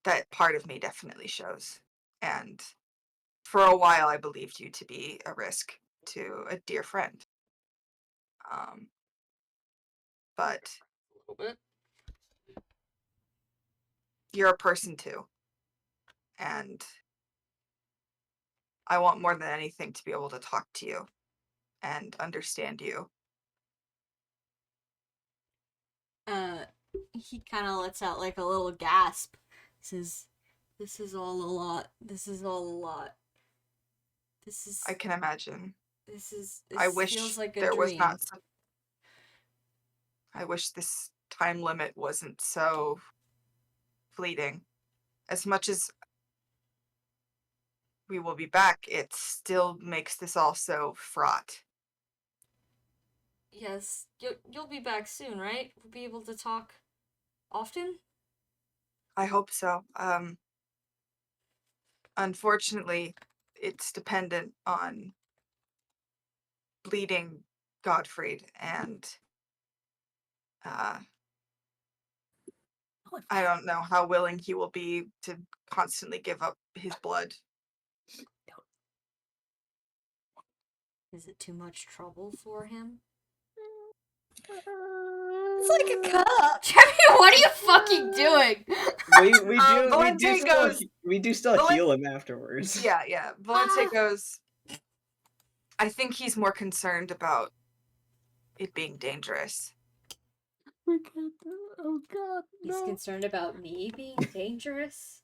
that part of me definitely shows. And for a while, I believed you to be a risk to a dear friend. But A little bit. you're a person too. And I want more than anything to be able to talk to you and understand you. He kind of lets out like a little gasp. Says, "This is all a lot. This is all a lot. This is. I can imagine. This I wish feels like a there dream." was not some... I wish this time limit wasn't so fleeting. As much as we will be back, it still makes this all so fraught. Yes, you'll be back soon, right? We'll be able to talk often. I hope so. Unfortunately, it's dependent on bleeding Godfried, and I don't know how willing he will be to constantly give up his blood. Is it too much trouble for him? It's like a cup. Jeffy, what are you fucking doing? We do still heal him afterwards. Yeah. Valente goes, I think he's more concerned about it being dangerous. Oh god, He's concerned about me being dangerous?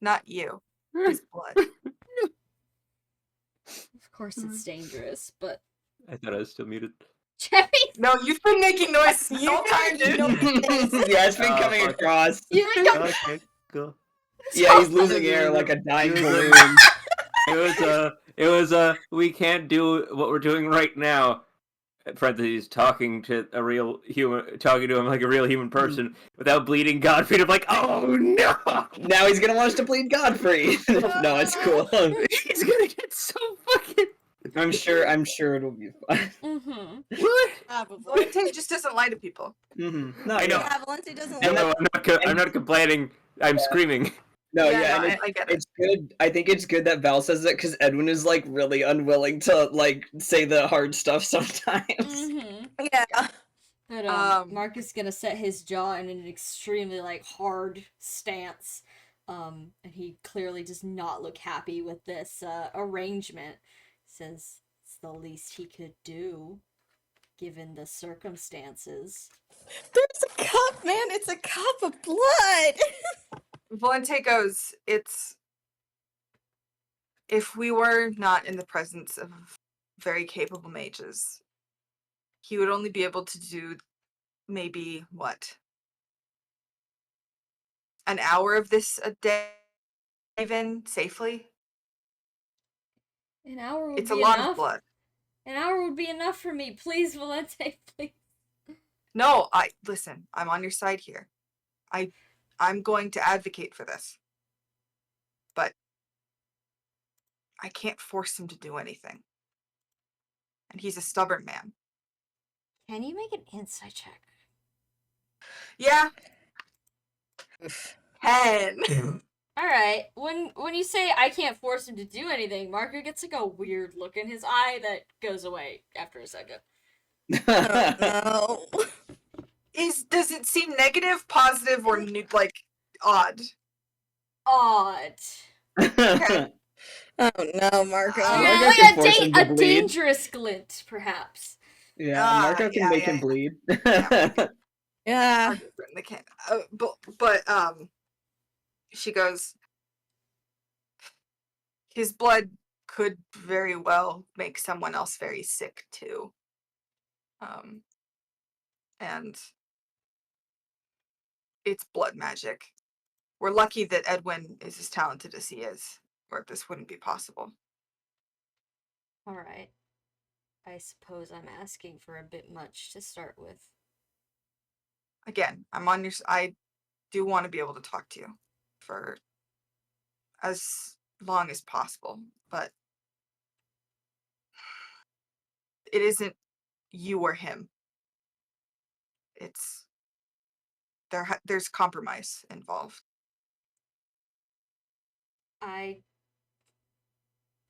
Not you. His blood. Of course it's dangerous, but... I thought I was still muted. Jeffy! No, you've been making noises this whole time, dude. Yeah, it's been coming fuck. across. You've been coming... Okay, cool. Yeah, he's losing air like a dying balloon. It was we can't do what we're doing right now. Parentheses, talking to a real human, talking to him like a real human person without bleeding Godfrey. I'm like, oh no! Now he's gonna want us to bleed Godfrey. No, it's cool. He's gonna get so fucking... I'm sure it'll be fine. Mm-hmm. What? Probably. Valente just doesn't lie to people. Mm-hmm. No, I know. Yeah, Valente doesn't And like I'm not complaining. I'm screaming. No, Yeah, yeah, no, and I get it. it's good. I think it's good that Val says it because Edwin is like really unwilling to like say the hard stuff sometimes. Mm-hmm. Yeah. But Mark is gonna set his jaw in an extremely like hard stance. And he clearly does not look happy with this arrangement. Says it's the least he could do, given the circumstances. There's a cup, man. It's a cup of blood. Valente goes, if we were not in the presence of very capable mages, he would only be able to do maybe, an hour of this a day, even safely? An hour would It's be a lot enough. of blood. An hour would be enough for me. Please, Valente, please. No, listen, I'm on your side here. I'm going to advocate for this. But I can't force him to do anything. And he's a stubborn man. Can you make an insight check? Yeah. 10. Alright, when you say I can't force him to do anything, Marco gets like a weird look in his eye that goes away after a second. Oh, no. Does it seem negative, positive, or odd? Odd. Okay. Oh no, Marco. Marco Like can force him to a bleed. dangerous glint, perhaps. Yeah, Marco can yeah, make yeah, him yeah. bleed. Yeah. They can't. But she goes, his blood could very well make someone else very sick too. And it's blood magic. We're lucky that Edwin is as talented as he is. or this wouldn't be possible. Alright. I suppose I'm asking for a bit much to start with. Again, I'm on your. I do want to be able to talk to you for as long as possible, but it isn't you or him. It's there's compromise involved. I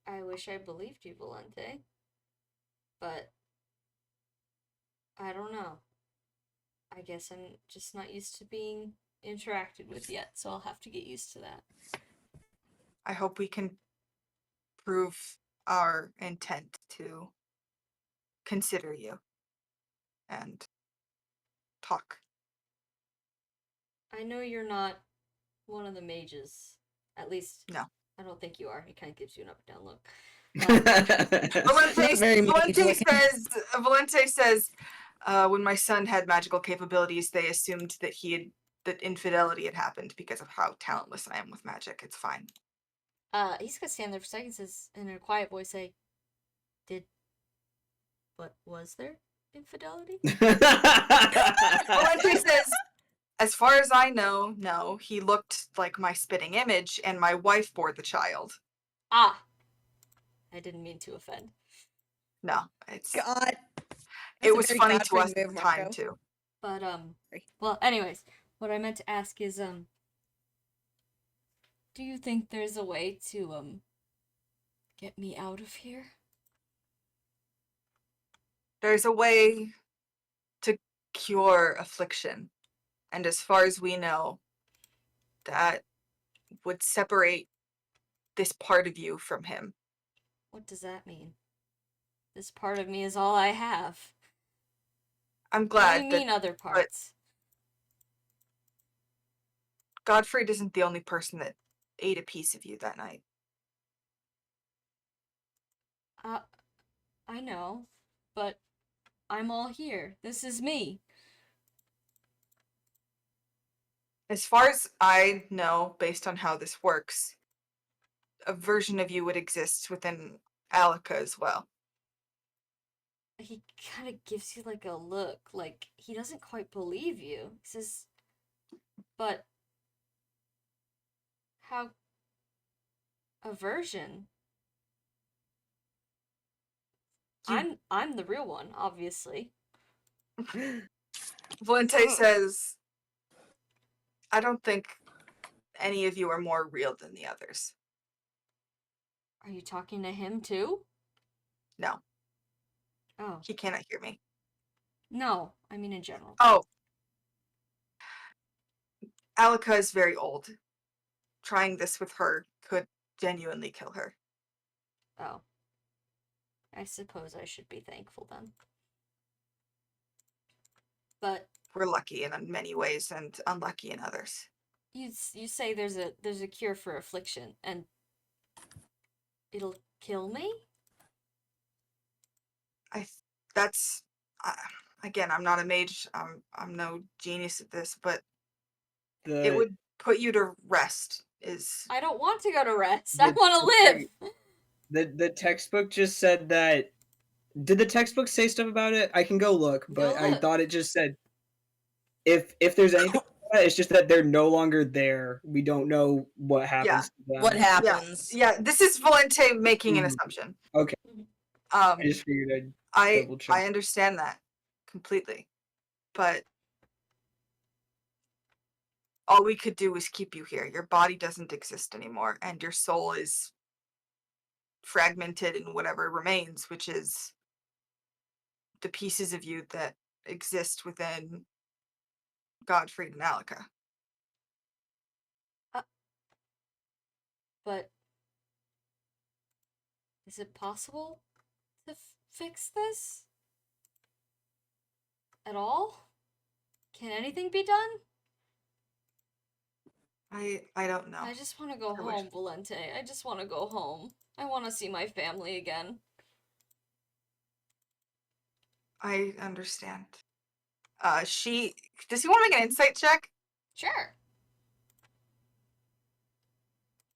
wish I believed you, Valente. But I don't know. I guess I'm just not used to being interacted with yet, so I'll have to get used to that. I hope we can prove our intent to consider you and talk. I know you're not one of the mages. At least, No. I don't think you are. He kind of gives you an up and down look. Valente says, when my son had magical capabilities, they assumed that infidelity had happened because of how talentless I am with magic. It's fine. He's gonna stand there for seconds and in a quiet voice say, What was there? Infidelity? Valente says, as far as I know, no. He looked like my spitting image, and my wife bore the child. Ah! I didn't mean to offend. No, it's... God. It was funny to us at the time, too. But, well, anyways, what I meant to ask is, do you think there's a way to, get me out of here? There's a way to cure affliction. And as far as we know, that would separate this part of you from him. What does that mean? This part of me is all I have. I'm glad. What do you mean other parts? Godfried isn't the only person that ate a piece of you that night. I know, but I'm all here. This is me. As far as I know, based on how this works, a version of you would exist within Alika as well. He kind of gives you like a look, like he doesn't quite believe you. He says, but how a version? I'm the real one, obviously. Valente says, I don't think any of you are more real than the others. Are you talking to him too? No. Oh. He cannot hear me. No, I mean in general. Oh. Alika is very old. Trying this with her could genuinely kill her. Oh. I suppose I should be thankful then. But we're lucky in many ways and unlucky in others. You say there's a cure for affliction and it'll kill me? Again, I'm not a mage. I'm no genius at this, but it would put you to rest. I don't want to go to rest. I want to live. The textbook just said that. Did the textbook say stuff about it? I can go look, but I thought it just said if there's anything, it's just that they're no longer there. We don't know what happens to them. What happens? Yeah, this is Valente making an assumption. Okay. I just figured I'd double check. I understand that completely, but all we could do is keep you here. Your body doesn't exist anymore, and your soul is fragmented in whatever remains, which is the pieces of you that exist within Godfried and Alika. But is it possible to fix this? At all? Can anything be done? I don't know. I just want to go home, Valente. I just want to go home. I want to see my family again. I understand. Does he want to make an insight check? Sure.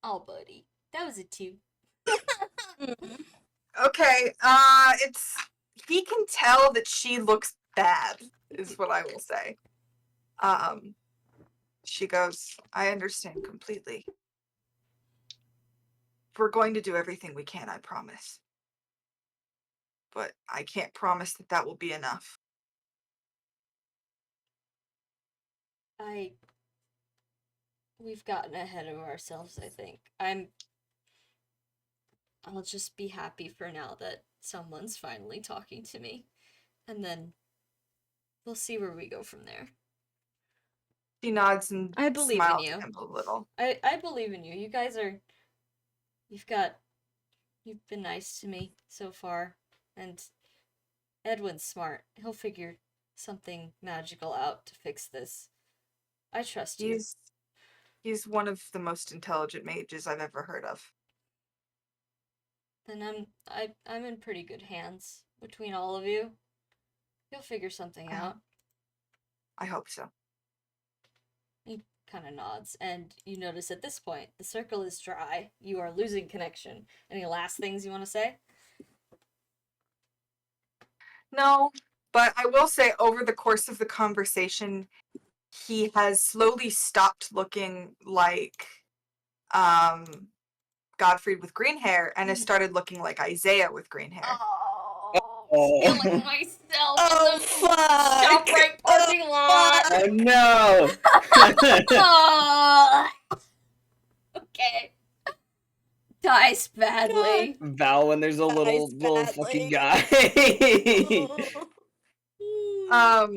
Oh, buddy. That was a 2. Okay, he can tell that she looks bad, is what I will say. She goes, I understand completely. We're going to do everything we can, I promise. But I can't promise that that will be enough. We've gotten ahead of ourselves, I think. I'll just be happy for now that someone's finally talking to me. And then we'll see where we go from there. She nods and I believe in smiles you. at him a little. I believe in you. You guys are... You've been nice to me so far. And Edwin's smart. He'll figure something magical out to fix this. I trust you. He's one of the most intelligent mages I've ever heard of. Then I'm in pretty good hands between all of you. You'll figure something out. I hope so. He kind of nods, and you notice at this point the circle is dry. You are losing connection. Any last things you want to say? No, but I will say over the course of the conversation, he has slowly stopped looking like Godfrey with green hair and has started looking like Isaiah with green hair. Oh, feeling myself Oh, in the fuck! ShopRite parking lot. Oh no! Okay. Dies badly. Val, when there's a little Dies fucking badly. guy.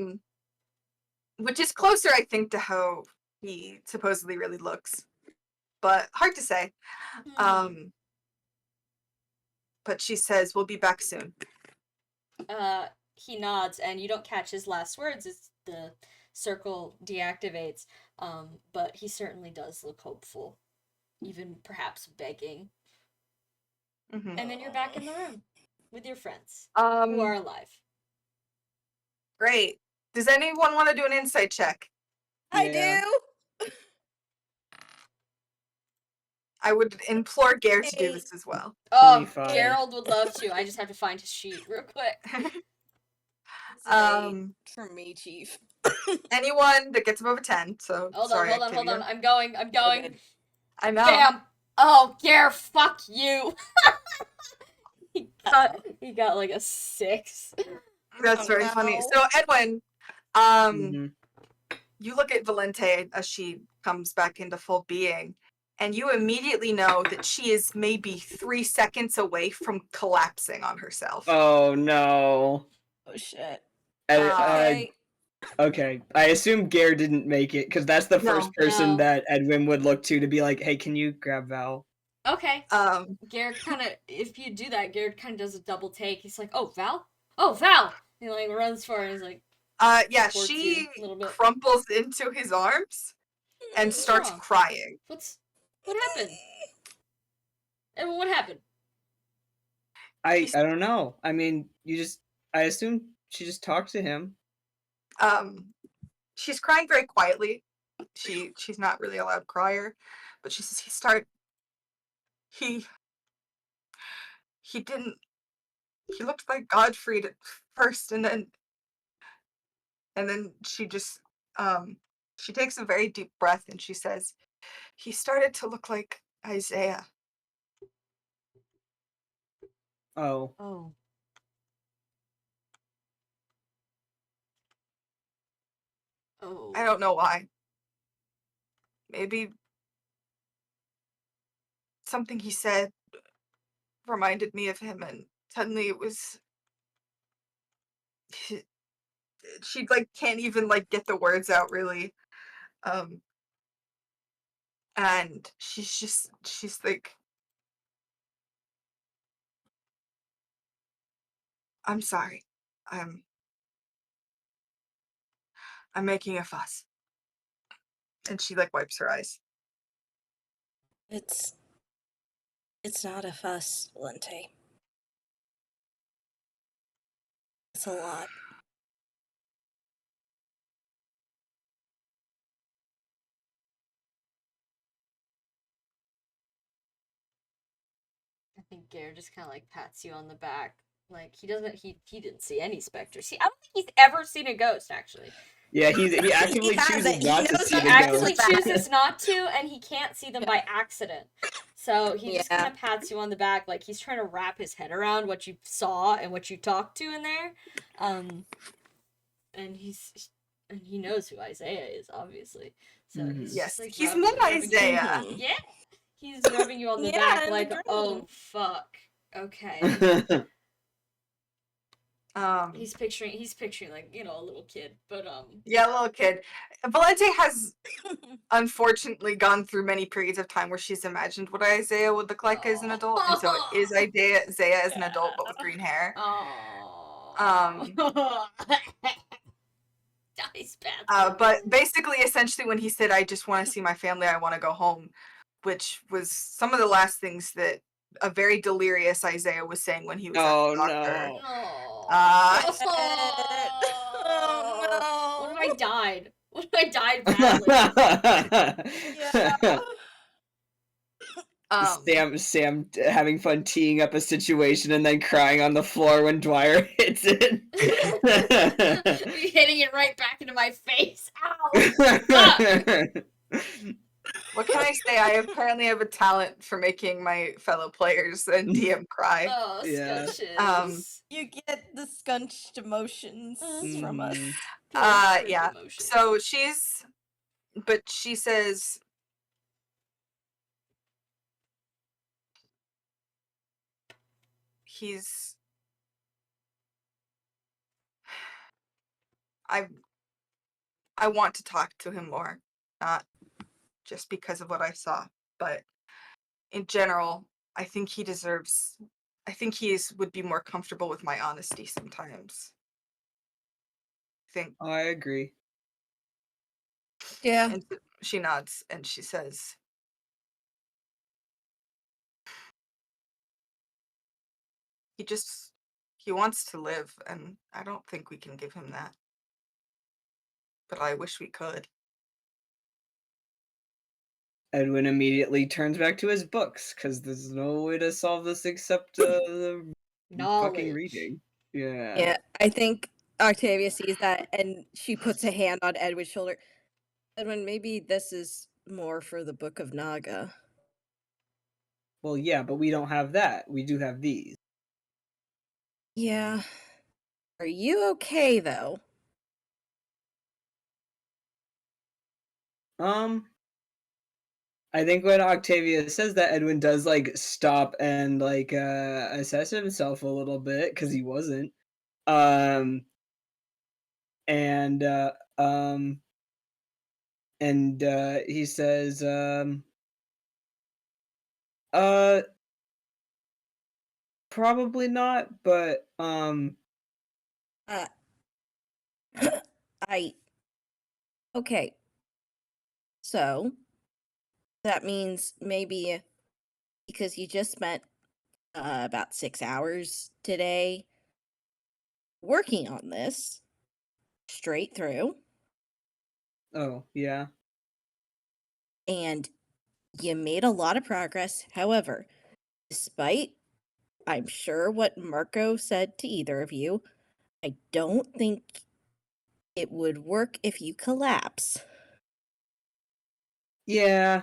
Which is closer, I think, to how he supposedly really looks, but hard to say. But she says, we'll be back soon. He nods, and you don't catch his last words as the circle deactivates, but he certainly does look hopeful, even perhaps begging. Mm-hmm. And then you're back in the room with your friends who are alive. Great. Does anyone want to do an insight check? I do. I would implore Gare to do this as well. Oh, 25. Gerald would love to. I just have to find his sheet real quick. For me, Chief. Anyone that gets above a 10, so Hold sorry, on. I'm going. Okay. I know. Bam! Oh, Gare, fuck you! he got like a 6. That's very funny. no. So Edwin, Mhm. you look at Valente as she comes back into full being, and you immediately know that she is maybe 3 seconds away from collapsing on herself. Oh no. Oh shit. Okay. I assume Gare didn't make it, because that's the first person No. that Edwin would look to be like, hey, can you grab Val? Okay. Garrett kind of, if you do that, Garrett kind of does a double take. He's like, oh, Val? He like runs for her and he's like, yeah, supports she you a little bit. crumples into his arms and starts wrong? crying. What happened? Everyone, what happened? I don't know. I mean, I assume she just talked to him. She's crying very quietly. She's not really a loud crier, but she says he looked like Godfrey at first, and then she just she takes a very deep breath and she says, he started to look like Isaiah. Oh. I don't know why. Maybe something he said reminded me of him, and suddenly it was she like can't even like get the words out really. And she's like, I'm sorry. I'm making a fuss. And she like wipes her eyes. It's not a fuss, Valente. It's a lot. And Gare just kind of like pats you on the back. Like he didn't see any specters. I don't think he's ever seen a ghost actually. Yeah, he actively chooses hasn't. He not to knows see He the actively ghost. chooses not to, and he can't see them by accident. So he just Yeah. kind of pats you on the back, like he's trying to wrap his head around what you saw and what you talked to in there. And he knows who Isaiah is, obviously. So he's Yes, just like he's rubbing not you- Isaiah. Yeah, he's rubbing you on the back, in the like, dream. oh fuck, okay. He's picturing like, you know, a little kid, but Yeah, little kid. Valente has unfortunately gone through many periods of time where she's imagined what Isaiah would look like as an adult, and so it is Isaiah as an adult but with green hair. Dice bad. But basically, essentially, when he said, "I just want to see my family, I want to go home," which was some of the last things that a very delirious Isaiah was saying when he was at the doctor. Oh no. What if I died? What if I died badly? Yeah. Sam having fun teeing up a situation and then crying on the floor when Dwyer hits it. Hitting it right back into my face. Ow! What can I say? I apparently have a talent for making my fellow players and DM cry. Oh, Yeah. scunches. You get the scunched emotions from us. Yeah. Emotions. So but she says, I want to talk to him more, not just because of what I saw, but in general, I think he would be more comfortable with my honesty sometimes. I agree. Yeah. And she nods and she says, he wants to live, and I don't think we can give him that. But I wish we could. Edwin immediately turns back to his books because there's no way to solve this except the fucking reading. Yeah. Yeah, I think Octavia sees that and she puts a hand on Edwin's shoulder. Edwin, maybe this is more for the Book of Naga. Well, yeah, but we don't have that. We do have these. Yeah. Are you okay, though? I think when Octavia says that, Edwin does like stop and like assess himself a little bit because he wasn't. And he says probably not, but Okay. So that means maybe because you just spent about 6 hours today working on this straight through, oh, yeah. and you made a lot of progress. However, despite, I'm sure, what Marco said to either of you, I don't think it would work if you collapse. Yeah.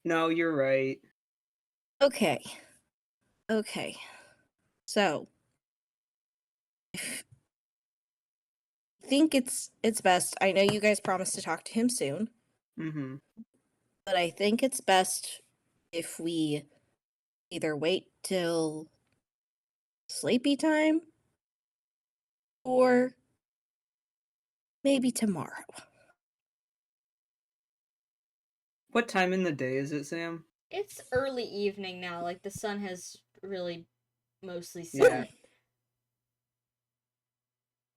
No, you're right. Okay. So, I think it's best. I know you guys promised to talk to him soon, Mm-hmm. but I think it's best if we either wait till sleepy time or maybe tomorrow. What time in the day is it, Sam? It's early evening now, like the sun has really mostly Yeah. set.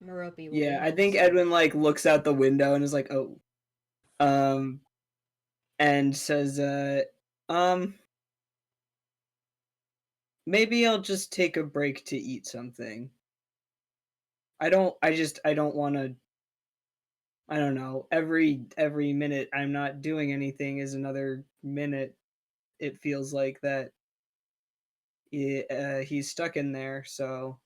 Merope will Yeah, I be think home soon. Edwin like looks out the window and is like, "Oh," and says, maybe I'll just take a break to eat something. I don't want to. I don't know. Every minute I'm not doing anything is another minute. It feels like that He's stuck in there, so...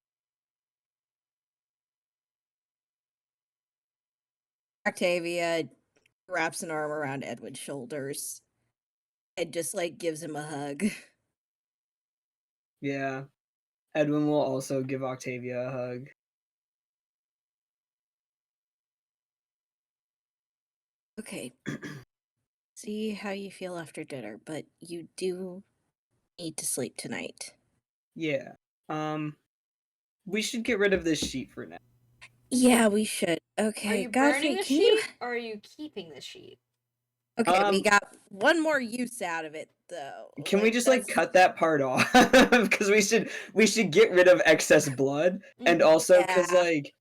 Octavia wraps an arm around Edwin's shoulders and just, like, gives him a hug. Yeah. Edwin will also give Octavia a hug. Okay. See how you feel after dinner, but you do need to sleep tonight. Yeah. We should get rid of this sheet for now. Yeah, we should. Are Okay, you Godfrey, burning the can sheet, you... or are you keeping the sheet? Okay, we got one more use out of it, though. Can we just like cut that part off? Because we should get rid of excess blood, and also because like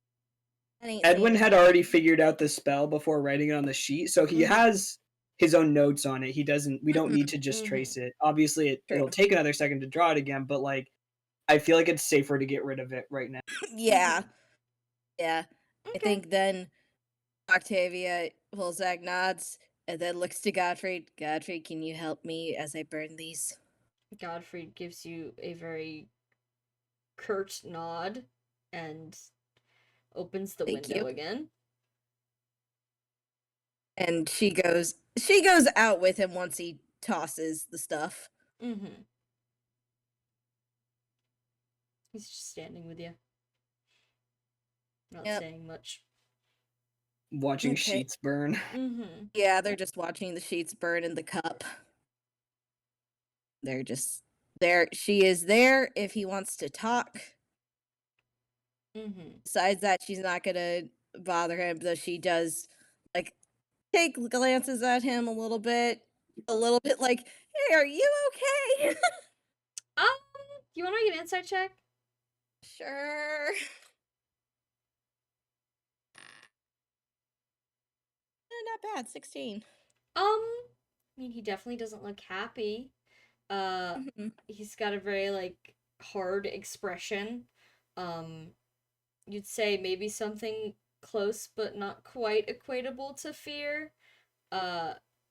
Edwin had already figured out the spell before writing it on the sheet, so he has his own notes on it. We don't need to just trace it. Obviously, it'll take another second to draw it again, but like I feel like it's safer to get rid of it right now. Yeah. Yeah. Okay. I think then Octavia Volzak nods and then looks to Godfrey. Godfrey, can you help me as I burn these? Godfrey gives you a very curt nod and opens the window again. And she goes out with him once he tosses the stuff. Mm-hmm. He's just standing with you. Not saying much. Watching sheets burn. Mm-hmm. Yeah, they're just watching the sheets burn in the cup. They're just there. She is there if he wants to talk. Mm-hmm. Besides that, she's not gonna bother him, though she does like take glances at him a little bit like, hey, are you okay? You want to make an insight check? Sure. Not bad, 16. I mean, he definitely doesn't look happy. He's got a very, like, hard expression. You'd say maybe something close but not quite equatable to fear.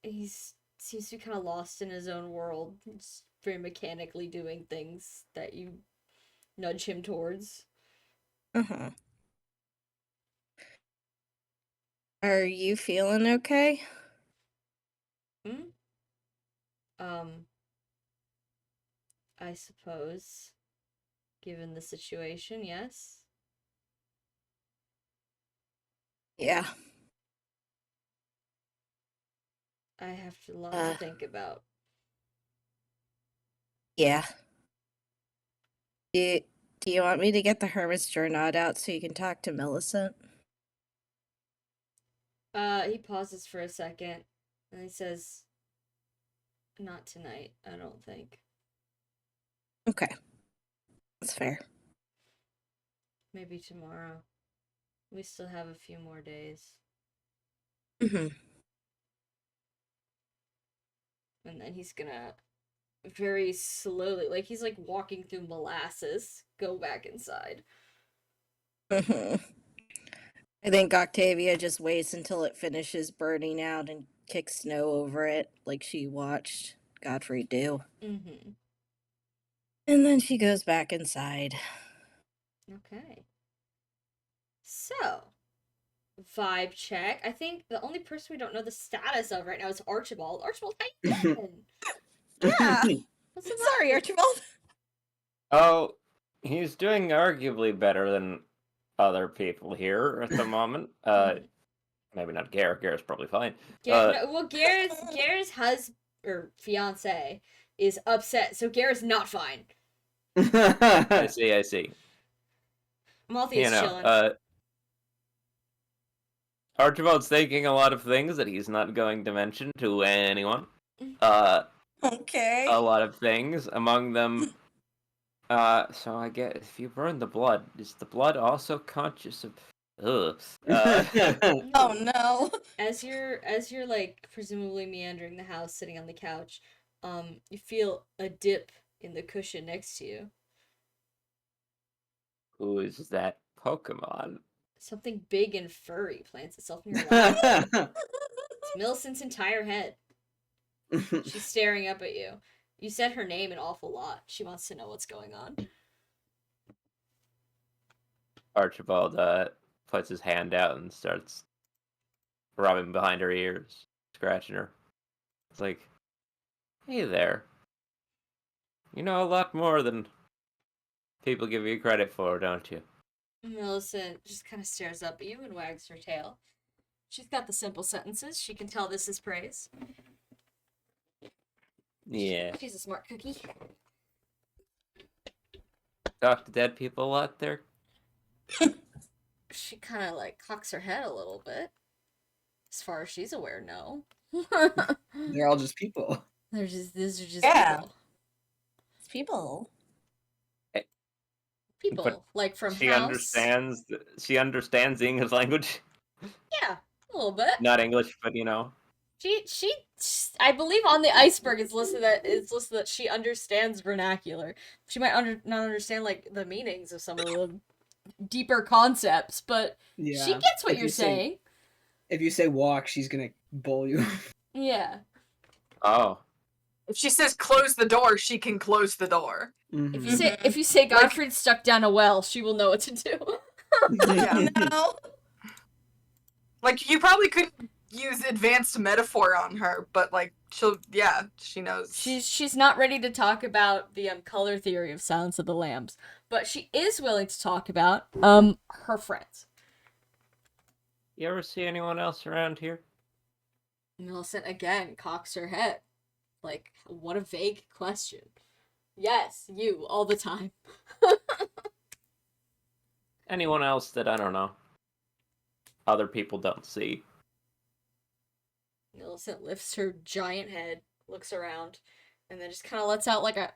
He seems to be kind of lost in his own world. Just very mechanically doing things that you nudge him towards. Are you feeling okay? I suppose, given the situation, yes. Yeah. I have a lot to think about. Yeah. Do you want me to get the Hermit's Journal out so you can talk to Millicent? He pauses for a second, and he says, not tonight, I don't think. Okay. That's fair. Maybe tomorrow. We still have a few more days. Mm-hmm. And then he's gonna very slowly, like he's like walking through molasses, go back inside. Mm-hmm. I think Octavia just waits until it finishes burning out and kicks snow over it, like she watched Godfrey do. Mm-hmm. And then she goes back inside. Okay. So, vibe check. I think the only person we don't know the status of right now is Archibald. Archibald, how you doing? Yeah. What's the Sorry, vibe? Archibald. Oh, he's doing arguably better than other people here at the moment. Maybe not Gare. Gare's probably fine. Gare's husband or fiance is upset, so Gare's not fine. I see. Malthy's chilling. Archibald's thinking a lot of things that he's not going to mention to anyone. Okay. A lot of things, among them. So I guess if you burn the blood, is the blood also conscious of? Oh no! As you're like presumably meandering the house, sitting on the couch, you feel a dip in the cushion next to you. Who is that Pokemon? Something big and furry plants itself in your lap. It's Millicent's entire head. She's staring up at you. You said her name an awful lot. She wants to know what's going on. Archibald puts his hand out and starts rubbing behind her ears, scratching her. It's like, hey there. You know a lot more than people give you credit for, don't you? Millicent just kind of stares up at you and wags her tail. She's got the simple sentences. She can tell this is praise. Yeah. She's a smart cookie. Talk to dead people a lot there? She kind of like cocks her head a little bit. As far as she's aware, no. They're all just people. These are just Yeah. people. It's people. People But like from She house. understands. She understands the English language. Yeah, a little bit. Not English, but you know. She I believe on the iceberg it's listed that she understands vernacular. She might not understand like the meanings of some of the deeper concepts, but Yeah. she gets what If you're you say- saying. If you say walk, she's gonna bowl you. Yeah. Oh. If she says close the door, she can close the door. Mhm. If you say Godfrey's stuck down a well, she will know what to do. Yeah. No. Like, you probably could use advanced metaphor on her, but like she knows. She's not ready to talk about the color theory of Silence of the Lambs, but she is willing to talk about her friends. You ever see anyone else around here? Millicent again cocks her head. Like, what a vague question. Yes, you, all the time. Anyone else that I don't know? Other people don't see. Millicent lifts her giant head, looks around, and then just kind of lets out like a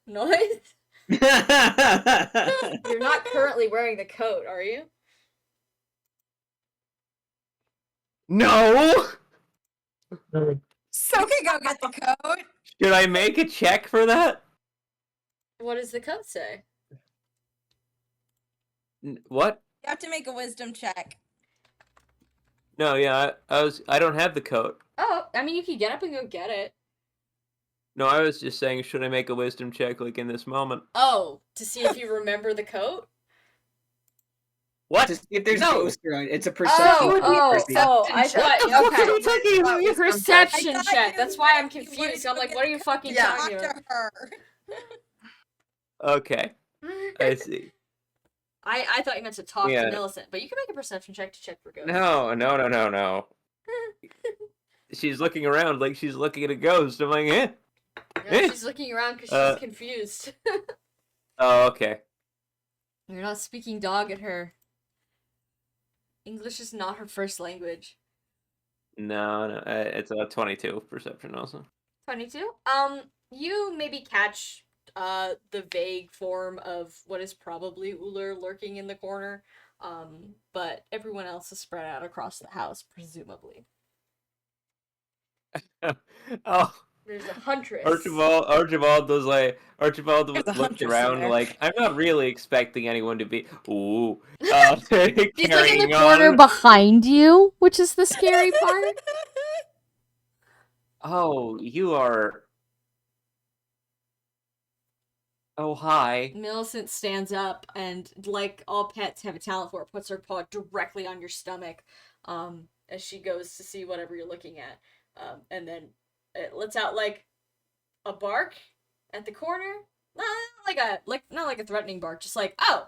noise. You're not currently wearing the coat, are you? No! So can go get the coat. Should I make a check for that? What does the coat say? What? You have to make a wisdom check. No, yeah, I don't have the coat. Oh, I mean, you can get up and go get it. No, I was just saying, should I make a wisdom check, like, in this moment? Oh, to see if you remember the coat? What? To see if there's No. a ghost around. It's a perception. I thought, What are you talking about? okay. Perception I thought check. you That's why I'm meant you confused. wanted I'm to like, get what are you fucking Yeah. talking Talk about? to her. Okay, I see. I thought you meant to talk Yeah. to Millicent, but you can make a perception check to check for ghosts. No. She's looking around like she's looking at a ghost. I'm like, eh. No, she's looking around because she's confused. Oh, okay. You're not speaking dog at her. English is not her first language. No, it's a 22 perception also. 22? You maybe catch the vague form of what is probably Uller lurking in the corner. But everyone else is spread out across the house, presumably. Oh, There's a huntress. Archibald There's a looked huntress in around there. like, I'm not really expecting anyone to be. Ooh. She's like in the Carrying corner on. behind you, which is the scary part. Oh, you are. Oh, hi. Millicent stands up and, like all pets have a talent for it, puts her paw directly on your stomach as she goes to see whatever you're looking at. And then it lets out like a bark at the corner. Not like a threatening bark, just like, oh.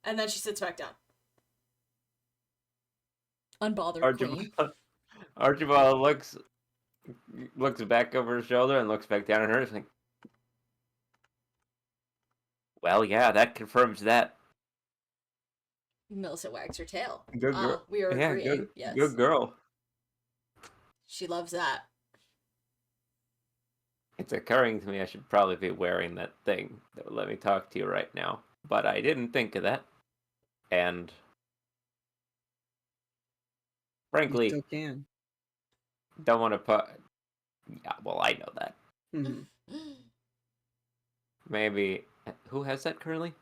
And then she sits back down. Unbothered queen. Archibald looks back over his shoulder and looks back down at her. He's like, well, yeah, that confirms that. Millicent wags her tail. Good girl. We are Yeah, agreeing. Yes. good girl. She loves that. It's occurring to me I should probably be wearing that thing that would let me talk to you right now. But I didn't think of that. And You frankly, still can. don't want to put... Yeah, well, I know that. Mhm. Maybe... Who has that currently?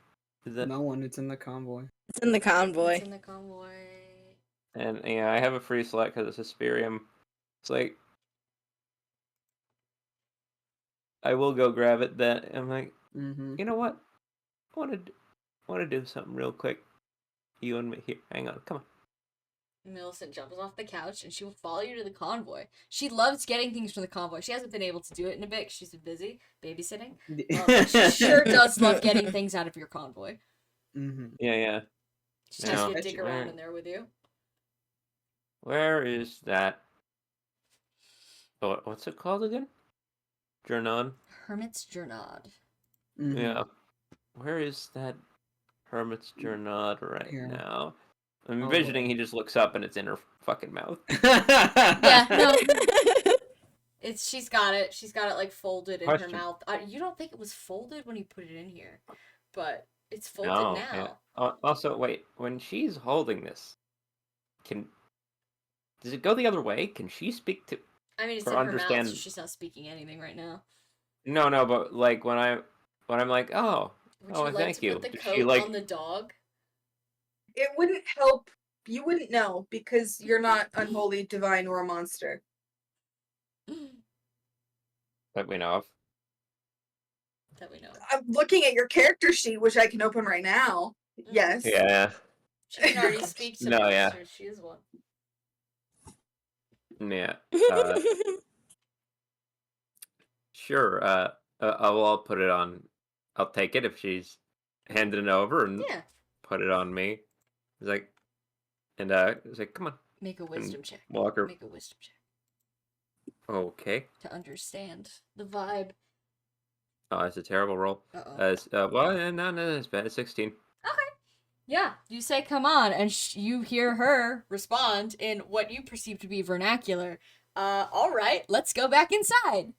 Is that... No one. It's in the convoy. It's in the convoy. It's in the convoy. And, yeah, I have a free select because it's Hesperium. It's like... I will go grab it. Then I'm like, Mm-hmm. you know what? I want to do something real quick. You and me here. Hang on, come on. Millicent jumps off the couch and she will follow you to the convoy. She loves getting things from the convoy. She hasn't been able to do it in a bit 'cause she's been busy babysitting. But she sure does love getting things out of your convoy. Mm-hmm. Yeah. She has No. to dig around in there with you. Where is that? Oh, what's it called again? Journal. Hermit's Journal. Mm-hmm. Yeah. Where is that Hermit's Journal right Here. now? I'm Oh, envisioning he just looks up and it's in her fucking mouth. Yeah, no. She's got it. She's got it like folded in her Question. mouth. You don't think it was folded when you put it in here, but it's folded No. now. Yeah. Also, wait. When she's holding this, does it go the other way? Can she speak to? I mean, it's or in her understand- mouth, so she's not speaking anything right now. No, but like when I'm like, oh, Would you like thank to you. put the Does coat she like? on the dog? It wouldn't help. You wouldn't know because you're not unholy, divine, or a monster. That we know of. That we know. I'm looking at your character sheet, which I can open right now. Yes. Yeah. She can already speak to No, yeah. monsters. She is one. Yeah. Sure. I'll put it on. I'll take it if she's handing it over and Yeah. put it on me. He's like, and he's like, come on, Make a wisdom check. walk her. Make a wisdom check Okay. to understand the vibe. Oh, that's a terrible roll. Uh-oh. Well, no, it's bad. It's 16. Yeah, you say come on, and you hear her respond in what you perceive to be vernacular. All right, let's go back inside.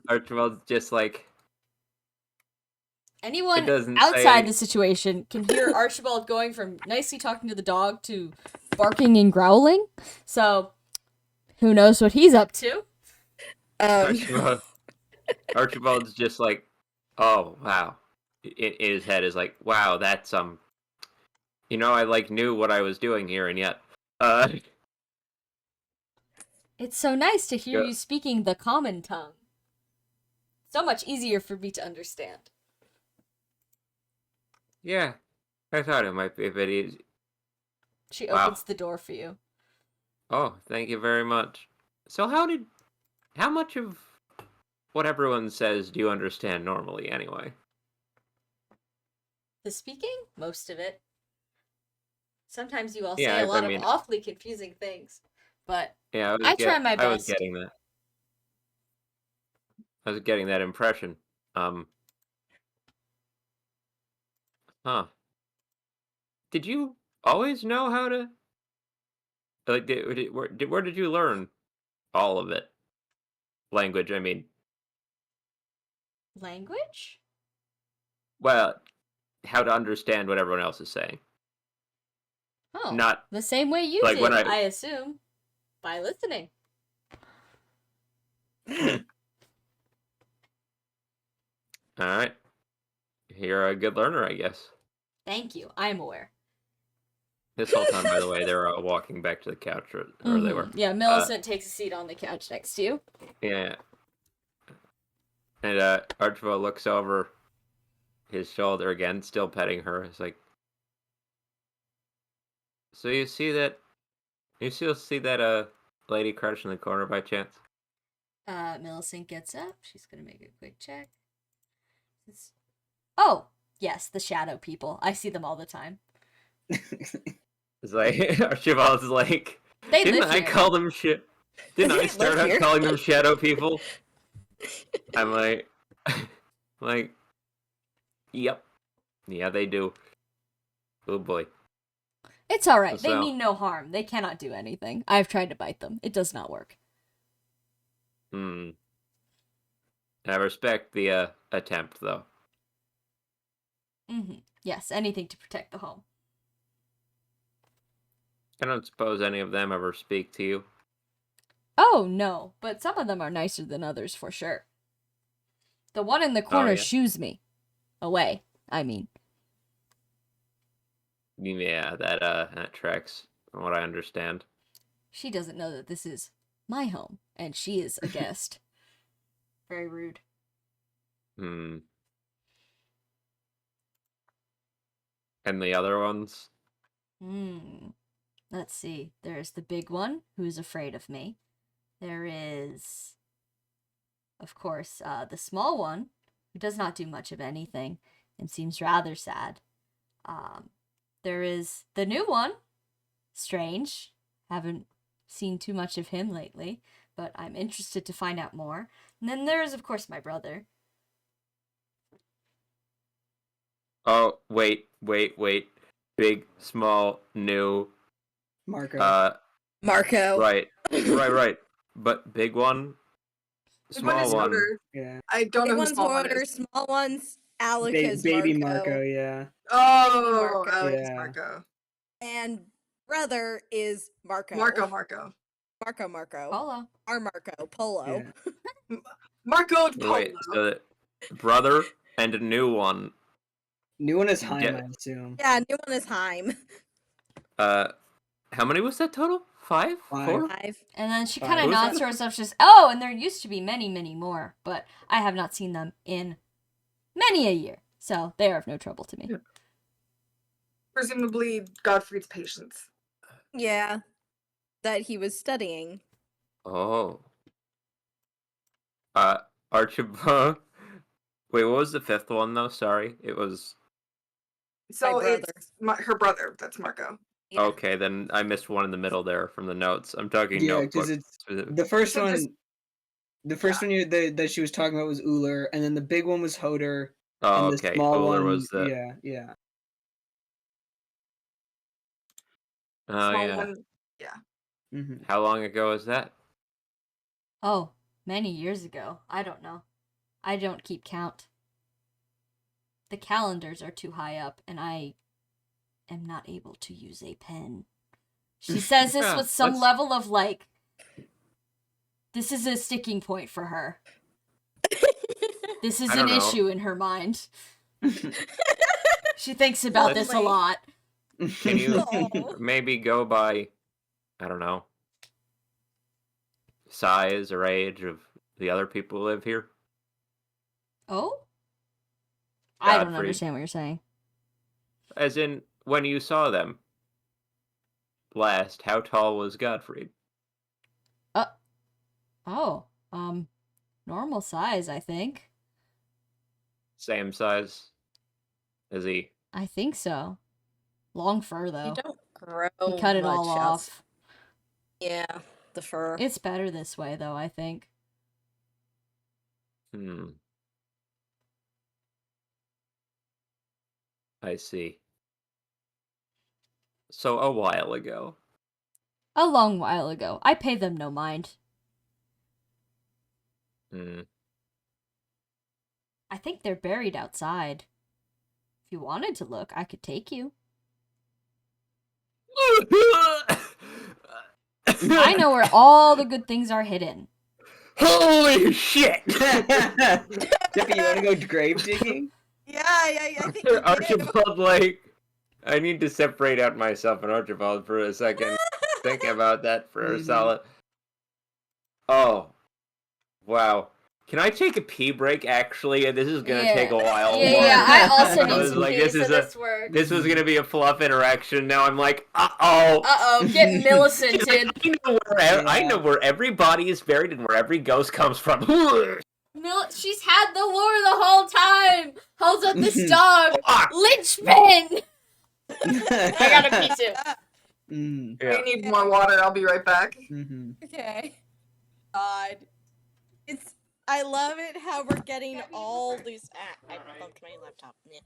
Archibald's just like, Anyone doesn't outside say- the situation can hear Archibald going from nicely talking to the dog to barking and growling. So, who knows what he's up to? Archibald's just like, oh wow. In his head is like, wow, that's I like knew what I was doing here, and yet, It's so nice to hear Yeah. you speaking the common tongue. So much easier for me to understand. yeah, I thought it might be a bit easy. She Wow. opens the door for you. Oh, thank you very much. So how much of what everyone says do you understand normally, anyway? The speaking? Most of it. Sometimes you all Yeah, say a I lot mean- of awfully confusing things. But Yeah, I try my I was best. getting that. I was getting that impression. Huh. Did you always know how to? Like, where did you learn all of it? Language, I mean. language? Well, how to understand what everyone else is saying. Oh, Not the same way you like did, when I assume. By listening. all right. You're a good learner, I guess. Thank you. I'm aware. This whole time, by the way, they're walking back to the couch, or they were. Yeah, Millicent takes a seat on the couch next to you. Yeah. And Archibald looks over his shoulder again, still petting her. It's like, so you see that? You still see that lady crouched in the corner by chance? Millicent gets up. She's gonna make a quick check. Oh, yes, the shadow people. I see them all the time. It's like Archibald's like, They didn't live I here. call them shit? Didn't I They start live out here. calling them shadow people? I'm like, yep, yeah, they do. Oh boy. It's alright. They So- mean no harm. They cannot do anything. I've tried to bite them. It does not work. I respect the attempt, though. Yes, anything to protect the home. I don't suppose any of them ever speak to you. Oh, no, but some of them are nicer than others for sure. The one in the corner yeah. shoos me. Away, I mean. Yeah, that tracks from what I understand. She doesn't know that this is my home, and she is a guest. Very rude. And the other ones? Let's see. There's the big one, who's afraid of me. There is, of course, the small one, who does not do much of anything and seems rather sad. There is the new one, Strange. Haven't seen too much of him lately, but I'm interested to find out more. And then there is, of course, my brother. Oh, wait. Big, small, new. Marco. Marco. Right. But big one, Big one small is one. Hoarder. Yeah. I don't know Big who one's small one Hoarder, is. small one's Alika's Baby Marco. Marco, yeah. Oh, Marco. Alex Yeah. Marco. And brother is Marco. Marco. Marco. Polo. Our Marco. Polo. Yeah. Marco Polo. Wait, so the brother and a new one. New one is Heim, Yeah. I assume. Yeah, new one is Heim. How many was that total? 5? 5. 4? 5. And then she Fine. kind of Who's nods that? to herself, just, oh, and there used to be many, many more, but I have not seen them in many a year, so they are of no trouble to me. Yeah. Presumably Godfrey's patients. Yeah. That he was studying. Oh. Archibald. Wait, what was the 5th one though? Sorry, it was. So My brother. it's her brother. That's Marco. Yeah. Okay, then I missed one in the middle there from the notes. I'm talking Yeah, notebook. because it's specific. the first So one. just- The first one that she was talking about was Uller, and then the big one was Hoder, Oh, and the okay. small Uller one, was the. yeah. Oh, Small yeah. one. Yeah. Mm-hmm. How long ago was that? Oh, many years ago. I don't know. I don't keep count. The calendars are too high up, and I am not able to use a pen. She says this Yeah, with some let's- level of, like, this is a sticking point for her. This is I an don't know. issue in her mind. She thinks about this a Lovely. lot. Can you Oh. maybe go by, I don't know, size or age of the other people who live here? Oh? I don't Godfrey. understand what you're saying. As in, when you saw them last, how tall was Godfrey? Oh, normal size, I think. Same size as he. I think so. Long fur, though. You don't grow He cut it all much off. Yeah, the fur. It's better this way, though, I think. I see. So a while ago. A long while ago. I pay them no mind. I think they're buried outside. If you wanted to look, I could take you. I know where all the good things are hidden. Holy shit! Dippy, you want to go grave digging? Yeah, I think you do. Archibald, like, I need to separate out myself and Archibald for a second. Think about that for a solid. Oh, wow. Can I take a pee break, actually? This is gonna take a while. Yeah, I also need was some like, pee, this so is this works. This was gonna be a fluff interaction. Now I'm like, uh-oh. Uh-oh, get Millicent. I know where every body is buried and where every ghost comes from. She's had the lore the whole time. Holds up this dog. Linchpin. I gotta pee too. Yeah. I need more water. I'll be right back. Okay. God. I love it how we're getting all these. I bumped my laptop. Yeah.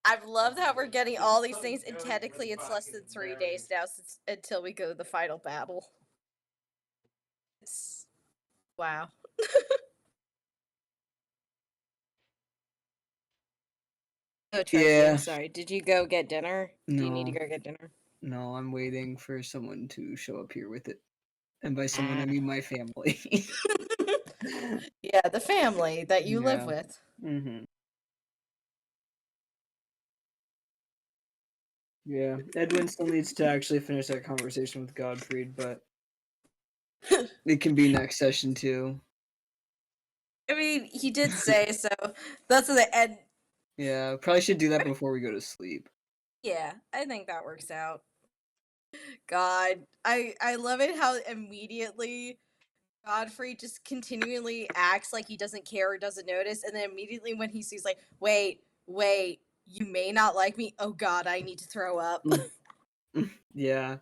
I've loved how we're getting all these things, and technically it's less than 3 days now until we go to the final battle. Wow. Oh, Tracy, Yeah. I'm sorry. Did you go get dinner? Do you need to No. go get dinner? No, I'm waiting for someone to show up here with it. And by someone, I mean my family. Yeah, the family that you live with. Yeah, Edwin still needs to actually finish that conversation with Godfried, but It can be next session too. I mean, he did say so. That's the end. Yeah, probably should do that before we go to sleep. Yeah, I think that works out. God, I love it how immediately Godfrey just continually acts like he doesn't care or doesn't notice, and then immediately when he sees like, wait, you may not like me. Oh God, I need to throw up. Yeah.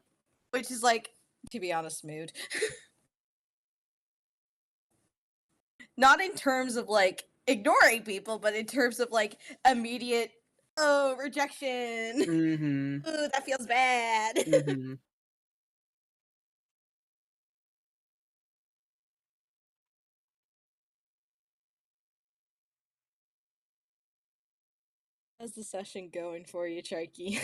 Which is like, to be honest, mood. Not in terms of like ignoring people, but in terms of like immediate, oh, rejection. Mm-hmm. Ooh, that feels bad. Mm-hmm. How's the session going for you, Charky?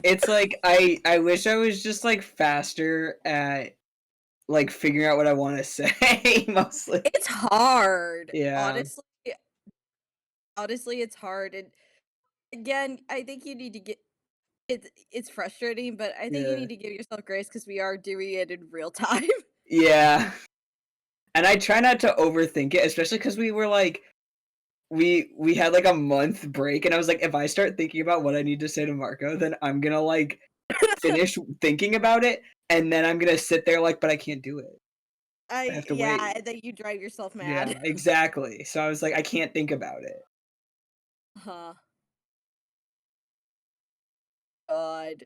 It's like I wish I was just like faster at like figuring out what I want to say mostly. It's hard. Yeah. Honestly, it's hard. And again, I think you need to get it's frustrating, but I think you Yeah. need to give yourself grace because we are doing it in real time. Yeah. And I try not to overthink it, especially because we were like we had like a month break, and I was like, if I start thinking about what I need to say to Marco, then I'm gonna like finish thinking about it, and then I'm gonna sit there like, but I can't do it. I have to wait. And then you drive yourself Yeah, mad. exactly. So I was like, I can't think about it. Huh. God.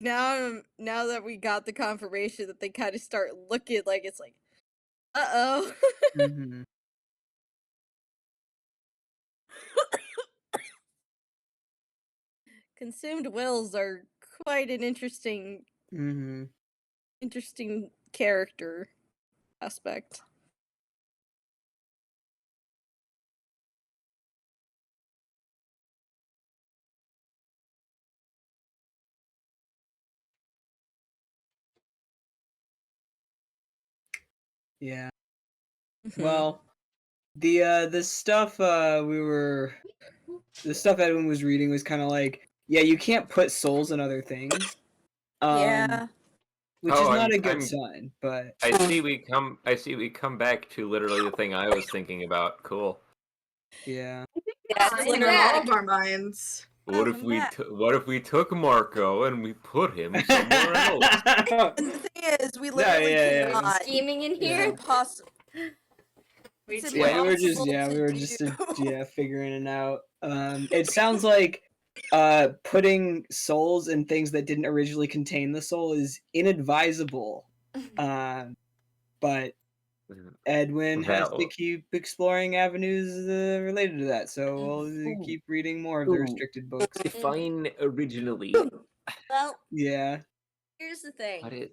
Now that we got the confirmation that they kind of start looking like it's like, uh-oh. Mm-hmm. Consumed wills are quite an interesting Mm-hmm. character aspect. Yeah. Mhm. Well, the stuff the stuff Edwin was reading was kind of like, yeah, you can't put souls in other things. Yeah. Which is not a good sign, but I see we come back to literally the thing I was thinking about. Cool. yeah. Yeah, it's in literally all of our minds. What if we took Marco and we put him somewhere else? And the thing is, we literally cannot. Scheming in It's here. impossible. Yeah, we were just figuring it out. It sounds like putting souls in things that didn't originally contain the soul is inadvisable. But Edwin has to keep exploring avenues related to that, so we'll keep reading more of the restricted books. Define originally. Well, Yeah. here's the thing.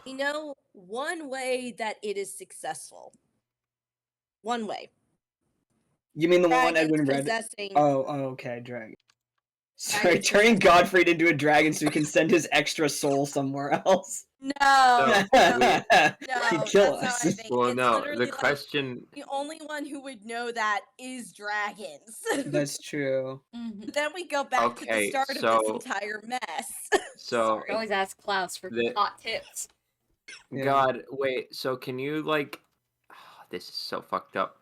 You know, one way that it is successful. One way. You mean the one Dragons Edwin read? possessing. Oh, okay, dragon. Sorry, turning Godfrey into a dragon so he can send his extra soul somewhere else. No, He'd kill that's us. not what I think. Well, It's no, literally the question. the only one who would know that is dragons. That's true. But then we go back to the start of this entire mess. So I always ask Klaus for hot tips. Yeah. Wait. So can you like? This is so fucked up.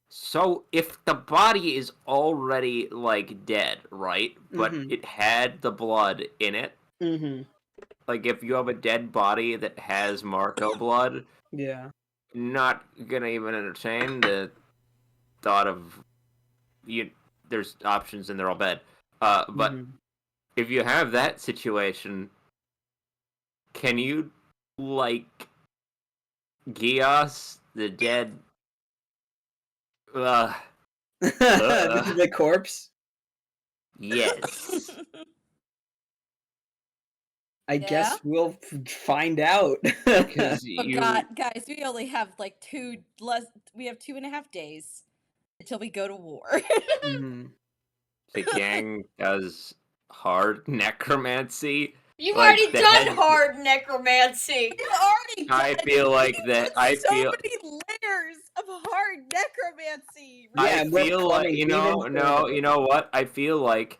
So if the body is already like dead, right? But it had the blood in it. Mm-hmm. Like if you have a dead body that has Marco blood, yeah, not gonna even entertain the thought of you. There's options and they're all bad. But if you have that situation, can you like Gios the dead? The corpse? Yes. Yeah? I guess we'll find out. Because guys, we only have like we have 2.5 days until we go to war. The gang does hard necromancy. You've like already done hard necromancy. You've already I feel like that. I so feel many layers of hard necromancy. I feel like you know what? I feel like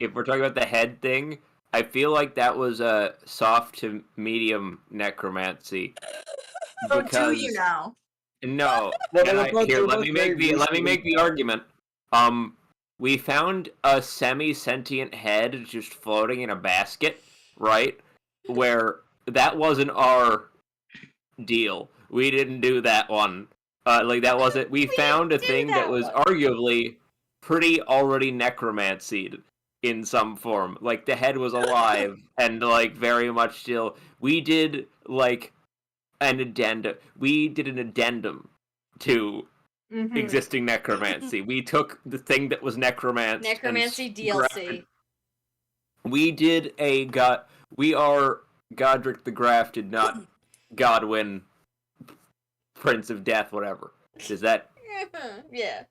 if we're talking about the head thing, I feel like that was a soft to medium necromancy. Oh, do you now? No. Well, and they were let both me very make the recently- argument. We found a semi-sentient head just floating in a basket, right? Where that wasn't our deal. We didn't do that one. That wasn't. We found a do thing that that was one. arguably pretty already necromanциed in some form. Like the head was alive and like very much still. We did like an addendum. We did an addendum to existing necromancy. We took the thing that was necromancy. Necromancy DLC. We did a god. We are Godric the Grafted, not Godwin, Prince of Death, whatever. Is that? Yeah.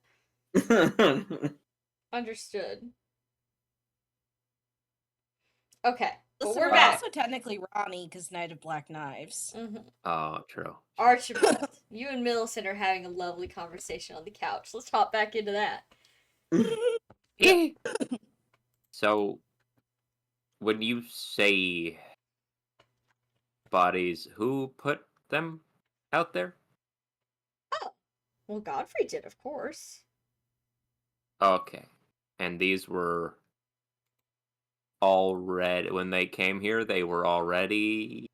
Understood. Okay. But Listen, we're we're back. also technically Ronnie because Knight of Black Knives. Oh, true. Archibald, you and Millicent are having a lovely conversation on the couch. Let's hop back into that. So, when you say bodies, who put them out there? Well, Godfrey did, of course. Okay. And these were already, when they came here, they were already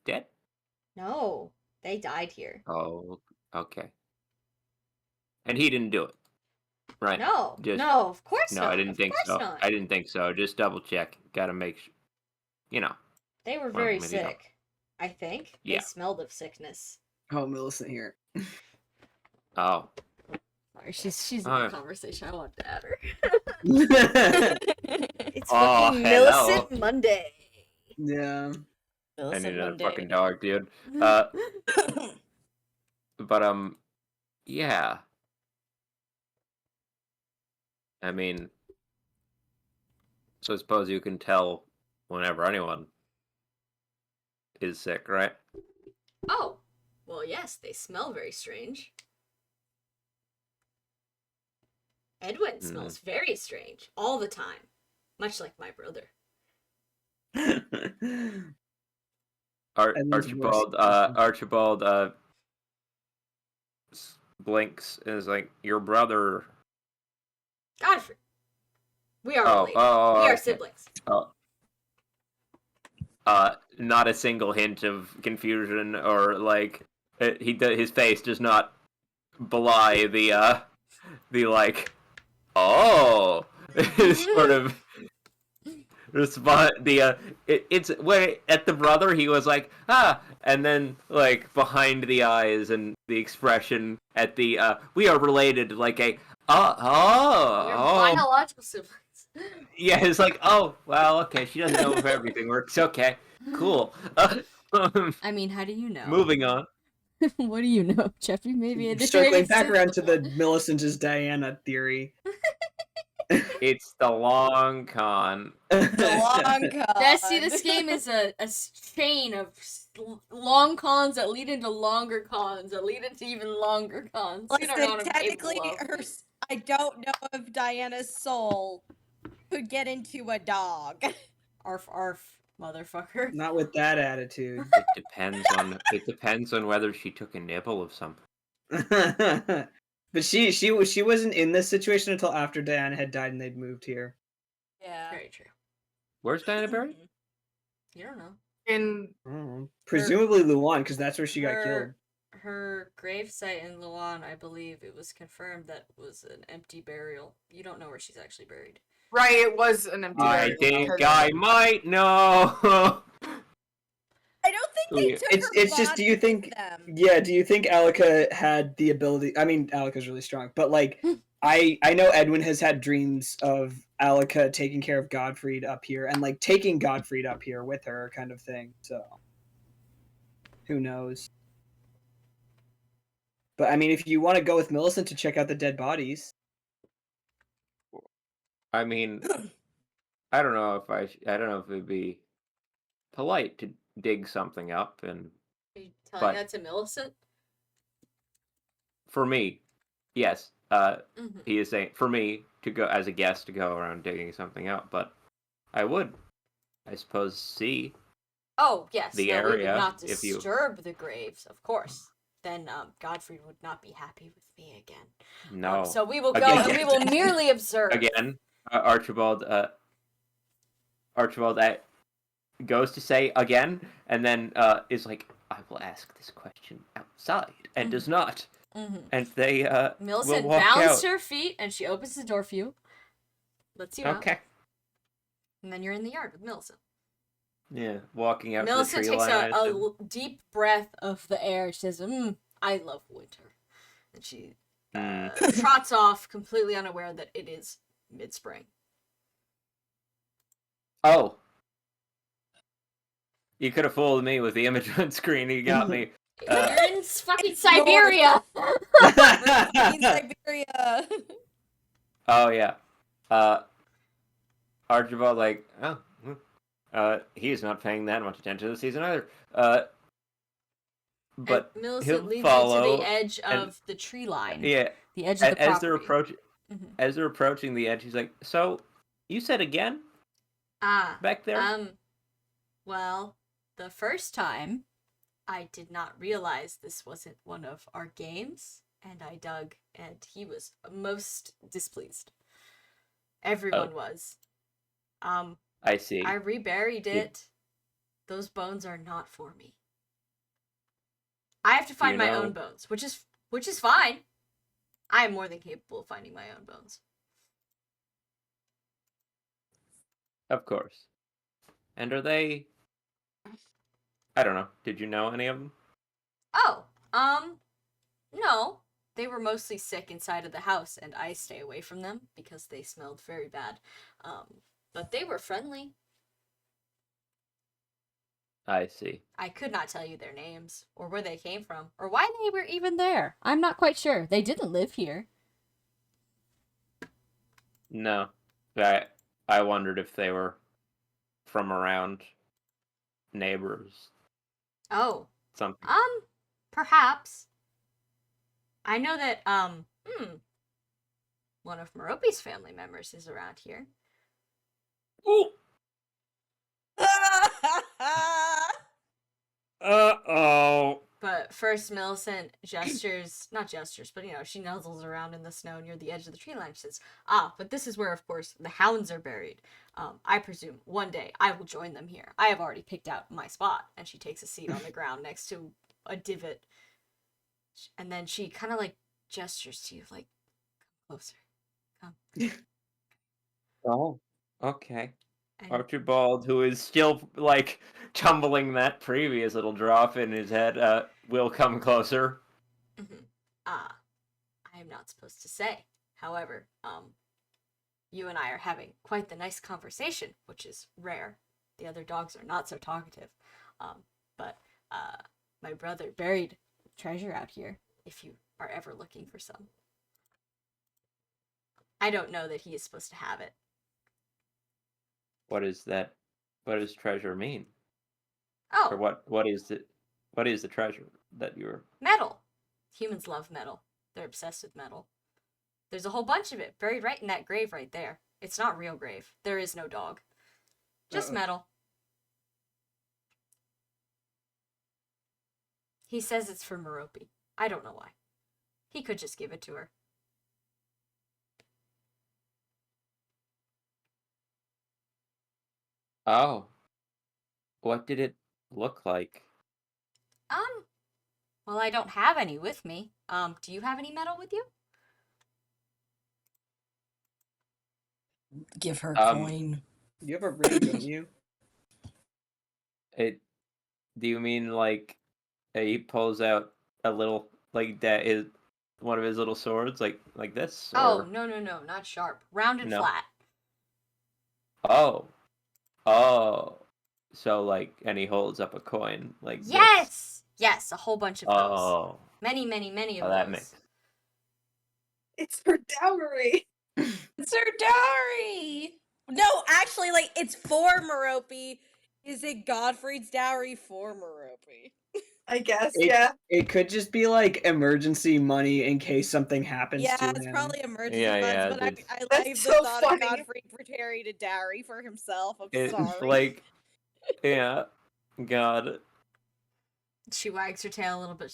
dead? No, they died here. Oh, okay. And he didn't do it, right? No, Just- no, of course No, not. I didn't Of think course so. not. I didn't think so. Just double check. Gotta make sure. You know. They were Well, very maybe not. sick. I think. Yeah. They smelled of sickness. Oh, Millicent here. Oh. Sorry, she's in Oh. the conversation. I wanted to add her. Yeah. It's Oh, fucking hello. Millicent Monday. I need Millicent another Monday. fucking dog, dude. But yeah. I mean, so I suppose you can tell whenever anyone is sick, right? Oh, well, yes, they smell very strange. Edwin smells very strange all the time, much like my brother. Archibald blinks and is like, your brother. Godfrey. We are related. We are siblings. Not a single hint of confusion or like his face does not belie the like sort of response. It's when at the brother he was like and then like behind the eyes and the expression at the we are related like a We're biological siblings. yeah, it's like, oh, well, okay, she doesn't know if everything works. Okay, cool. I mean, how do you know? Moving on. What do you know, Jeffy? Maybe Circling back around to the Millicent is Diana theory. It's the long con. The long con. See, this game is a chain of long cons that lead into longer cons that lead into even longer cons. Listen, technically, I don't know if Diana's soul could get into a dog. Arf, arf, motherfucker. Not with that attitude. It depends on whether she took a nibble of something. But she wasn't in this situation until after Diana had died and they'd moved here. Yeah. Very true. Where's Diana buried? You don't know. In Presumably Luan, because that's where she got killed. Her gravesite in Luan, I believe it was confirmed that was an empty burial. You don't know where she's actually buried. right, it was an empty. I burial think because- I might know. I don't think they took her It's just, do you body think? with them. Yeah, do you think Alika had the ability? I mean, Alika's really strong, but like, I know Edwin has had dreams of Alika taking care of Godfried up here and like taking Godfried up here with her, kind of thing. So, who knows? But I mean, if you want to go with Millicent to check out the dead bodies, I mean, I don't know if it'd be polite to dig something up, and Are you telling that to Millicent? for me, yes, he is saying for me to go as a guest to go around digging something up, but I would, I suppose, see Oh, yes. the No, we would area not if you. disturb the graves, of course. Then Godfrey would not be happy with me again. No. So we will go Again. and we will merely observe. Again, Archibald goes to say again, and then is like, I will ask this question outside, and does not. And they Millicent will walk bounds out. her feet, and she opens the door for you. Lets you out. Okay. And then you're in the yard with Millicent. Yeah, walking out Millicent to the tree takes line. a deep breath of the air. She says, I love winter. And she trots off, completely unaware that it is mid-spring. Oh. You could have fooled me with the image on screen. You got me. You're in fucking Siberia! In Siberia. Oh, yeah. Archibald, like, he's not paying that much attention to the season either. But and Millicent leads follow you to the edge of the tree line. Yeah. The edge of the property. As they're approaching the edge, he's like, so, you said again? Back there? Well, the first time, I did not realize this wasn't one of our games, and I dug, and he was most displeased. Everyone was. I see. I reburied it. Those bones are not for me. I have to find my own bones, which is fine. I am more than capable of finding my own bones. Of course. And are they... I don't know. Did you know any of them? Oh, no. They were mostly sick inside of the house, and I stay away from them because they smelled very bad. But they were friendly. I see. I could not tell you their names, or where they came from, or why they were even there. I'm not quite sure. They didn't live here. No. I wondered if they were from around neighbors. Oh. Something. Perhaps. I know that, one of Merope's family members is around here. Ooh! Uh-oh. But first, Millicent not gestures, but, she nuzzles around in the snow near the edge of the tree line. She says, but this is where, of course, the hounds are buried. I presume one day I will join them here. I have already picked out my spot. And she takes a seat on the ground next to a divot. And then she kind of, gestures to you, come closer. Come. Oh, okay. And Archibald, who is still, tumbling that previous little drop in his head, will come closer. I am not supposed to say. However, you and I are having quite the nice conversation, which is rare. The other dogs are not so talkative. But my brother buried treasure out here, if you are ever looking for some. I don't know that he is supposed to have it. What is that? What does treasure mean? Oh. Or what is the treasure that you're... Metal. Humans love metal. They're obsessed with metal. There's a whole bunch of it buried right in that grave right there. It's not real grave. There is no dog. Just metal. He says it's for Merope. I don't know why. He could just give it to her. Oh. What did it look like? Well, I don't have any with me. Do you have any metal with you? Give her a coin. You have a ring, don't you? Do you mean he pulls out a little that is one of his little swords like this? Or... Oh, no, not sharp. Round and flat. Oh. So and he holds up a coin yes! This. Yes, a whole bunch of those. Many, many, many of those. That makes... It's her dowry. It's her dowry. No, actually, it's for Merope. Is it Godfrey's dowry for Merope? I guess, yeah. It could just be like emergency money in case something happens to Yeah, him. it's probably emergency Yeah, funds, yeah, but it's- I That's like the so thought funny. of Godfrey preparing a dowry for himself. I'm It's sorry. like, yeah, God. She wags her tail a little bit,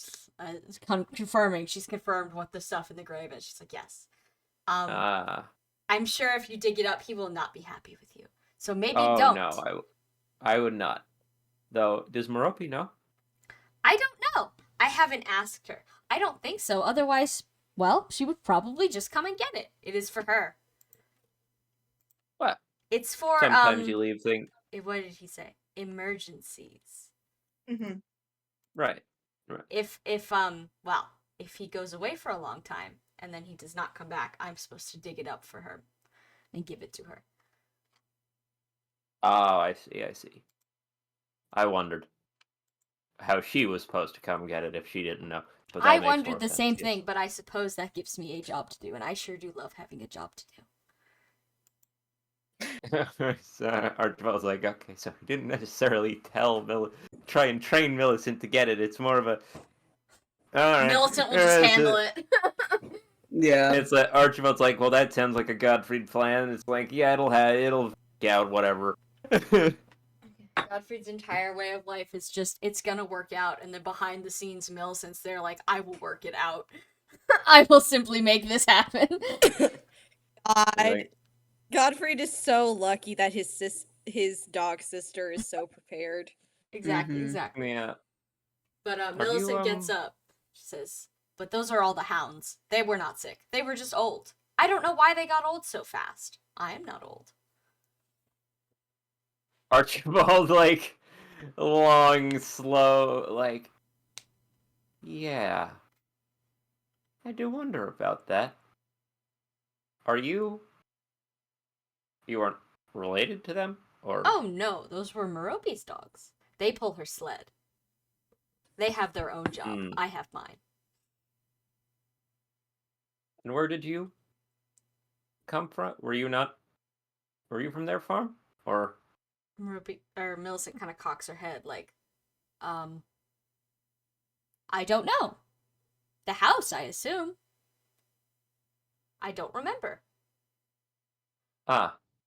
confirming. She's confirmed what the stuff in the grave is. She's like, yes. I'm sure if you dig it up, he will not be happy with you. So maybe Oh don't. no, I would not. Though, does Merope know? I don't know. I haven't asked her. I don't think so. Otherwise, well, she would probably just come and get it. It is for her. What? It's for Sometimes you leave things. What did he say? Emergencies. Mm-hmm. Right. If he goes away for a long time and then he does not come back, I'm supposed to dig it up for her and give it to her. Oh, I see. I wondered how she was supposed to come get it if she didn't know. But that I makes wondered more the sense, same yes. thing, but I suppose that gives me a job to do, and I sure do love having a job to do. So Archibald's like, okay, so he didn't necessarily try and train Millicent to get it. It's more of a... Alright. Millicent will just handle it. Yeah. It's like Archibald's like, well, that sounds like a Godfried plan. It's like, yeah, it'll out, whatever. Godfrey's entire way of life is just, it's gonna work out, and then behind the scenes, Millicent's there like, I will work it out. I will simply make this happen. Godfrey is so lucky that his dog sister is so prepared. Exactly. Yeah. But Millicent gets up. She says, but those are all the hounds. They were not sick. They were just old. I don't know why they got old so fast. I am not old. Archibald, like, long, slow, like, yeah. I do wonder about that. You aren't related to them? Or Oh no, those were Merope's dogs. They pull her sled. They have their own job. I have mine. And where did you come from? Were you from their farm? Or Millicent kind of cocks her head like, I don't know. The house, I assume. I don't remember.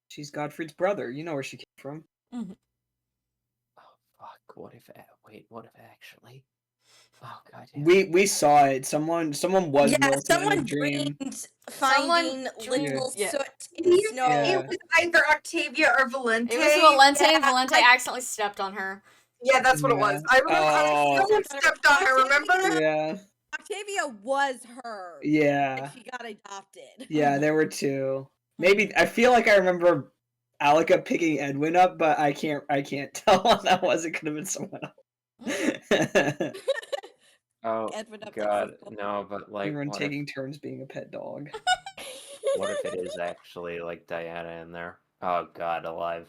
She's Godfrey's brother. You know where she came from. Mm-hmm. Oh fuck! What if actually? Oh god. Yeah. We saw it. Someone was Millicent in a dream. Finding little yeah. soot in snow. It was either Octavia or Valente. It was Valente. Yeah, Valente accidentally stepped on her. Yeah, that's what it was. I remember someone stepped on her, remember? Yeah. Octavia was her. Yeah. And she got adopted. Yeah, there were two. Maybe I feel like I remember Alika picking Edwin up, but I can't tell what that was. It could have been someone else. Oh Edwin up god, no, but like Everyone taking turns being a pet dog. What if it is actually like Diana in there? Oh god, alive.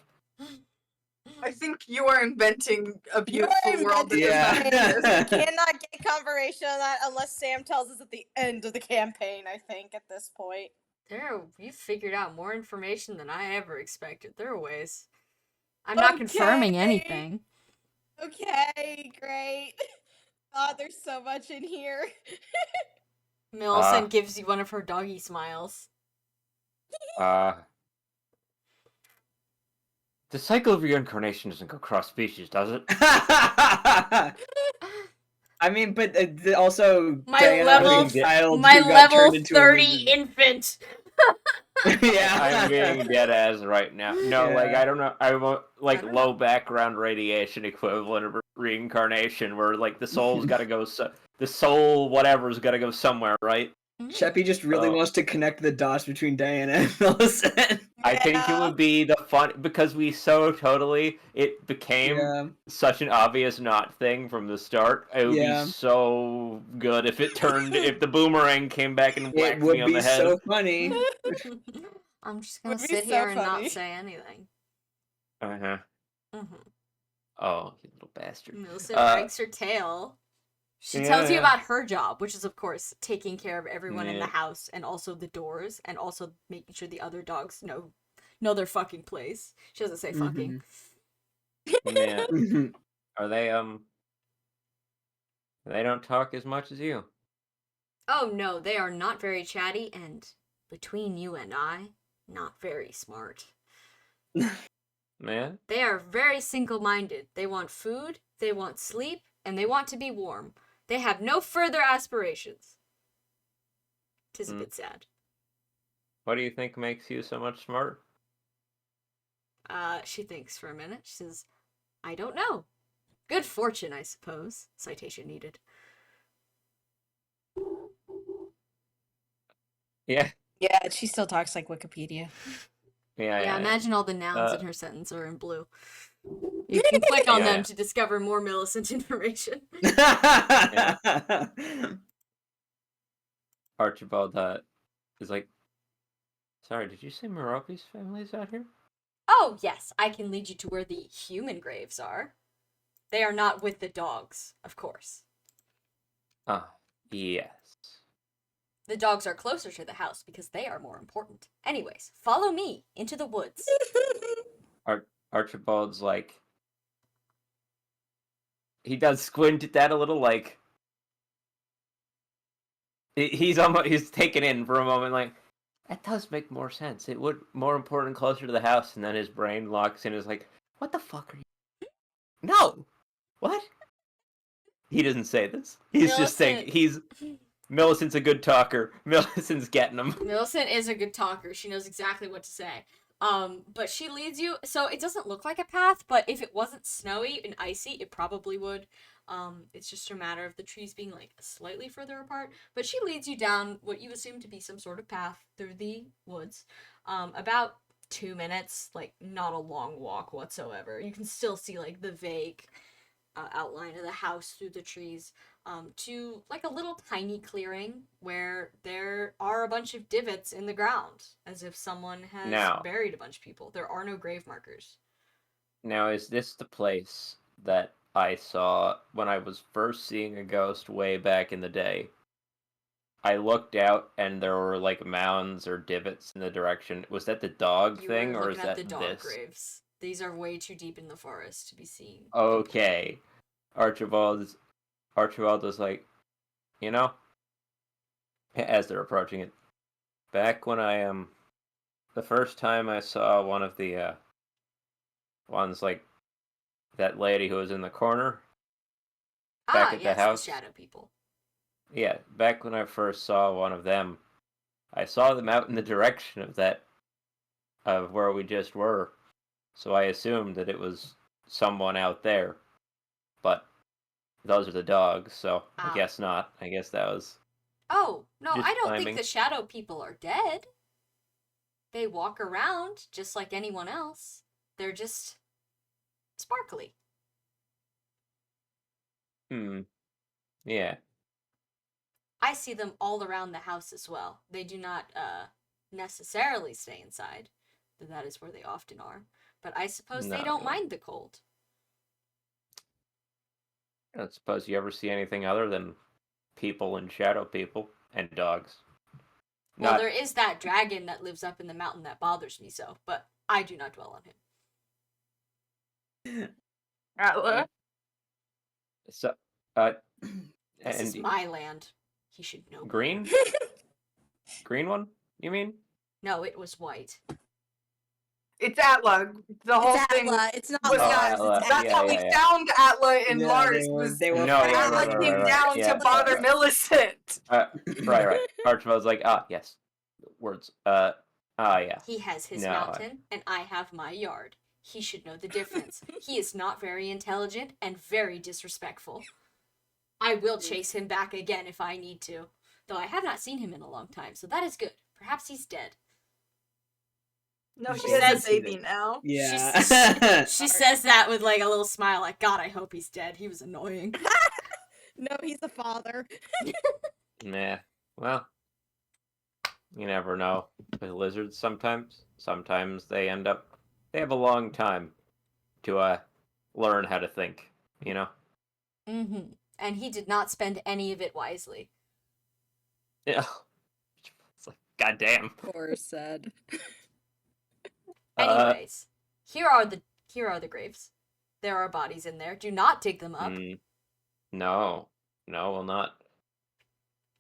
I think you are inventing a beautiful world that Yeah. does not exist. We cannot get confirmation on that unless Sam tells us at the end of the campaign, I think, at this point. You figured out more information than I ever expected. There are ways. I'm not confirming anything. Okay, great. God, there's so much in here. Millicent gives you one of her doggy smiles. The cycle of reincarnation doesn't go cross species, does it? I mean, but also My level 30 infant. Yeah, I'm being dead as right now. No, like I don't know. I want like low background radiation equivalent of reincarnation, where like the soul's got to go. The soul, whatever's got to go somewhere, right? Sheppy just really wants to connect the dots between Diana and Millicent. I think it would be the fun because it became such an obvious not thing from the start. It would be so good if the boomerang came back and whacked me on the head. It would be so funny. I'm just gonna sit here and not say anything. Oh, you little bastard. Millicent wags her tail. She tells you about her job, which is, of course, taking care of everyone in the house and also the doors and also making sure the other dogs know their fucking place. She doesn't say fucking. Yeah. Are they They don't talk as much as you. Oh no, they are not very chatty, and between you and I, not very smart. Man. They are very single-minded. They want food, they want sleep, and they want to be warm. They have no further aspirations. 'Tis a bit sad. What do you think makes you so much smarter? She thinks for a minute. She says, I don't know. Good fortune, I suppose. Citation needed. Yeah. Yeah, she still talks like Wikipedia. Yeah, imagine all the nouns in her sentence are in blue. You can click on them to discover more Millicent information. Archibald is like, sorry, did you say Merope's family is out here? Oh, yes, I can lead you to where the human graves are. They are not with the dogs, of course. Ah, yes. The dogs are closer to the house because they are more important. Anyways, follow me into the woods. Archibald's like, he does squint at that a little, like, he's taken in for a moment, like, that does make more sense. It would more important closer to the house, and then his brain locks in, is like, what the fuck are you? No! What? He doesn't say this. He's just saying, Millicent's a good talker. Millicent's getting him. Millicent is a good talker. She knows exactly what to say. But she leads you, so it doesn't look like a path, but if it wasn't snowy and icy, it probably would. It's just a matter of the trees being, like, slightly further apart. But she leads you down what you assume to be some sort of path through the woods. About 2 minutes, like, not a long walk whatsoever. You can still see, like, the vague outline of the house through the trees. To like a little tiny clearing where there are a bunch of divots in the ground, as if someone has buried a bunch of people. There are no grave markers. Now, is this the place that I saw when I was first seeing a ghost way back in the day? I looked out and there were like mounds or divots in the direction. Was that the dog thing, or is that the dog this? graves. These are way too deep in the forest to be seen. Okay, Archibald was like, you know, as they're approaching it, back when the first time I saw one of the ones like that lady who was in the corner back at the house. The shadow people. Yeah, back when I first saw one of them, I saw them out in the direction of where we just were. So I assumed that it was someone out there. But those are the dogs, so I guess not. I guess that was... Oh, no, I don't think the shadow people are dead. They walk around just like anyone else. They're just sparkly. Yeah. I see them all around the house as well. They do not necessarily stay inside, though that is where they often are. But I suppose they don't mind the cold. I suppose you ever see anything other than people and shadow people and dogs. Well, there is that dragon that lives up in the mountain that bothers me so, but I do not dwell on him. Atla? So, this is my land. He should know. Green? Green one, you mean? No, it was white. It's Atla. The whole thing. It's not Lars. That's how we found Atla and Lars. Atla came down to bother Millicent. Right. Archibald's like, yes. Words. Yeah. He has his mountain, and I have my yard. He should know the difference. He is not very intelligent and very disrespectful. I will chase him back again if I need to. Though I have not seen him in a long time, so that is good. Perhaps he's dead. No, she has a baby now. Yeah. She says that with like a little smile, like, God, I hope he's dead. He was annoying. No, he's a father. Nah. Well, you never know. With lizards sometimes they have a long time to learn how to think, you know? Mm-hmm. And he did not spend any of it wisely. Yeah. It's like, goddamn. Poor said. Anyways, here are the graves. there are bodies in there. Do not dig them up. No, will not.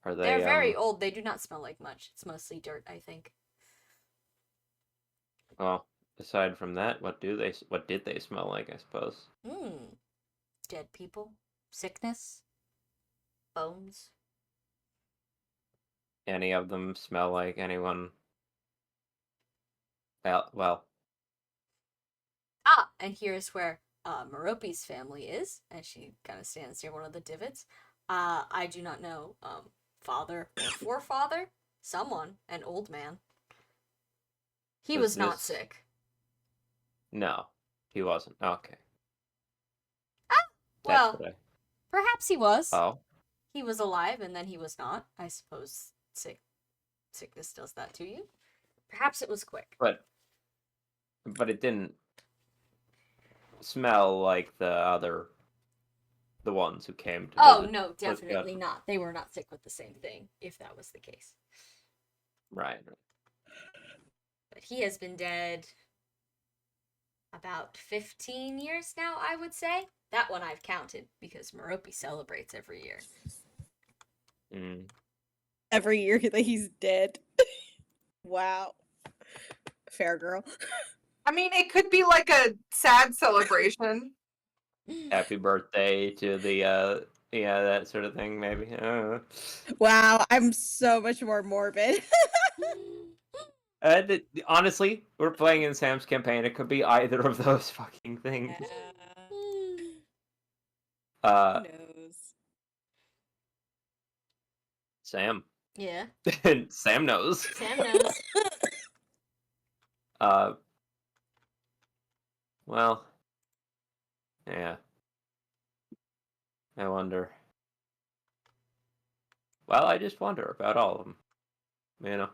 Are they? They're very old. They do not smell like much. It's mostly dirt, I think. Well, aside from that, what did they smell like? I suppose. Dead people, sickness, bones. Any of them smell like anyone? Well. And here's where Merope's family is, and she kind of stands near one of the divots. I do not know, father or forefather, someone, an old man. He was not sick. No, he wasn't. Okay. Well, perhaps he was. Oh. He was alive and then he was not. I suppose sickness does that to you. Perhaps it was quick. But it didn't smell like the ones who came to visit. No, definitely not. They were not sick with the same thing, if that was the case. Right. But he has been dead about 15 years now, I would say. That one I've counted, because Merope celebrates every year. Every year that he's dead. Wow. Fair girl. I mean, it could be like a sad celebration. Happy birthday to the that sort of thing, maybe. Wow, I'm so much more morbid. Honestly, we're playing in Sam's campaign. It could be either of those fucking things. Who knows? Sam. Yeah. Sam knows. Sam knows. Well, yeah. I wonder. Well, I just wonder about all of them. You know.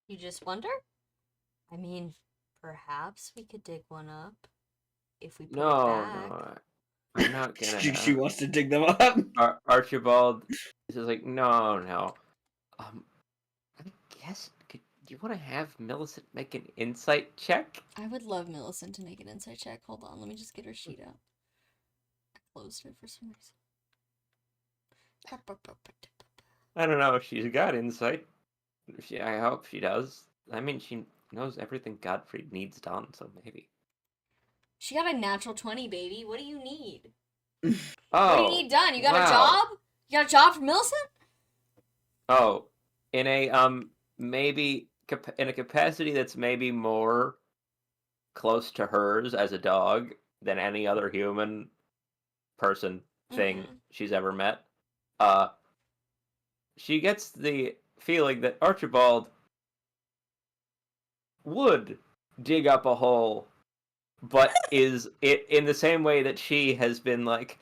You just wonder? I mean, perhaps we could dig one up if we put it back. No. I'm not gonna. She wants to dig them up. Archibald is just like, no. I guess. Do you want to have Millicent make an insight check? I would love Millicent to make an insight check. Hold on, let me just get her sheet out. I closed it for some reason. I don't know if she's got insight. I hope she does. I mean, she knows everything Godfrey needs done, so maybe. She got a natural 20, baby. What do you need? Oh, what do you need done? You got a job? You got a job for Millicent? Oh, in a maybe in a capacity that's maybe more close to hers as a dog than any other human person thing she's ever met. She gets the feeling that Archibald would dig up a hole, but is it in the same way that she has been like,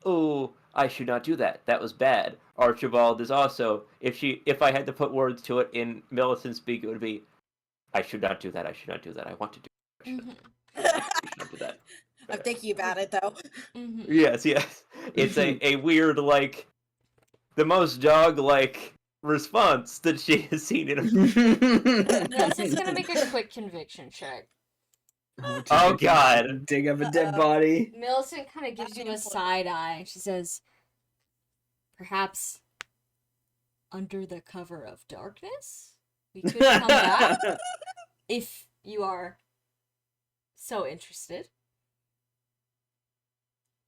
oh, I should not do that. That was bad. Archibald is also, if I had to put words to it in Millicent speak, it would be, I should not do that. I should not do that. I want to do it. I should not do that. I'm thinking about it though. Yes. It's a weird, like, the most dog-like response that she has seen in a Millicent's gonna make a quick conviction check. Oh God! Dig up a dead body. Millicent kind of gives you a side eye. She says, perhaps under the cover of darkness, we could come back if you are so interested.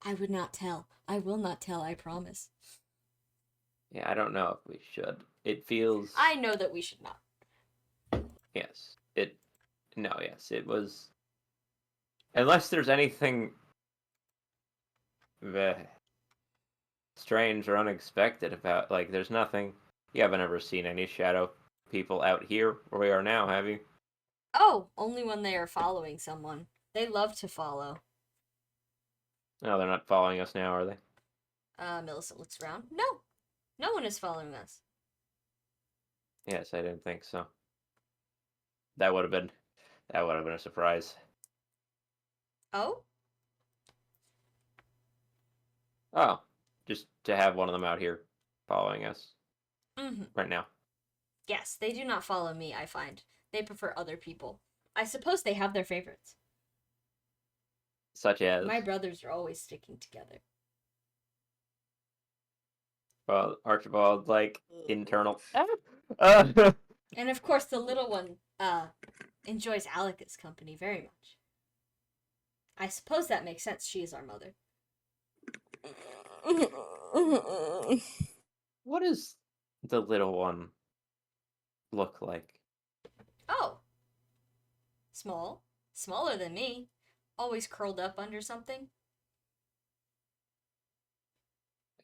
I would not tell. I will not tell, I promise. Yeah, I don't know if we should. It feels... I know that we should not. Yes. It was... Unless there's anything... strange or unexpected about... Like, there's nothing... You haven't ever seen any shadow people out here where we are now, have you? Oh, only when they are following someone. They love to follow. No, they're not following us now, are they? Millicent looks around. No. No one is following us. Yes, I didn't think so. That would have been a surprise. Oh? Oh, just to have one of them out here following us right now. Yes, they do not follow me, I find. They prefer other people. I suppose they have their favorites. Such as? My brothers are always sticking together. Well, Archibald, like, internal. And of course, the little one enjoys Alika's company very much. I suppose that makes sense. She is our mother. What does the little one look like? Oh. Small. Smaller than me. Always curled up under something.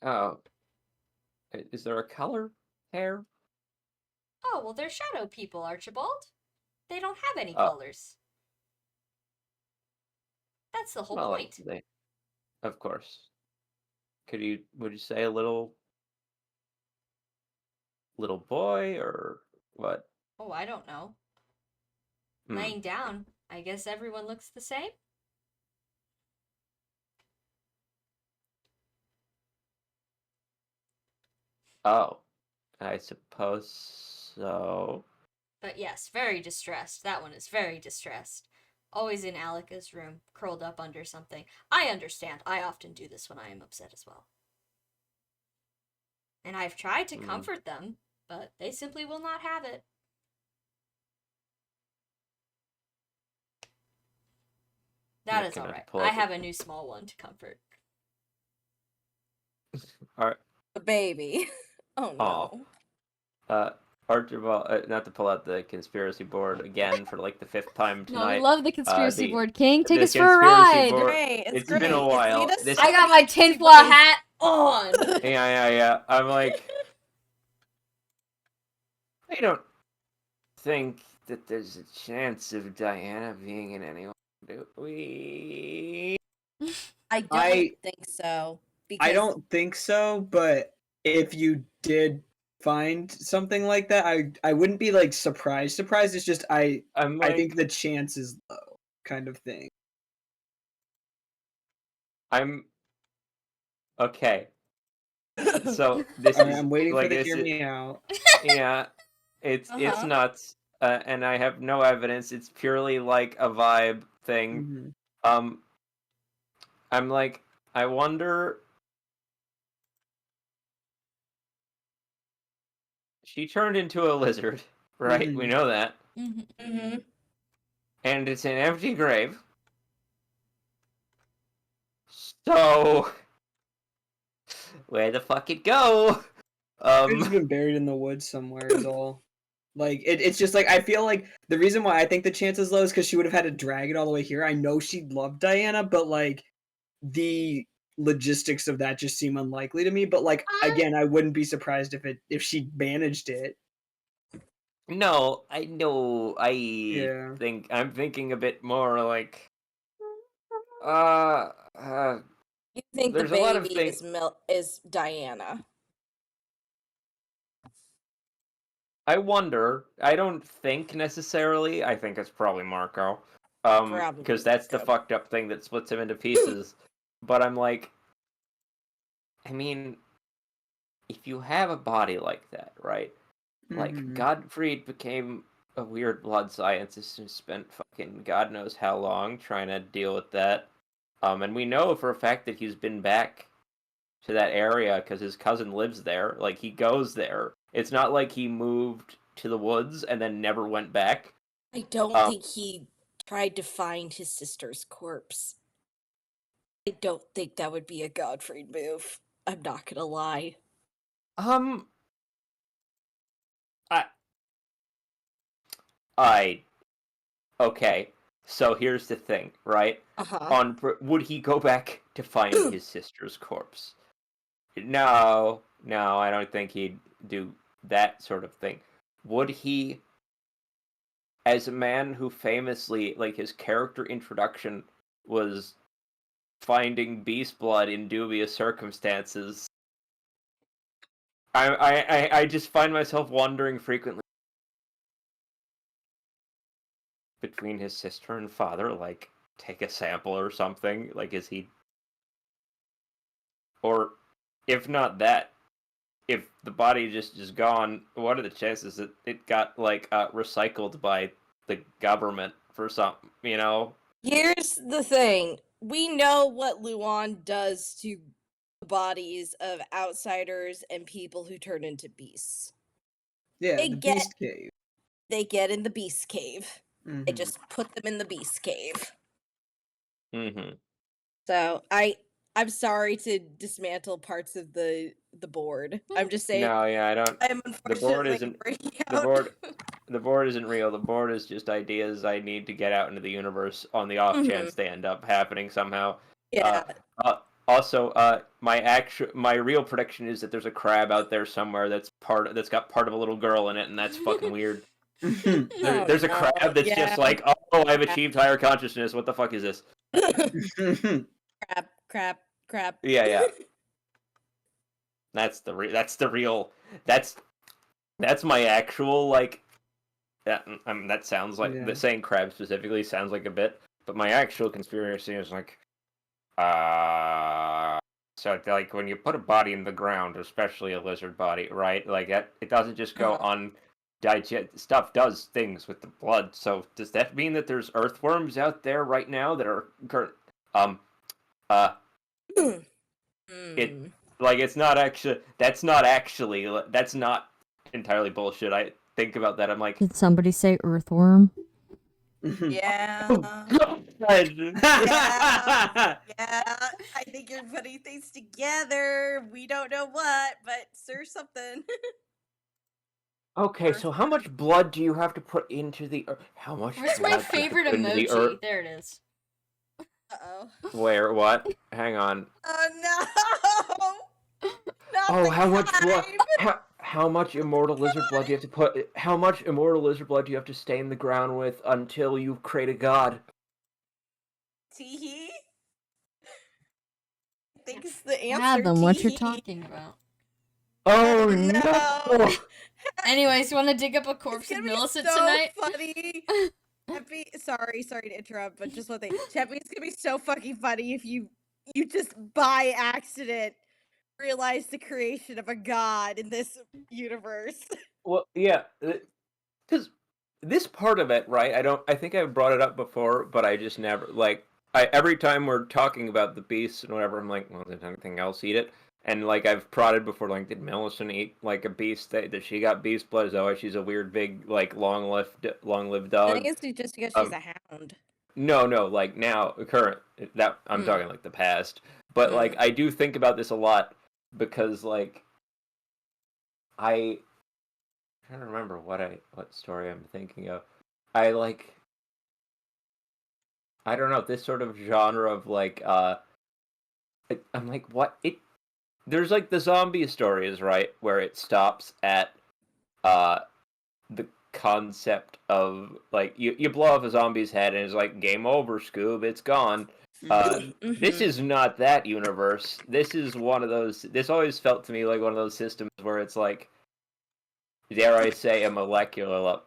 Oh. Is there a color? Hair? Oh, well, they're shadow people, Archibald. They don't have any Oh. colors. That's the whole Well, point. of course. Would you say a little boy or what? Oh, I don't know. Laying down, I guess everyone looks the same? Oh, I suppose so. But yes, very distressed. That one is very distressed. Always in Alika's room, curled up under something. I understand. I often do this when I am upset as well. And I've tried to comfort them, but they simply will not have it. That is alright. I have a new small one to comfort. Alright. The baby. Oh no. Archibald, not to pull out the conspiracy board again for like the 5th time tonight. No, we love the conspiracy board, King. Take us for a ride. Great. It's been a while. I got my tinfoil hat on. Yeah. I'm like, I don't think that there's a chance of Diana being in anyone, do we? I don't think so. I don't think so, but if you did find something like that, I wouldn't be like surprised. It's just I think the chance is low, kind of thing. I'm okay. So this is. I'm waiting like, for the hear me out. Yeah, it's nuts, and I have no evidence. It's purely like a vibe thing. Mm-hmm. I'm like, I wonder. She turned into a lizard, right? Mm-hmm. We know that. Mm-hmm. And it's an empty grave. So, where the fuck it go? It's been buried in the woods somewhere. Is all. Like it's just like I feel like the reason why I think the chance is low is because she would have had to drag it all the way here. I know she loved Diana, but like the logistics of that just seem unlikely to me. But like again, I wouldn't be surprised if she managed it. No, I know. Think I'm thinking a bit more like. You think there's the a lot of baby is Diana? I wonder. I don't think necessarily. I think it's probably Marco. Because that's the fucked up thing that splits him into pieces. But I'm like, I mean, if you have a body like that, right? Like, Gottfried became a weird blood scientist and spent fucking God knows how long trying to deal with that. And we know for a fact that he's been back to that area because his cousin lives there. Like, he goes there. It's not like he moved to the woods and then never went back. I don't think he tried to find his sister's corpse. I don't think that would be a Gottfried move. I'm not gonna lie. Okay, so here's the thing, right? Would he go back to find his sister's corpse? No, I don't think he'd do that sort of thing. Would he, as a man who famously, like, his character introduction was finding beast blood in dubious circumstances, I just find myself wondering frequently between his sister and father, like, take a sample or something, like, is he, or if not that, if the body just is gone, what are the chances that it got, like, recycled by the government for some, you know. Here's the thing. We know what Luan does to the bodies of outsiders and people who turn into beasts. Yeah, They the get- Beast Cave. They get in the beast cave. They Mhm. just put them in the beast cave. Mm-hmm. So I'm sorry to dismantle parts of the board. I'm just saying No, yeah, I don't. I am The board unfortunately isn't. breaking The out. board isn't real. The board is just ideas I need to get out into the universe on the off chance they end up happening somehow. Yeah. Also, my real prediction is that there's a crab out there somewhere that's got part of a little girl in it, and that's fucking weird. There's a crab that's just like, oh, I've achieved higher consciousness. What the fuck is this? crap. Yeah. That's the real. That's my actual like. That sounds like the saying crab specifically sounds like a bit, but my actual conspiracy is like, so like when you put a body in the ground, especially a lizard body, right? Like it doesn't just go on. Stuff does things with the blood. So does that mean that there's earthworms out there right now that are it like it's not actually that's not entirely bullshit. I think about that. I'm like, did somebody say earthworm? Yeah. oh, God. Yeah. I think you're putting things together. We don't know what, but sir something. Okay, so how much blood do you have to put into the earth? How much? Where's my favorite emoji? There it is. Uh-oh. Where? What? Hang on. Oh no! Not Oh, the how much blood? time! How much immortal lizard blood do you have to put? How much immortal lizard blood do you have to stain the ground with until you create a god? Teehee? I think it's the answer. Fathom what you're talking about. Oh no! Anyways, you want to dig up a corpse of Millicent tonight? Funny. Sorry to interrupt, but just one thing. Chappie, it's gonna be so fucking funny if you just by accident realize the creation of a god in this universe. Well, yeah, because this part of it, right? I think I've brought it up before, but I just never every time we're talking about the beasts and whatever, I'm like, well, did anything else eat it? And like I've prodded before, like, did Millicent eat like a beast? That she got beast blood? Oh, she's a weird big like long-lived dog. I think it's just because she's a hound. No, like now, current. That I'm talking like the past, but like I do think about this a lot because like I don't remember what story I'm thinking of. I don't know, this sort of genre of like I'm like, what it. There's like the zombie stories, right, where it stops at the concept of like you blow off a zombie's head and it's like game over, Scoob, it's gone. This is not that universe. This is one of those. This always felt to me like one of those systems where it's like, dare I say, a molecular level.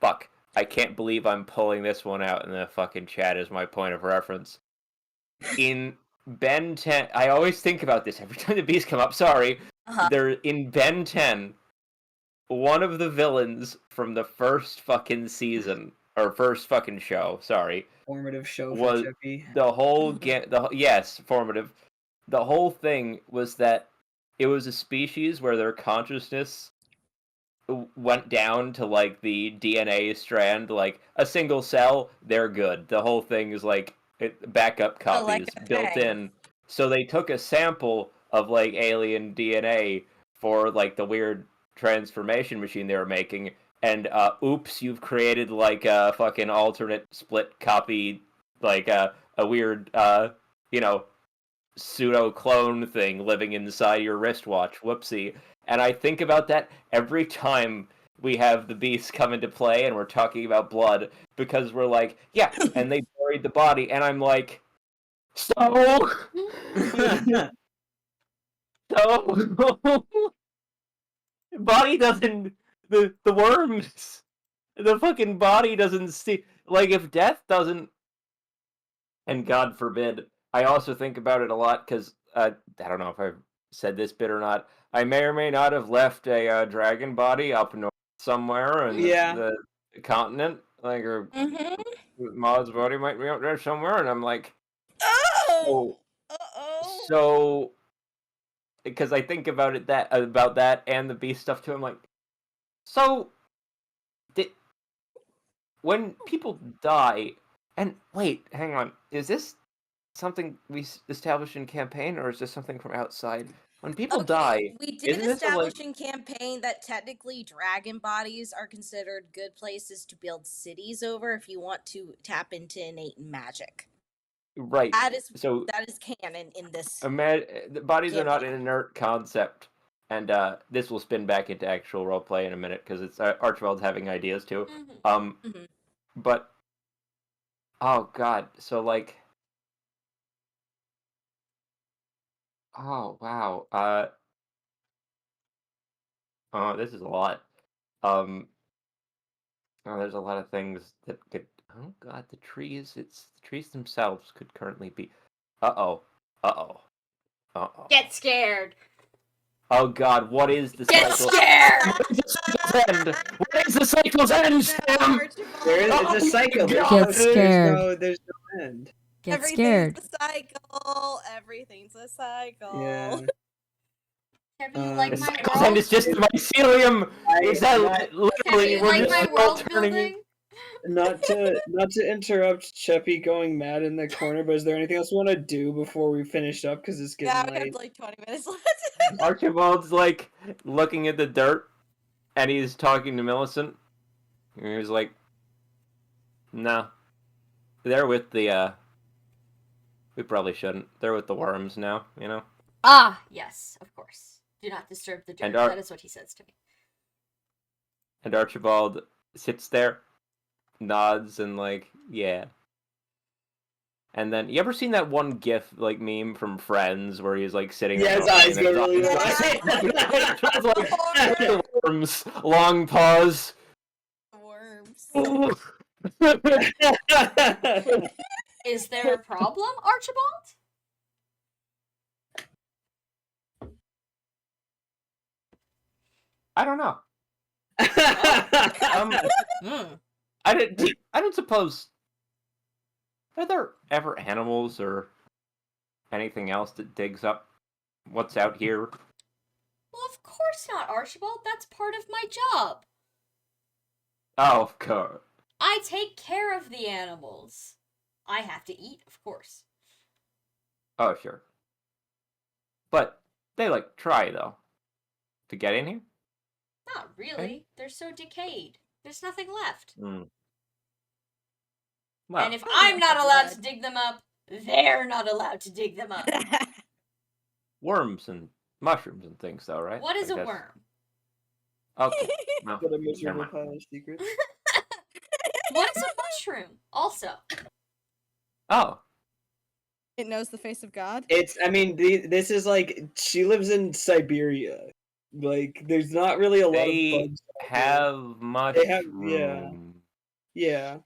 Fuck, I can't believe I'm pulling this one out in the fucking chat as my point of reference. In Ben 10, I always think about this every time the beasts come up. Sorry, they're in Ben 10. One of the villains from the first fucking season or first fucking show, sorry, formative show was for Chippy. the whole yes, formative. The whole thing was that it was a species where their consciousness went down to like the DNA strand, like a single cell, they're good. The whole thing is like backup copies built in. So they took a sample of like alien DNA for like the weird transformation machine they were making, and oops, you've created like a fucking alternate split copy, like a weird pseudo clone thing living inside your wristwatch. Whoopsie. And I think about that every time we have the beasts come into play and we're talking about blood, because we're like, yeah, and they buried the body, and I'm like, so body doesn't, the worms, the fucking body doesn't see, like, if death doesn't, and God forbid, I also think about it a lot because I don't know if I've said this bit or not. I may or may not have left a dragon body up north somewhere in the continent, like, or Maud's body might be out there somewhere, and I'm like, Oh! so, because I think about that and the beast stuff too. I'm like, so, when people die, and wait, hang on, is this something we established in campaign, or is this something from outside? When people die, we did isn't this establish in campaign that technically dragon bodies are considered good places to build cities over if you want to tap into innate magic. right? That is So canon in this. the bodies are not an campaign. inert concept, and this will spin back into actual roleplay in a minute because it's Archibald's having ideas too. But oh god, so like, oh wow, oh this is a lot. Oh, there's a lot of things that could. Oh god, the trees. The trees themselves could currently be. Uh oh. Get scared. Oh god, what is the Get cycle? scared. What is the cycle's end? What is the cycle's end, Sam? It's a cycle. Get scared. There's no end. Get scared. Everything's a cycle. Everything's a cycle. Yeah. Have you like The my cycle's end world? is just the mycelium. Is that Have literally you we're like just my all world turning? building? Not to interrupt Cheppy going mad in the corner, but is there anything else you want to do before we finish up? Because it's getting We late. have like 20 minutes left. Archibald's like looking at the dirt, and he's talking to Millicent. And he was like, "No, they're with the we probably shouldn't. They're with the worms now, you know." Ah, yes, of course. Do not disturb the dirt. And That is what he says to me. And Archibald sits there, nods, and like, yeah. And then, you ever seen that one GIF like meme from Friends where he's like sitting? Yeah, his eyes go really wide. It's like the worms. Long pause. Worms. Is there a problem, Archibald? I don't know. Hmm. I don't suppose. Are there ever animals or anything else that digs up what's out here? Well, of course not, Archibald. That's part of my job. Oh, of course. I take care of the animals. I have to eat, of course. Oh, sure. But they like try though to get in here. Not really. They're so decayed. There's nothing left. Well, And if I'm not allowed to dig them up, they're not allowed to dig them up. worms and mushrooms and things, though, right? What is I a guess. worm? Okay. No, What a never miserable mind. pile of secrets. What is a mushroom? Also. Oh, It knows the face of God. This is like, she lives in Siberia. Like, there's not really a lot of they bugs. have mushrooms. They have, yeah.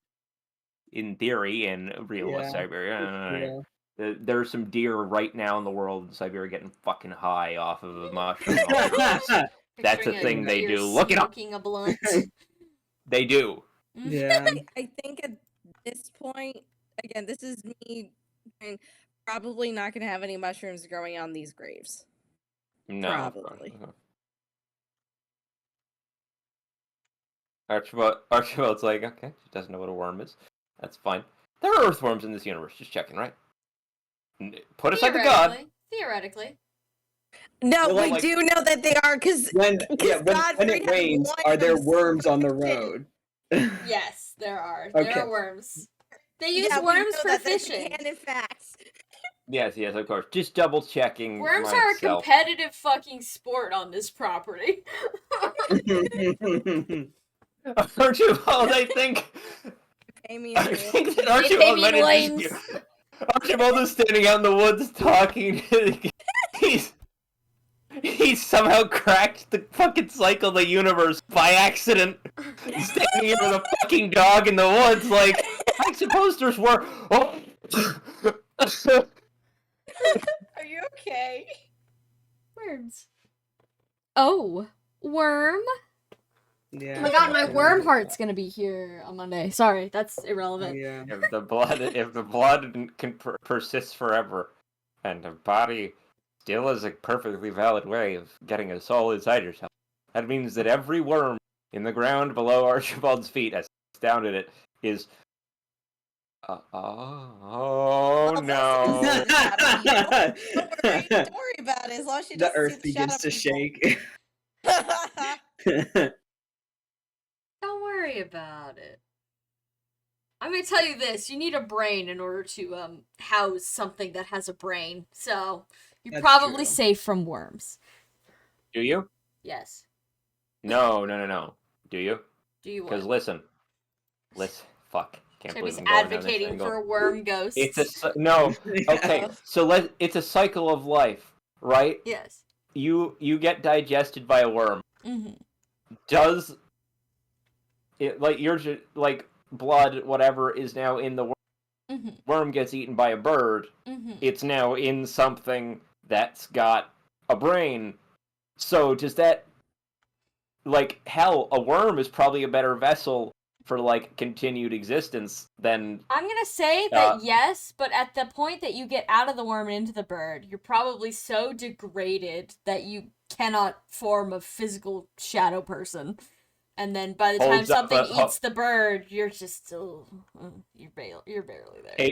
In theory, in real Yeah. Siberia. Yeah. There's some deer right now in the world in Siberia getting fucking high off of a mushroom. That's a thing they do. Look it up. Smoking a blunt. They do. Yeah. I think at this point, again, this is me probably not going to have any mushrooms growing on these graves. No. Probably. Archibald's like, okay, she doesn't know what a worm is. That's fine. There are earthworms in this universe. Just checking, right? Put aside the god. Theoretically. No, Well, we like, do know that they are because when Godfrey it has rains, one are there of worms on the road? Yes, there are. Okay. There are worms. They use we worms know for that. That's fishing. canon facts. Yes, of course. Just double checking. Worms are a myself. competitive fucking sport on this property. Archibald, I think. Pay me I in think that They pay Archibald me might in have lanes. Archibald is standing out in the woods talking. He's somehow cracked the fucking cycle of the universe by accident. Standing here with a fucking dog in the woods, like, I suppose there's more. Oh. Are you okay? Worms. Oh, worm. Yeah. Oh my god, my worm heart's gonna be here on Monday. Sorry, that's irrelevant. Yeah. If the blood can persist forever, and the body still is a perfectly valid way of getting a soul inside yourself, that means that every worm in the ground below Archibald's feet, as he looks down at it, is. Oh no! Don't worry about it. As long as she The doesn't earth see the shadow begins to people. shake. Don't worry about it. I'm gonna tell you this: you need a brain in order to house something that has a brain. So you're That's probably true. safe from worms. Do you? Yes. No. Do you? Do you Because what? listen. Fuck. Can't believe Toby's I'm going down this advocating angle. for a worm ghost. No. Okay. So it's a cycle of life, right? Yes. You get digested by a worm. Mm-hmm. Does it like blood, whatever, is now in the worm? Mm-hmm. Worm gets eaten by a bird. Mm-hmm. It's now in something that's got a brain. So does that, like, hell, a worm is probably a better vessel for like continued existence than I'm gonna say that yes, but at the point that you get out of the worm and into the bird, you're probably so degraded that you cannot form a physical shadow person. And then by the time something eats the bird, you're just still you're barely there.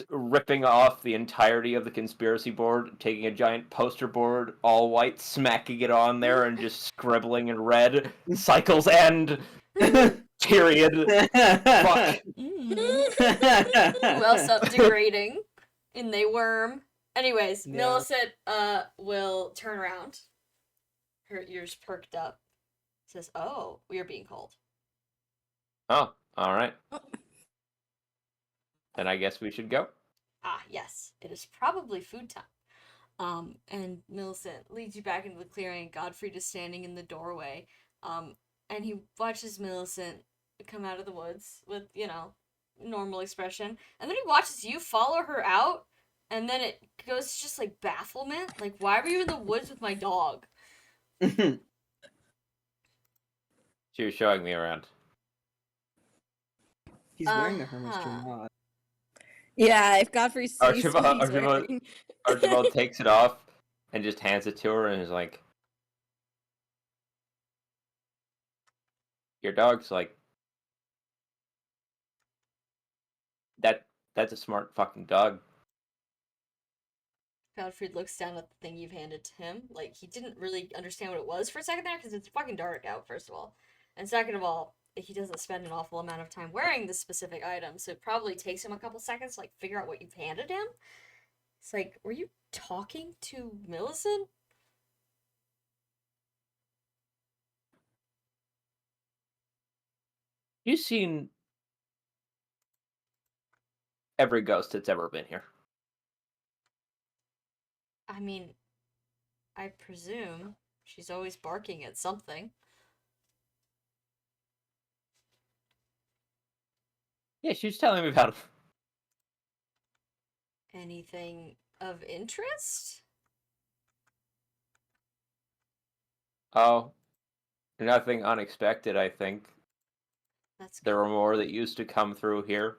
Ripping off the entirety of the conspiracy board, taking a giant poster board, all white, smacking it on there, and just scribbling in red, cycles end, period. Fuck. Who else up degrading in they worm? Anyways, Yeah. Millicent will turn around. Her ears perked up. Says, "Oh, we are being called." Oh, alright. Then I guess we should go. Ah, yes. It is probably food time. And Millicent leads you back into the clearing. Godfried is standing in the doorway. And he watches Millicent come out of the woods with, normal expression. And then he watches you follow her out. And then it goes just like bafflement. Like, why were you in the woods with my dog? She was showing me around. He's wearing the hermit's dream. Yeah, if Godfrey sees what he's wearing. Archibald takes it off and just hands it to her and is like, your dog's like, that's a smart fucking dog. Godfried looks down at the thing you've handed to him. Like, he didn't really understand what it was for a second there, because it's fucking dark out, first of all. And second of all, he doesn't spend an awful amount of time wearing this specific item, so it probably takes him a couple seconds to, like, figure out what you've handed him. It's like, were you talking to Millicent? You've seen every ghost that's ever been here. I mean, I presume she's always barking at something. Yeah, she was telling me about it. Anything of interest? Oh, nothing unexpected, I think. That's good. There were more that used to come through here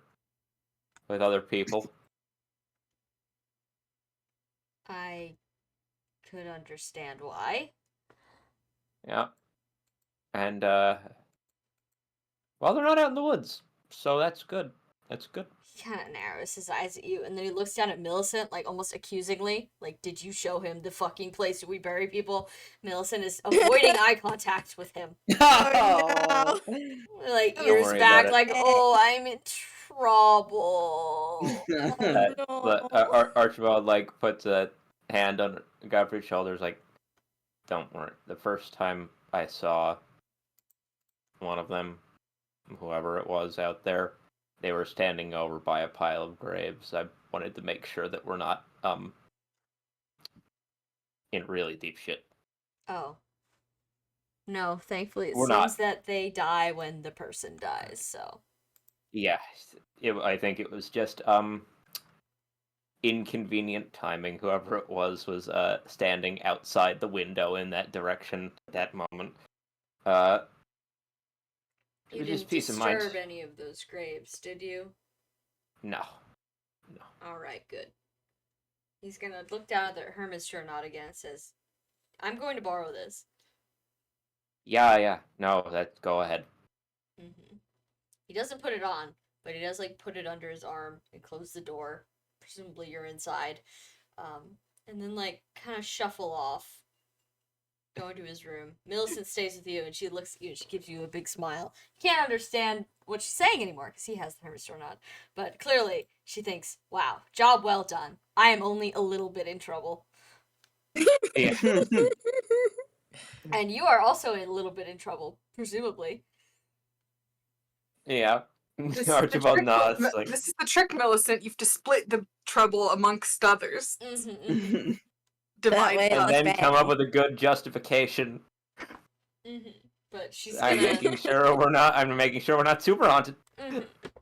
with other people. I could understand why. Yeah. And, well, they're not out in the woods, so that's good. That's good. He kind of narrows his eyes at you, and then he looks down at Millicent, like, almost accusingly. Like, did you show him the fucking place where we bury people? Millicent is avoiding eye contact with him. Oh, no. Like, Don't ears worry back, about it. like, oh, I'm in trouble. Archibald, like, puts a hand on Godfrey's shoulders, like, don't worry. The first time I saw one of them, whoever it was out there, they were standing over by a pile of graves. I wanted to make sure that we're not, in really deep shit. Oh. No, thankfully it We're seems not. that they die when the person dies, so. Yeah, I think it was just, inconvenient timing. Whoever it was standing outside the window in that direction at that moment. Uh, You it was didn't just peace of mind. disturb any of those graves, did you? No. Alright, good. He's gonna look down at the Hermit's Journal again and says, I'm going to borrow this. Yeah. No, go ahead. Mm-hmm. He doesn't put it on, but he does, like, put it under his arm and close the door. Presumably you're inside. And then, like, kind of shuffle off. Go into his room. Millicent stays with you, and she looks at you, and she gives you a big smile. You can't understand what she's saying anymore, because he has the Hermit's Journal. But clearly, she thinks, wow, job well done. I am only a little bit in trouble. Yeah. And you are also a little bit in trouble, presumably. Yeah. This is Archibald nods. This is the trick, Millicent. You have to split the trouble amongst others. That way Divide. And it's then come up bang. with a good justification. But she's I'm gonna. making sure we're not super haunted.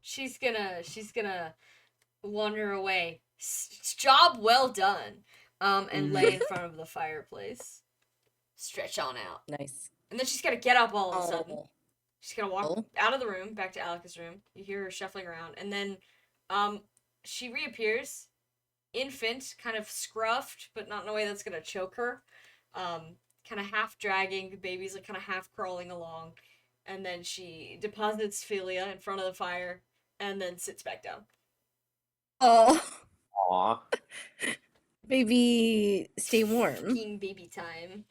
She's gonna wander away. Job well done. And lay in front of the fireplace. Stretch on out. Nice. And then she's gonna get up all of a sudden. Oh. She's gonna walk out of the room, back to Alika's room. You hear her shuffling around, and then, she reappears, infant, kind of scruffed, but not in a way that's gonna choke her. Kind of half dragging, the baby's like kind of half crawling along, and then she deposits Philia in front of the fire, and then sits back down. Oh. Aw. Baby, stay warm. Fucking baby time.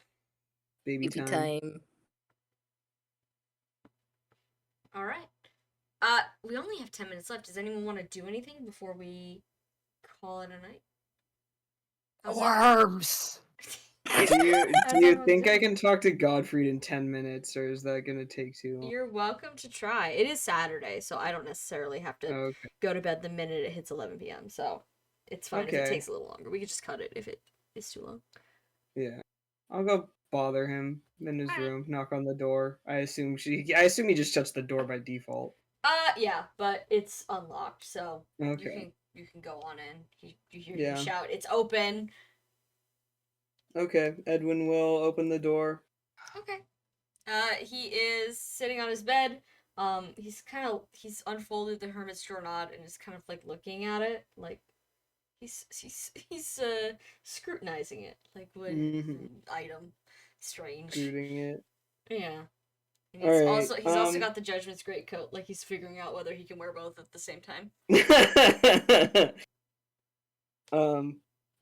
Baby time. All right. We only have 10 minutes left. Does anyone want to do anything before we call it a night? Worms. Do you everyone think I doing? can talk to Godfried in 10 minutes, or is that gonna take too long? You're welcome to try. It is Saturday, so I don't necessarily have to Okay. go to bed the minute it hits 11 p.m. So it's fine if it Okay. takes a little longer. We could just cut it if it is too long. Yeah. I'll go bother him in his Alright. room, knock on the door. I assume he just shuts the door by default. Yeah, but it's unlocked, so Okay. you can go on in. You hear Yeah. him shout, "It's open!" Okay. Edwin will open the door. Okay. He is sitting on his bed. He's unfolded the Hermit's Journal and is kind of like looking at it, like he's scrutinizing it, like what item strange. Shooting it. Yeah. And Alright, he's also got the Judgment's greatcoat, like he's figuring out whether he can wear both at the same time.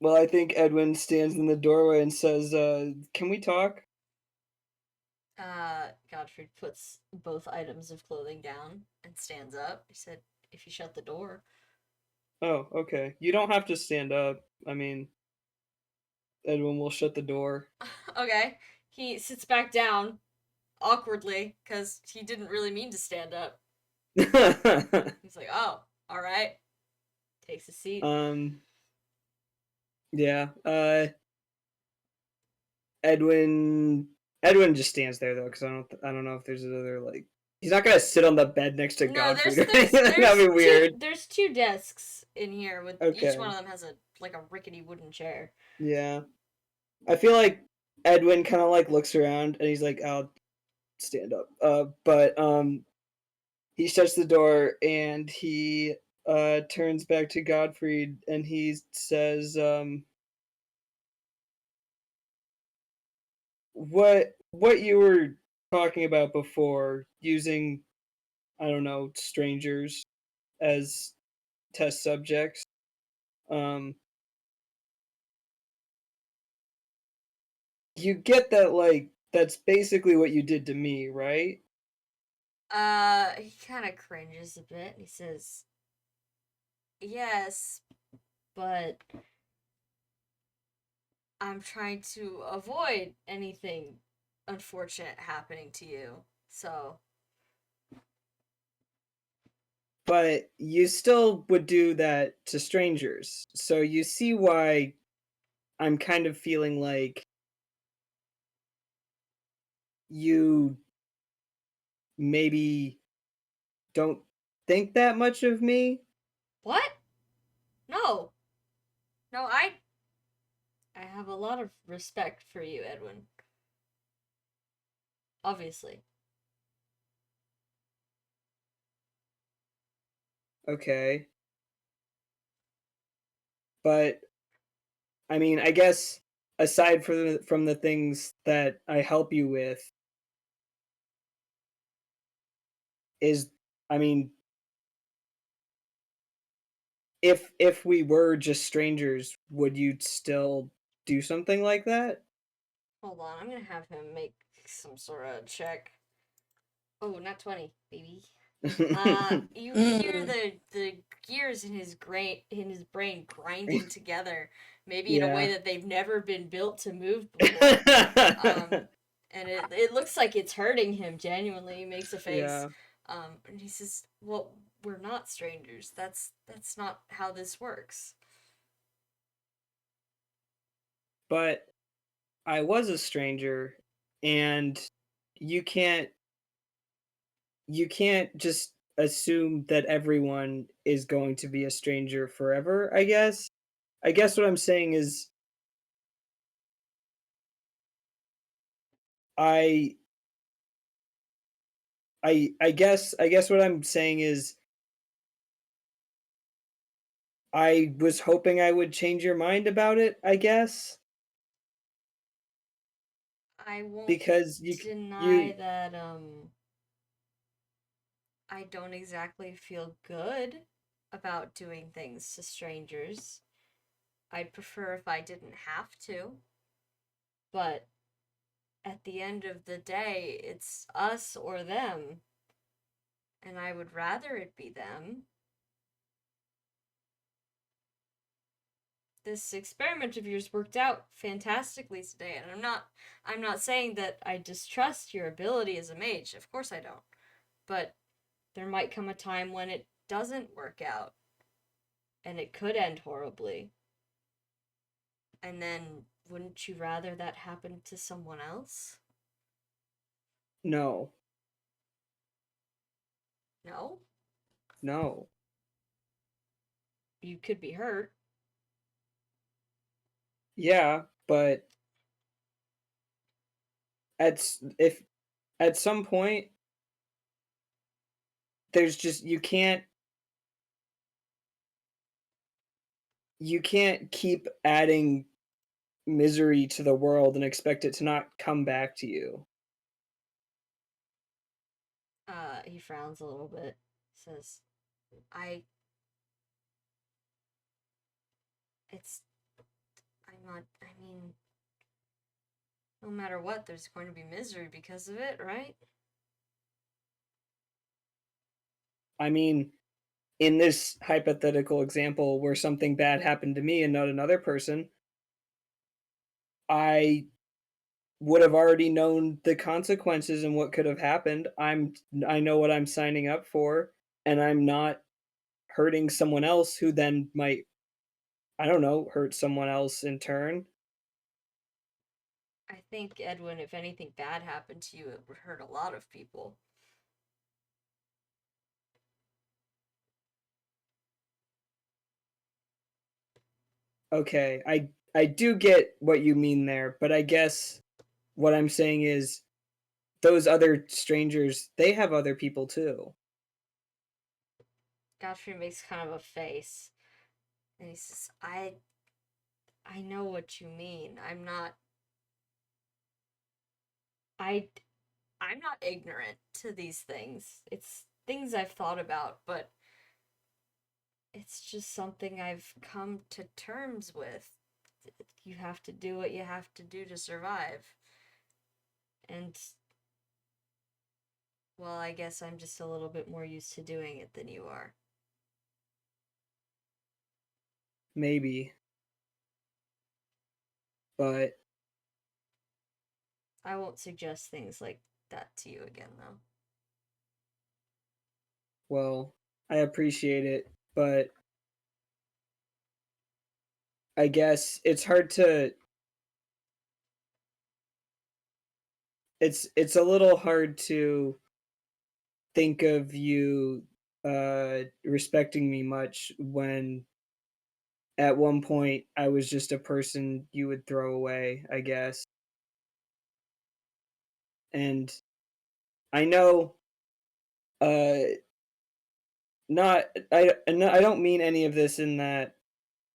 Well, I think Edwin stands in the doorway and says, can we talk? Godfrey puts both items of clothing down and stands up. He said, "If you shut the door." Oh, okay. You don't have to stand up. I mean, Edwin will shut the door. Okay. He sits back down awkwardly because he didn't really mean to stand up. He's like, "Oh, all right." Takes a seat. Yeah. Edwin just stands there though, because I don't know if there's another like. He's not gonna sit on the bed next to Godfrey. That'd be weird. There's two desks in here with Okay. each one of them has a rickety wooden chair. Yeah. I feel like Edwin kind of like looks around and he's like, "I'll stand up." But he shuts the door and he turns back to Godfrey and he says, what you were talking about before, using, I don't know, strangers as test subjects. You get that, like, that's basically what you did to me, right? He kind of cringes a bit. He says, "Yes, but I'm trying to avoid anything unfortunate happening to you, so..." But you still would do that to strangers. So you see why I'm kind of feeling like you maybe don't think that much of me. What? No. No, I have a lot of respect for you, Edwin. Obviously. Okay. But I mean, I guess aside from the things that I help you with is, I mean, if we were just strangers, would you still do something like that? Hold on, I'm gonna have him make some sort of check. Oh, not 20, baby. You hear the gears in his brain grinding together, maybe in a way Yeah. that they've never been built to move before. And it looks like it's hurting him genuinely. He makes a face. Yeah. And he says, "Well, we're not strangers. That's not how this works." But I was a stranger, and you can't just assume that everyone is going to be a stranger forever, I guess. I guess what I'm saying is I I guess what I'm saying is I was hoping I would change your mind about it, I guess, I won't because deny that I don't exactly feel good about doing things to strangers. I'd prefer if I didn't have to. But at the end of the day, it's us or them. And I would rather it be them. This experiment of yours worked out fantastically today, and I'm not saying that I distrust your ability as a mage. Of course I don't. But there might come a time when it doesn't work out. And it could end horribly. And then wouldn't you rather that happen to someone else? no. No? No. You could be hurt. Yeah, but if at some point there's just you can't keep adding misery to the world and expect it to not come back to you. He frowns a little bit. Says, I. It's. I'm not. I mean. No matter what, there's going to be misery because of it, right? I mean, in this hypothetical example where something bad happened to me and not another person, I would have already known the consequences and what could have happened. I know what I'm signing up for, and I'm not hurting someone else who then might, I don't know, hurt someone else in turn. I think, Edwin, if anything bad happened to you, it would hurt a lot of people. Okay, I do get what you mean there, but I guess what I'm saying is those other strangers, they have other people too. Godfrey makes kind of a face. And he says, I know what you mean. I'm not ignorant to these things. It's things I've thought about, but it's just something I've come to terms with. You have to do what you have to do to survive. And, well, I guess I'm just a little bit more used to doing it than you are. Maybe. But I won't suggest things like that to you again, though. well, I appreciate it, but I guess it's hard to it's a little hard to think of you respecting me much when at one point I was just a person you would throw away, I guess. And I know. Not I don't mean any of this in that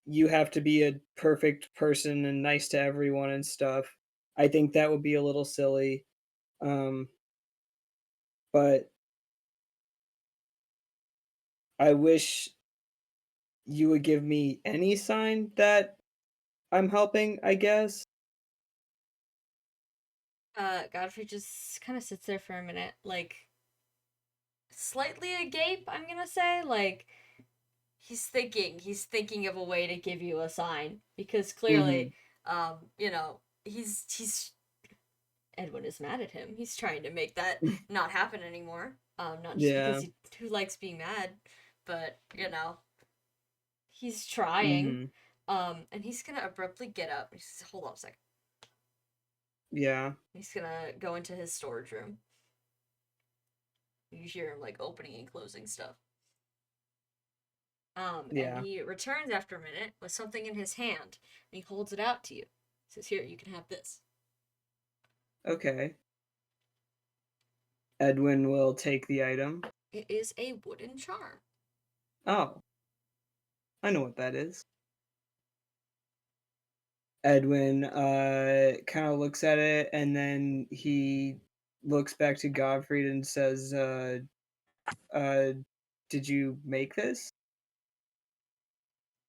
you have to be a perfect person and nice to everyone and stuff. I think that would be a little silly. But I wish you would give me any sign that I'm helping, I guess. Godfrey just kind of sits there for a minute, like, slightly agape, I'm gonna say. Like, he's thinking of a way to give you a sign. Because clearly, you know, he's Edwin is mad at him. He's trying to make that not happen anymore. Not just because who likes being mad, but, you know, he's trying. And he's gonna abruptly get up. He says, hold on a second. Yeah. He's gonna go into his storage room. You hear him, like, opening and closing stuff. And he returns after a minute with something in his hand, and he holds it out to you. He says, here, you can have this. Okay. Edwin will take the item. It is a wooden charm. Oh. I know what that is. Edwin kind of looks at it, and then he looks back to Godfrey and says, did you make this?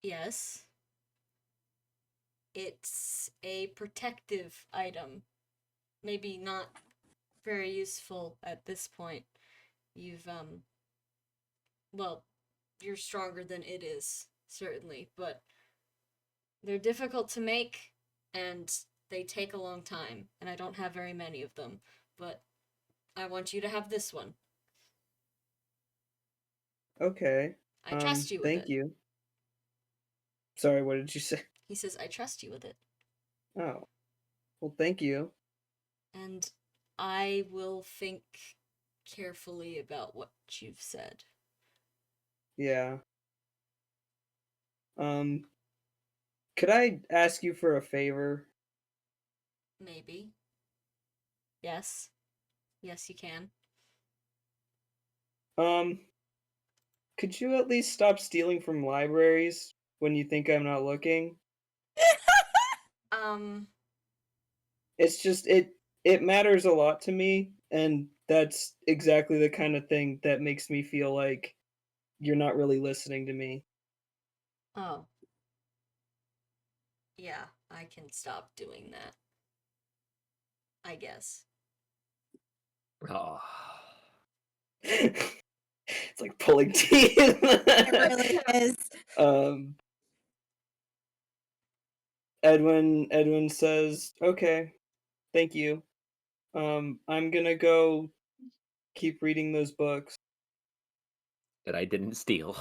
Yes. It's a protective item. Maybe not very useful at this point. You've, well, you're stronger than it is, certainly, but they're difficult to make, and they take a long time, and I don't have very many of them, but I want you to have this one. Okay. I trust you with it. Thank you. Sorry, what did you say? He says, I trust you with it. Oh. Well, thank you. And I will think carefully about what you've said. Yeah. Could I ask you for a favor? Maybe. Yes. Yes, you can. Could you at least stop stealing from libraries when you think I'm not looking? It's just it matters a lot to me, and that's exactly the kind of thing that makes me feel like you're not really listening to me. Oh. Yeah, I can stop doing that. I guess. Oh. It's like pulling teeth. It really is. Edwin says, "Okay, thank you. I'm gonna go keep reading those books." That I didn't steal.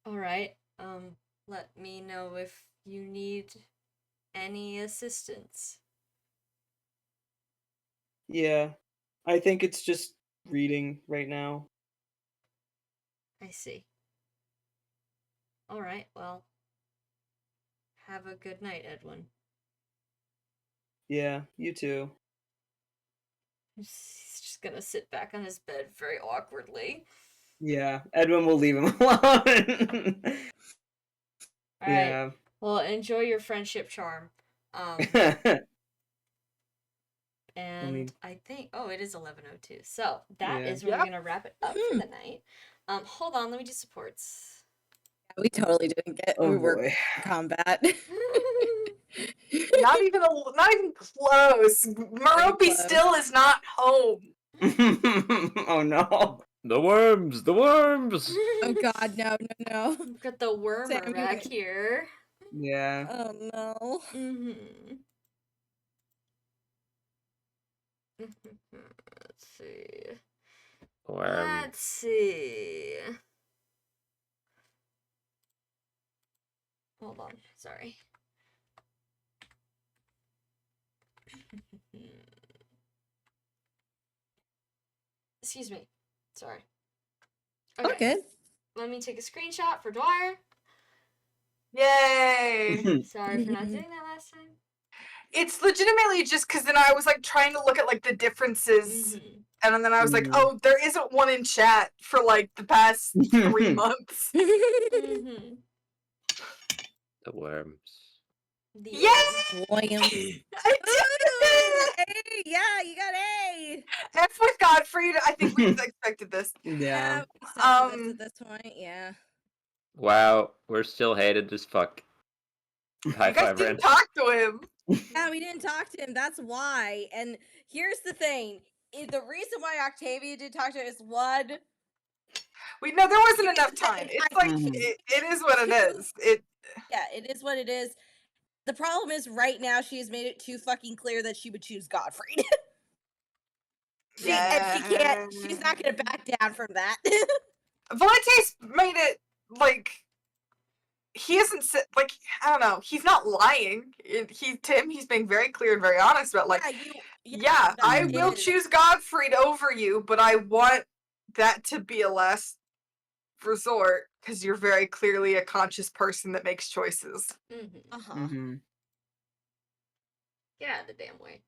All right. Let me know if you need any assistance. Yeah, I think it's just reading right now. I see. All right. Well, have a good night, Edwin. Yeah, you too. He's just gonna sit back on his bed very awkwardly. Yeah, Edwin will leave him alone. All right. Well, enjoy your friendship charm. And I think it is 11:02. So that is where we're gonna wrap it up for the night. Hold on, let me do supports. We totally didn't get we were combat. Not even close. Merope still is not home. Oh no. The worms! The worms! Oh god, no. We've got the wormer back here. Yeah. Oh no. Let's see. Worm. Let's see. Hold on, sorry. Excuse me. Sorry. Okay. Let me take a screenshot for Dwyer. Yay! Sorry for not doing that last time. It's legitimately just because then I was like trying to look at like the differences, and then I was like, oh, there isn't one in chat for like the past 3 months. Mm-hmm. The worms. Yes! William. I did A! Yeah, you got A! F with Godfrey, I think we expected this. Yeah. Accepted this at this point, yeah. Wow, we're still hated as fuck. High You guys five, Ren. didn't talk to him. Yeah, we didn't talk to him, that's why. And here's the thing. The reason why Octavia did talk to him is one... No, there wasn't enough time. It's like, it is what it is. Yeah, it is what it is. The problem is, right now, she has made it too fucking clear that she would choose Godfrey. And she can't, she's not gonna back down from that. Valente's made it, like, he isn't, like, I don't know, he's not lying. He's being very clear and very honest about, like, I will choose Godfrey over you, but I want that to be a last resort, because you're very clearly a conscious person that makes choices. Yeah, the damn way.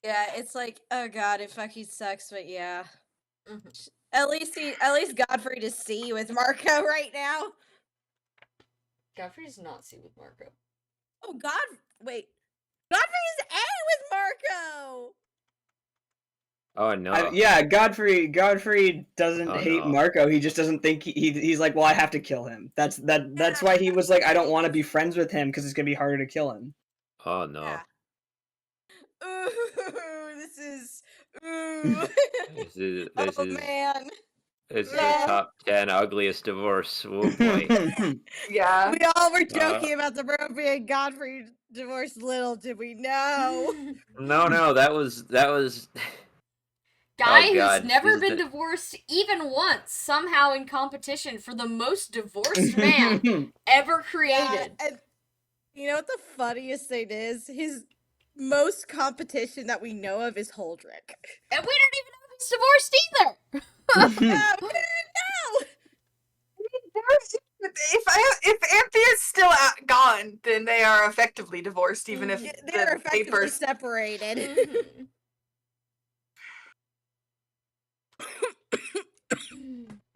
Yeah, it's like, oh god, it fucking sucks, but yeah. At least Godfrey to see with Marco right now. Godfrey does not see with Marco. Oh wait. Godfrey is A with Marco! Oh no. Yeah, Godfrey doesn't hate Marco. He just doesn't think he's like, well, I have to kill him. That's why he was like, I don't want to be friends with him because it's gonna be harder to kill him. Oh no. Yeah. Ooh, this is ooh. This is man. This is the top 10 ugliest divorce. Oh boy. Yeah. We all were joking about the Murphy and Godfrey divorce. Little did we know. No, that was Guy who's never been divorced even once, somehow in competition for the most divorced man ever created. And you know what the funniest thing is? His most competition that we know of is Holdrick. And we don't even know if he's divorced either. Yeah, we didn't know. If Anthea's still gone, then they are effectively divorced, even if they're effectively papers separated.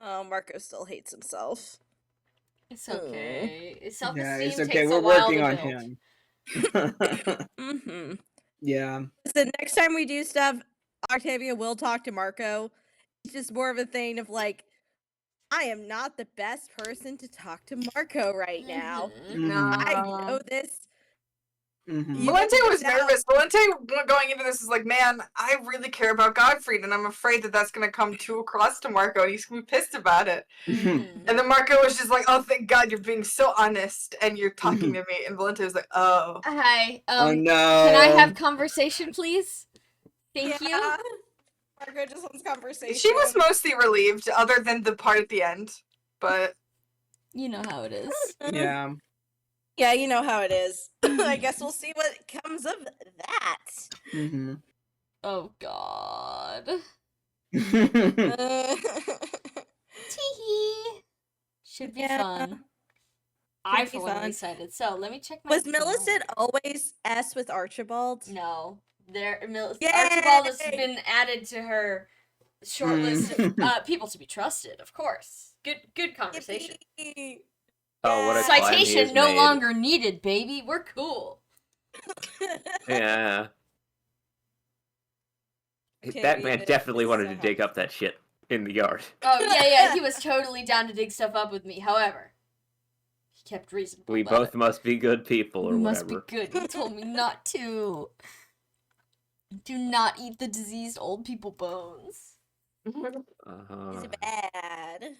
Oh, Marco still hates himself. It's okay. Self-esteem it's okay. takes We're a while working to on build. him. Yeah. The next time we do stuff, Octavia will talk to Marco. It's just more of a thing of like, I am not the best person to talk to Marco right now. I know this. Valente was nervous. Valente going into this is like, man, I really care about Godfrey, and I'm afraid that that's going to come too across to Marco, and he's going to be pissed about it. And then Marco was just like, oh, thank God you're being so honest, and you're talking to me. And Valente was like, oh. Hi. Oh, no. Can I have conversation, please? Thank you. Marco just wants conversation. She was mostly relieved, other than the part at the end, but... You know how it is. Yeah. Yeah, you know how it is. I guess we'll see what comes of that. Oh, God. Tee-hee. Should be fun. I for one am excited. So, let me check my... Was Millicent always S with Archibald? No. Archibald has been added to her short list of people to be trusted, of course. Good conversation. Oh, what a citation no longer needed, baby. We're cool. Yeah. Okay, that man definitely wanted to dig up that shit in the yard. Oh, yeah, he was totally down to dig stuff up with me. However, he kept reasonable. We both must be good people or whatever. Must be good. He told me not to. Do not eat the diseased old people bones. It's bad.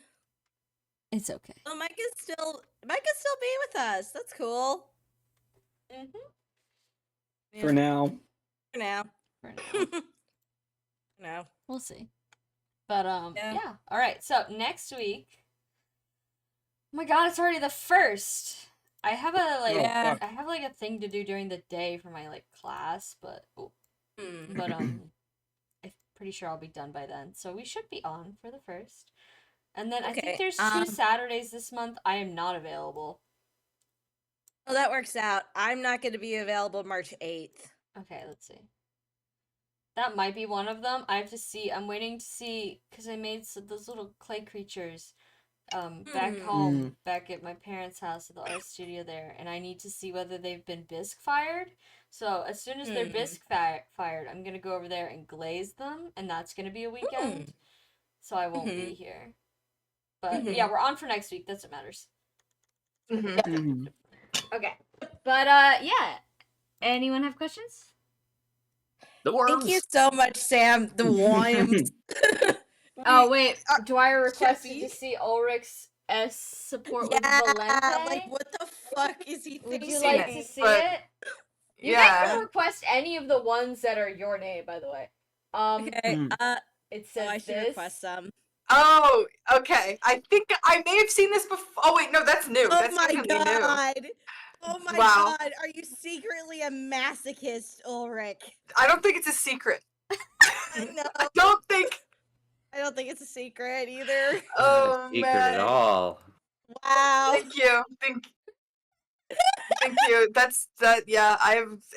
It's okay. Well, Mike can still be with us. That's cool. For now. For now. No. We'll see. But yeah. All right. So next week. Oh my God! It's already the 1st. I have a thing to do during the day for my class, but I'm pretty sure I'll be done by then. So we should be on for the 1st. And then I think there's 2 Saturdays this month I am not available. Oh, that works out. I'm not going to be available March 8th. Okay, let's see. That might be one of them. I have to see. I'm waiting to see because I made those little clay creatures back home, back at my parents' house at the art studio there, and I need to see whether they've been bisque fired. So as soon as they're bisque fired, I'm gonna go over there and glaze them, and that's gonna be a weekend. So I won't be here. But yeah, we're on for next week. That's what matters. Okay. But yeah. Anyone have questions? The worms. Thank you so much, Sam. The worms. Oh wait, Dwyer requested to see Ulrich's S support with Valente. Like what the fuck is he thinking? Would you like to see it? You guys can request any of the ones that are your name, by the way. Okay. It says I should request some. Oh, okay. I think I may have seen this before. Oh wait, no, that's new. Oh That's my definitely god. new. Oh my Wow. god. Are you secretly a masochist, Ulrich? I don't think it's a secret. No. I don't think it's a secret either. Oh secret man. at all. Wow. Thank you. Thank you. Yeah,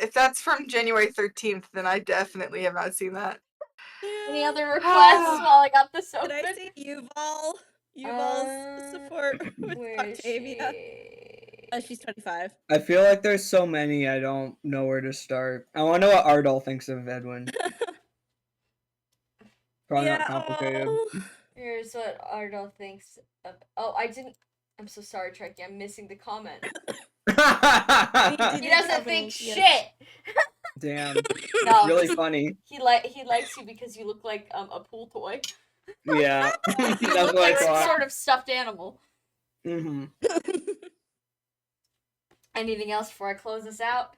if that's from January 13th, then I definitely have not seen that. Any other requests while I got this open? Did I see Yuval's support with Octavia? She's 25. I feel like there's so many I don't know where to start. I want to know what Ardal thinks of Edwin. Probably not complicated. Here's what Ardal thinks of. Oh, I'm so sorry, Trekkie. I'm missing the comment. He doesn't think shit. Damn. No, really funny. He likes you because you look like a pool toy. Yeah. You look like some sort of stuffed animal. Anything else before I close this out?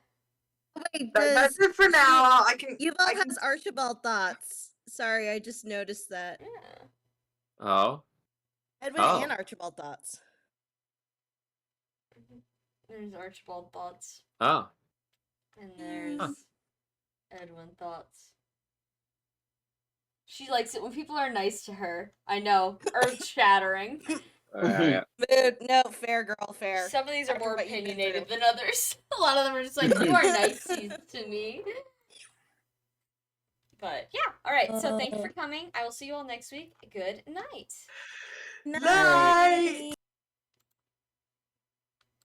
Wait, that's it for now. Yuval has Archibald thoughts. Sorry, I just noticed that. Yeah. Oh. Edwin and Archibald thoughts. There's Archibald thoughts. Oh. And there's Edwin thoughts. She likes it when people are nice to her. I know. Earth shattering. Yeah. No, fair girl, fair. Some of these are more opinionated than others. A lot of them are just like, you are nice to me. But yeah, alright, so thank you for coming. I will see you all next week. Good night. Night.